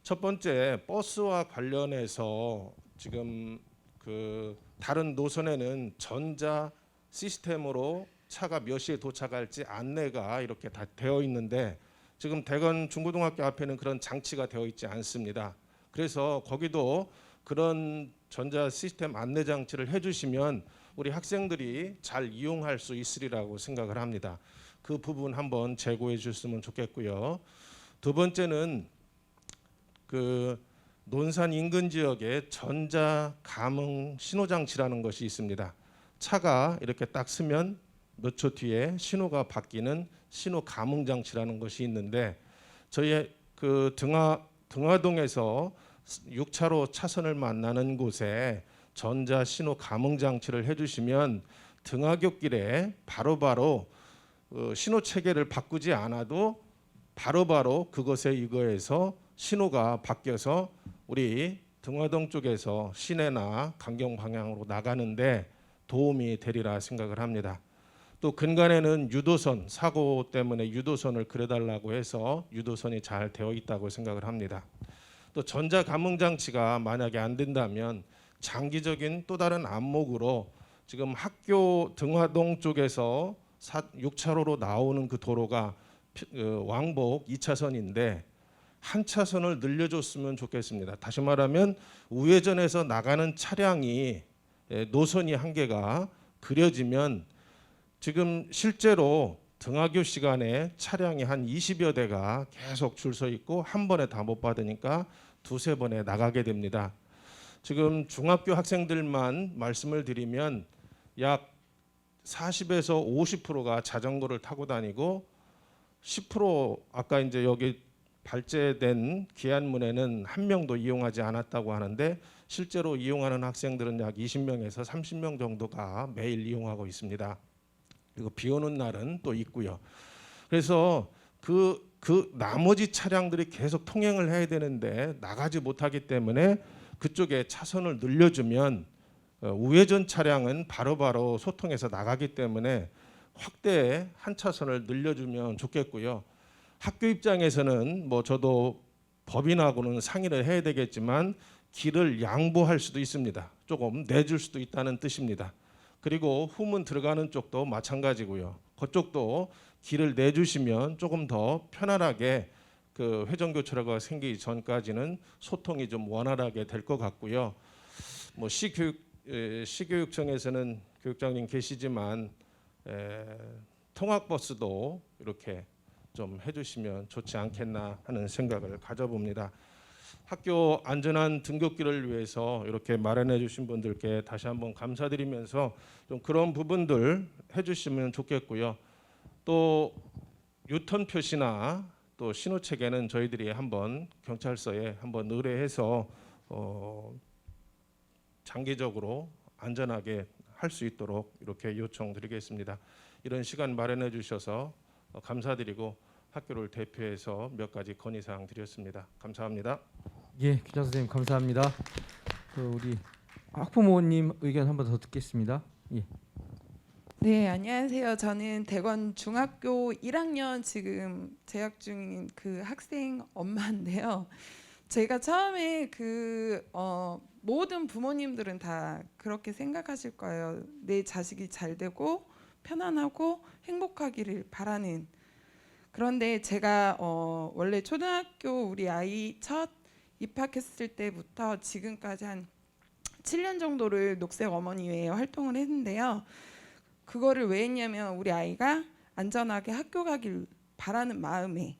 첫 번째, 버스와 관련해서 지금 그 다른 노선에는 전자 시스템으로 차가 몇 시에 도착할지 안내가 이렇게 다 되어 있는데 지금 대건 중고등학교 앞에는 그런 장치가 되어 있지 않습니다. 그래서 거기도 그런 전자 시스템 안내 장치를 해주시면 우리 학생들이 잘 이용할 수 있으리라고 생각을 합니다. 그 부분 한번 제고해 주셨으면 좋겠고요. 두 번째는 그 논산 인근 지역에 전자 감응 신호 장치라는 것이 있습니다. 차가 이렇게 딱 쓰면 몇 초 뒤에 신호가 바뀌는 신호 감응 장치라는 것이 있는데 저희 그 등화동에서 6차로 차선을 만나는 곳에 전자 신호 감응 장치를 해주시면 등하굣길에 바로바로 신호 체계를 바꾸지 않아도 바로바로 그것에 의거해서 신호가 바뀌어서 우리 등화동 쪽에서 시내나 강경 방향으로 나가는데 도움이 되리라 생각을 합니다. 또 근간에는 유도선, 사고 때문에 유도선을 그려달라고 해서 유도선이 잘 되어 있다고 생각을 합니다. 또 전자 감응 장치가 만약에 안 된다면 장기적인 또 다른 안목으로 지금 학교 등화동 쪽에서 6차로로 나오는 그 도로가 왕복 2차선인데 한 차선을 늘려줬으면 좋겠습니다. 다시 말하면 우회전해서 나가는 차량이 노선이 한계가 그려지면 지금 실제로 등하교 시간에 차량이 한 20여 대가 계속 줄 서 있고 한 번에 다 못 받으니까 두세 번에 나가게 됩니다. 지금 중학교 학생들만 말씀을 드리면 약 40에서 50%가 자전거를 타고 다니고 10% 아까 이제 여기 발제된 기한문에는 한 명도 이용하지 않았다고 하는데 실제로 이용하는 학생들은 약 20명에서 30명 정도가 매일 이용하고 있습니다. 그리고 비 오는 날은 또 있고요. 그래서 그 나머지 차량들이 계속 통행을 해야 되는데 나가지 못하기 때문에 그쪽에 차선을 늘려주면 우회전 차량은 바로바로 소통해서 나가기 때문에 확대 한 차선을 늘려주면 좋겠고요. 학교 입장에서는 뭐 저도 법인하고는 상의를 해야 되겠지만 길을 양보할 수도 있습니다. 조금 내줄 수도 있다는 뜻입니다. 그리고 후문 들어가는 쪽도 마찬가지고요. 그쪽도 길을 내주시면 조금 더 편안하게 그 회전교차로가 생기기 전까지는 소통이 좀 원활하게 될 것 같고요. 뭐 시교육청에서는 교육장님 계시지만 통학버스도 이렇게 좀 해주시면 좋지 않겠나 하는 생각을 가져봅니다. 학교 안전한 등굣길을 위해서 이렇게 마련해 주신 분들께 다시 한번 감사드리면서 좀 그런 부분들 해주시면 좋겠고요. 또 유턴 표시나 또 신호 체계는 저희들이 한번 경찰서에 한번 의뢰해서 장기적으로 안전하게 할 수 있도록 이렇게 요청드리겠습니다. 이런 시간 마련해 주셔서 감사드리고 학교를 대표해서 몇 가지 건의사항 드렸습니다. 감사합니다. 예, 기자 선생님 감사합니다. 우리 학부모님 의견 한 번 더 듣겠습니다. 예. 네, 안녕하세요. 저는 대건 중학교 1학년 지금 재학 중인 그 학생 엄마인데요. 제가 처음에 모든 부모님들은 다 그렇게 생각하실 거예요. 내 자식이 잘 되고 편안하고 행복하기를 바라는. 그런데 제가 원래 초등학교 우리 아이 첫 입학했을 때부터 지금까지 한 7년 정도를 녹색 어머니회 활동을 했는데요. 그거를 왜 했냐면 우리 아이가 안전하게 학교 가길 바라는 마음에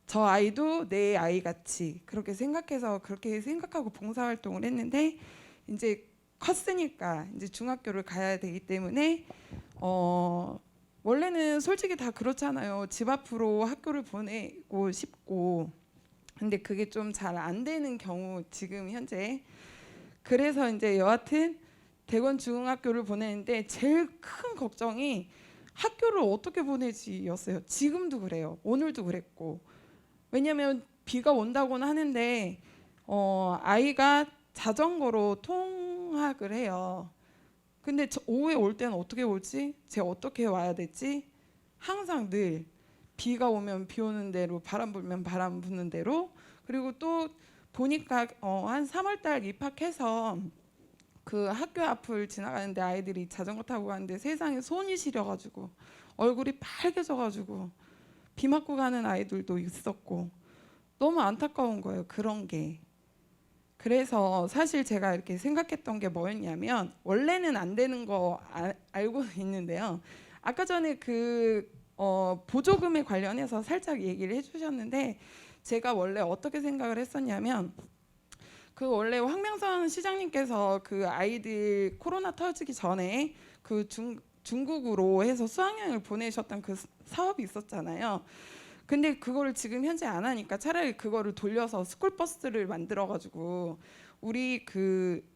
저 아이도 내 아이 같이 그렇게 생각해서 그렇게 생각하고 봉사활동을 했는데 이제 컸으니까 이제 중학교를 가야 되기 때문에 원래는 솔직히 다 그렇잖아요. 집 앞으로 학교를 보내고 싶고 근데 그게 좀 잘 안 되는 경우 지금 현재 그래서 이제 여하튼 대건 중학교를 보내는데 제일 큰 걱정이 학교를 어떻게 보내지였어요. 지금도 그래요. 오늘도 그랬고 왜냐하면 비가 온다고는 하는데 아이가 자전거로 통학을 해요. 근데 오후에 올 때는 어떻게 오지? 제가 어떻게 와야 되지? 항상 늘 비가 오면 비 오는 대로, 바람 불면 바람 부는 대로. 그리고 또 보니까 한 3월 달 입학해서 그 학교 앞을 지나가는데 아이들이 자전거 타고 가는데 세상에 손이 시려가지고 얼굴이 빨개져가지고 비 맞고 가는 아이들도 있었고 너무 안타까운 거예요. 그런 게. 그래서 사실 제가 이렇게 생각했던 게 뭐였냐면, 원래는 안 되는 거 알고 있는데요. 아까 전에 그 보조금에 관련해서 살짝 얘기를 해주셨는데, 제가 원래 어떻게 생각을 했었냐면, 그 원래 황명선 시장님께서 그 아이들 코로나 터지기 전에 그 중국으로 해서 수학여행을 보내셨던 그 사업이 있었잖아요. 근데 그거를 지금 현재 안 하니까 차라리 그거를 돌려서 스쿨버스를 만들어가지고 우리 그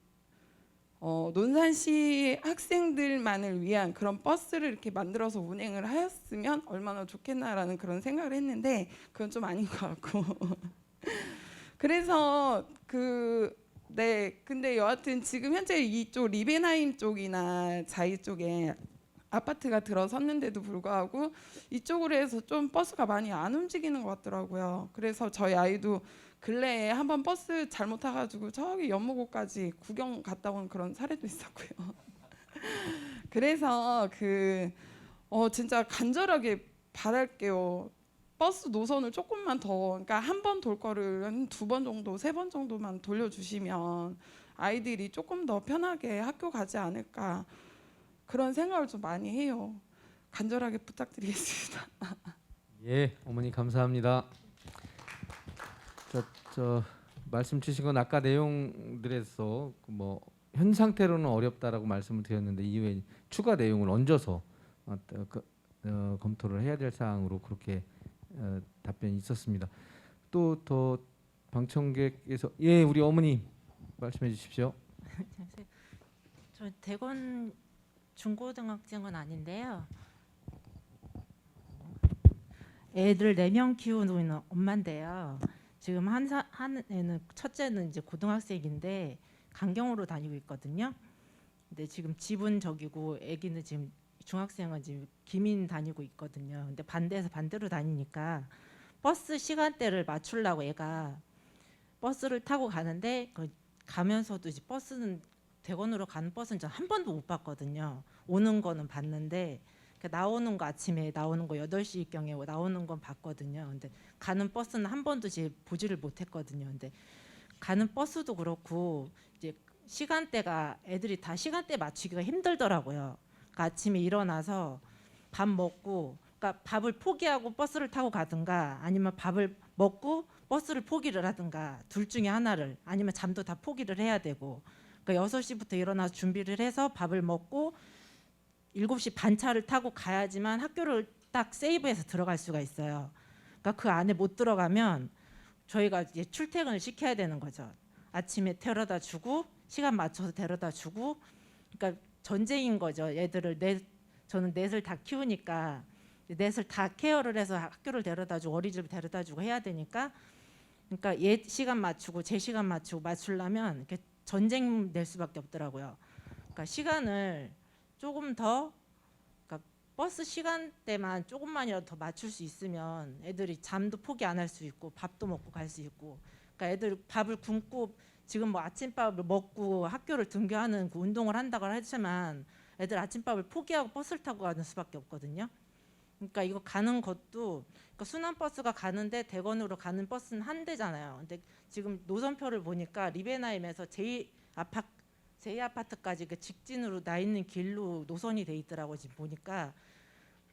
논산시 학생들만을 위한 그런 버스를 이렇게 만들어서 운행을 하였으면 얼마나 좋겠나라는 그런 생각을 했는데, 그건 좀 아닌 것 같고 그래서 근데 여하튼 지금 현재 이쪽 리벤하임 쪽이나 자이 쪽에 아파트가 들어섰는데도 불구하고 이쪽으로 해서 좀 버스가 많이 안 움직이는 것 같더라고요. 그래서 저희 아이도 근래에 한번 버스 잘못 타가지고 저기 연무고까지 구경 갔다 온 그런 사례도 있었고요. 그래서 진짜 간절하게 바랄게요. 버스 노선을 조금만 더, 그러니까 한 번 돌 거를 한 2번 정도, 3번 정도만 돌려주시면 아이들이 조금 더 편하게 학교 가지 않을까, 그런 생각을 좀 많이 해요. 간절하게 부탁드리겠습니다. 예, 어머니 감사합니다. 저 말씀 주신 건 아까 내용들에서 뭐 현 상태로는 어렵다라고 말씀을 드렸는데, 이후에 추가 내용을 얹어서 검토를 해야 될 사항으로 그렇게 답변이 있었습니다. 또 더 방청객에서, 예, 우리 어머니 말씀해 주십시오. 저 대건 중고등학생은 아닌데요. 애들 4명 키우는 엄마인데요. 지금 한 애는, 첫째는 이제 고등학생인데 강경으로 다니고 있거든요. 근데 지금 집은 저기고 애기는 지금 중학생은 지금 기민 다니고 있거든요. 근데 반대에서 반대로 다니니까 버스 시간대를 맞추려고 애가 버스를 타고 가는데, 가면서도 이제 버스는 대건으로 가는 버스는 전 한 번도 못 봤거든요. 오는 거는 봤는데, 나오는 거 아침에 나오는 거 8시경에 나오는 건 봤거든요. 근데 가는 버스는 한 번도 이제 보지를 못했거든요. 근데 가는 버스도 그렇고 이제 시간대가 애들이 다 시간대 맞추기가 힘들더라고요. 그러니까 아침에 일어나서 밥 먹고, 그러니까 밥을 포기하고 버스를 타고 가든가, 아니면 밥을 먹고 버스를 포기를 하든가, 둘 중에 하나를, 아니면 잠도 다 포기를 해야 되고, 그러니까 6시부터 일어나서 준비를 해서 밥을 먹고 7시 반 차를 타고 가야지만 학교를 딱 세이브해서 들어갈 수가 있어요. 그러니까 그 안에 못 들어가면 저희가 이제 출퇴근을 시켜야 되는 거죠. 아침에 데려다 주고 시간 맞춰서 데려다 주고, 그러니까 전쟁인 거죠. 애들을 저는 넷을 다 키우니까 넷을 다 케어를 해서 학교를 데려다 주고 어린이집을 데려다 주고 해야 되니까, 그러니까 얘 시간 맞추고 제 시간 맞추고 맞추려면 이렇게 전쟁 낼 수밖에 없더라고요. 그러니까 시간을 조금 더, 그러니까 버스 시간대만 조금만이라도 더 맞출 수 있으면 애들이 잠도 포기 안 할 수 있고 밥도 먹고 갈 수 있고, 그러니까 애들 밥을 굶고 지금 뭐 아침밥을 먹고 학교를 등교하는 그 운동을 한다고 하지만 애들 아침밥을 포기하고 버스를 타고 가는 수밖에 없거든요. 그러니까 이거 가는 것도, 그러니까 순환버스가 가는데 대건으로 가는 버스는 한 대잖아요. 근데 지금 노선표를 보니까 리베나임에서 제2아파트까지 그 직진으로 나 있는 길로 노선이 돼 있더라고 지금 보니까.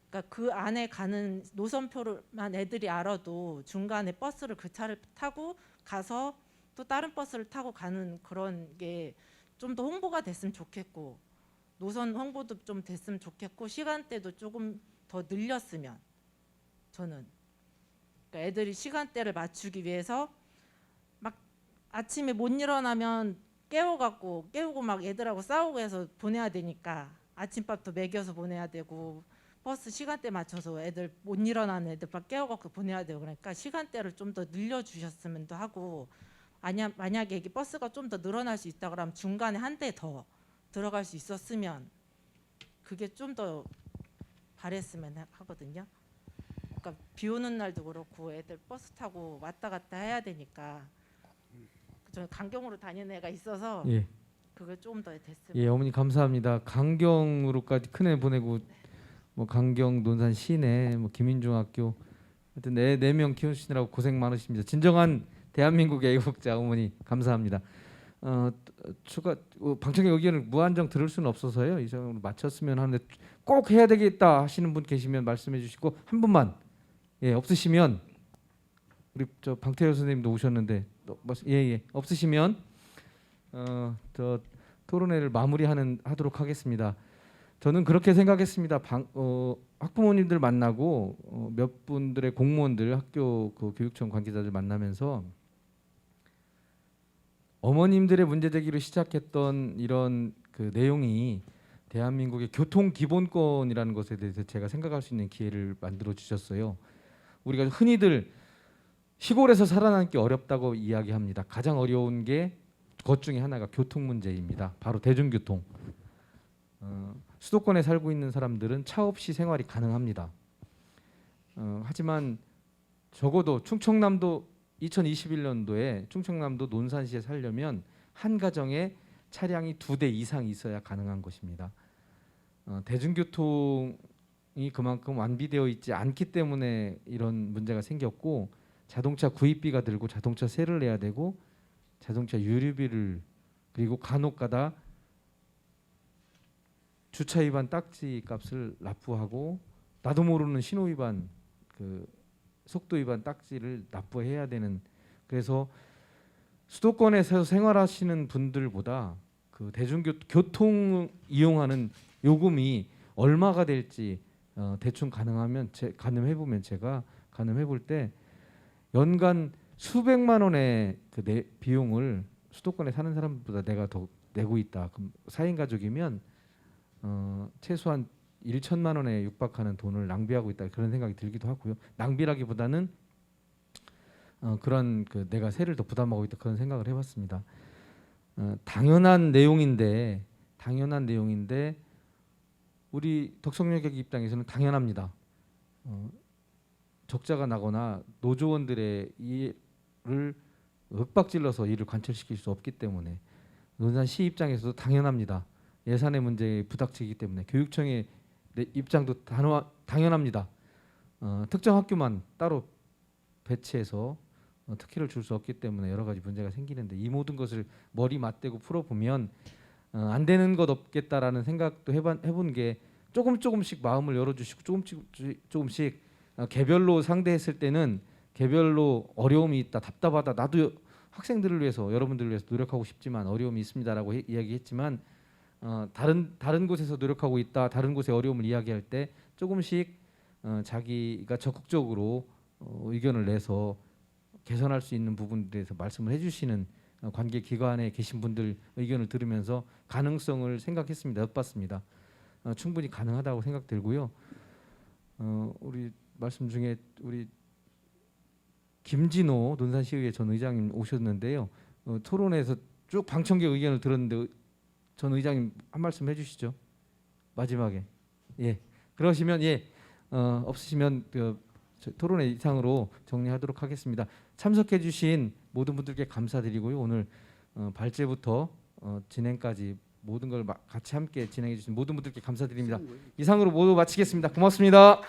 그러니까 그 안에 가는 노선표만 애들이 알아도 중간에 버스를 그 차를 타고 가서 또 다른 버스를 타고 가는 그런 게 좀 더 홍보가 됐으면 좋겠고, 노선 홍보도 좀 됐으면 좋겠고, 시간대도 조금 더 늘렸으면, 저는 그러니까 애들이 시간대를 맞추기 위해서 막 아침에 못 일어나면 깨우고 막 애들하고 싸우고 해서 보내야 되니까 아침밥도 먹여서 보내야 되고 버스 시간대 맞춰서 애들 못 일어나는 애들만 깨워갖고 보내야 돼요. 그러니까 시간대를 좀 더 늘려주셨으면 하고, 만약에 이게 버스가 좀 더 늘어날 수 있다 그러면 중간에 한 대 더 들어갈 수 있었으면 그게 좀 더 바랬으면 하거든요. 그러니까 비 오는 날도 그렇고 애들 버스 타고 왔다 갔다 해야 되니까, 저는 강경으로 다니는 애가 있어서 예. 그게 좀 더 됐으면. 예, 어머니 감사합니다. 강경으로까지 큰애 보내고 뭐 강경 논산 시내 뭐 김인중학교 하여튼 네 명 키우시느라고 고생 많으십니다. 진정한 대한민국의 애국자 어머니 감사합니다. 추가 방청객 의견을 무한정 들을 수는 없어서요. 이 정도로 마쳤으면 하는데 꼭 해야 되겠다 하시는 분 계시면 말씀해 주시고, 한 분만 없으시면 우리 저 방태호 선생님도 오셨는데 없으시면 저 토론회를 마무리하도록 하겠습니다. 저는 그렇게 생각했습니다. 학부모님들 만나고 몇 분들의 공무원들, 학교 그 교육청 관계자들 만나면서 어머님들의 문제 제기로 시작했던 이런 그 내용이 대한민국의 교통 기본권이라는 것에 대해서 제가 생각할 수 있는 기회를 만들어 주셨어요. 우리가 흔히들 시골에서 살아남기 어렵다고 이야기합니다. 가장 어려운 게 것 중에 하나가 교통 문제입니다. 바로 대중교통. 수도권에 살고 있는 사람들은 차 없이 생활이 가능합니다. 하지만 적어도 충청남도 2021년도에 충청남도 논산시에 살려면 한 가정에 차량이 2대 이상 있어야 가능한 것입니다. 대중교통이 그만큼 완비되어 있지 않기 때문에 이런 문제가 생겼고, 자동차 구입비가 들고 자동차 세를 내야 되고 자동차 유류비를, 그리고 간혹가다 주차 위반 딱지 값을 납부하고 나도 모르는 신호 위반, 그 속도 위반 딱지를 납부해야 되는, 그래서 수도권에서 생활하시는 분들보다 그 대중교통 이용하는 요금이 얼마가 될지 대충 가늠해보면 제가 가늠해볼 때 연간 수백만 원의 그 비용을 수도권에 사는 사람보다 내가 더 내고 있다. 그럼 4인 가족이면 최소한 1천만 원에 육박하는 돈을 낭비하고 있다, 그런 생각이 들기도 하고요. 낭비라기보다는 그런 그 내가 세를 더 부담하고 있다, 그런 생각을 해봤습니다. 당연한 내용인데 우리 덕성여객 입장에서는 당연합니다. 적자가 나거나 노조원들의 일을 윽박질러서 일을 관철시킬 수 없기 때문에 논산시 입장에서도 당연합니다. 예산의 문제에 부닥치기 때문에 교육청의 입장도 당연합니다. 특정 학교만 따로 배치해서 특혜를 줄 수 없기 때문에 여러 가지 문제가 생기는데, 이 모든 것을 머리 맞대고 풀어보면 안 되는 것 없겠다라는 생각도 해본 게, 조금씩 마음을 열어주시고 조금씩 개별로 상대했을 때는 개별로 어려움이 있다, 답답하다, 나도 학생들을 위해서, 여러분들을 위해서 노력하고 싶지만 어려움이 있습니다라고 이야기했지만, 다른 곳에서 노력하고 있다, 다른 곳의 어려움을 이야기할 때 조금씩 자기가 적극적으로 의견을 내서 개선할 수 있는 부분에 대해서 말씀을 해주시는 관계 기관에 계신 분들 의견을 들으면서 가능성을 생각했습니다. 엿봤습니다. 충분히 가능하다고 생각들고요. 우리 말씀 중에 우리 김진호 논산시의회 전 의장님 오셨는데요. 토론회에서 쭉 방청객 의견을 들었는데 전 의장님 한 말씀 해주시죠. 마지막에. 그러시면 없으시면 토론회 이상으로 정리하도록 하겠습니다. 참석해주신 모든 분들께 감사드리고요. 오늘 발제부터 진행까지 모든 걸 같이 함께 진행해주신 모든 분들께 감사드립니다. 이상으로 모두 마치겠습니다. 고맙습니다.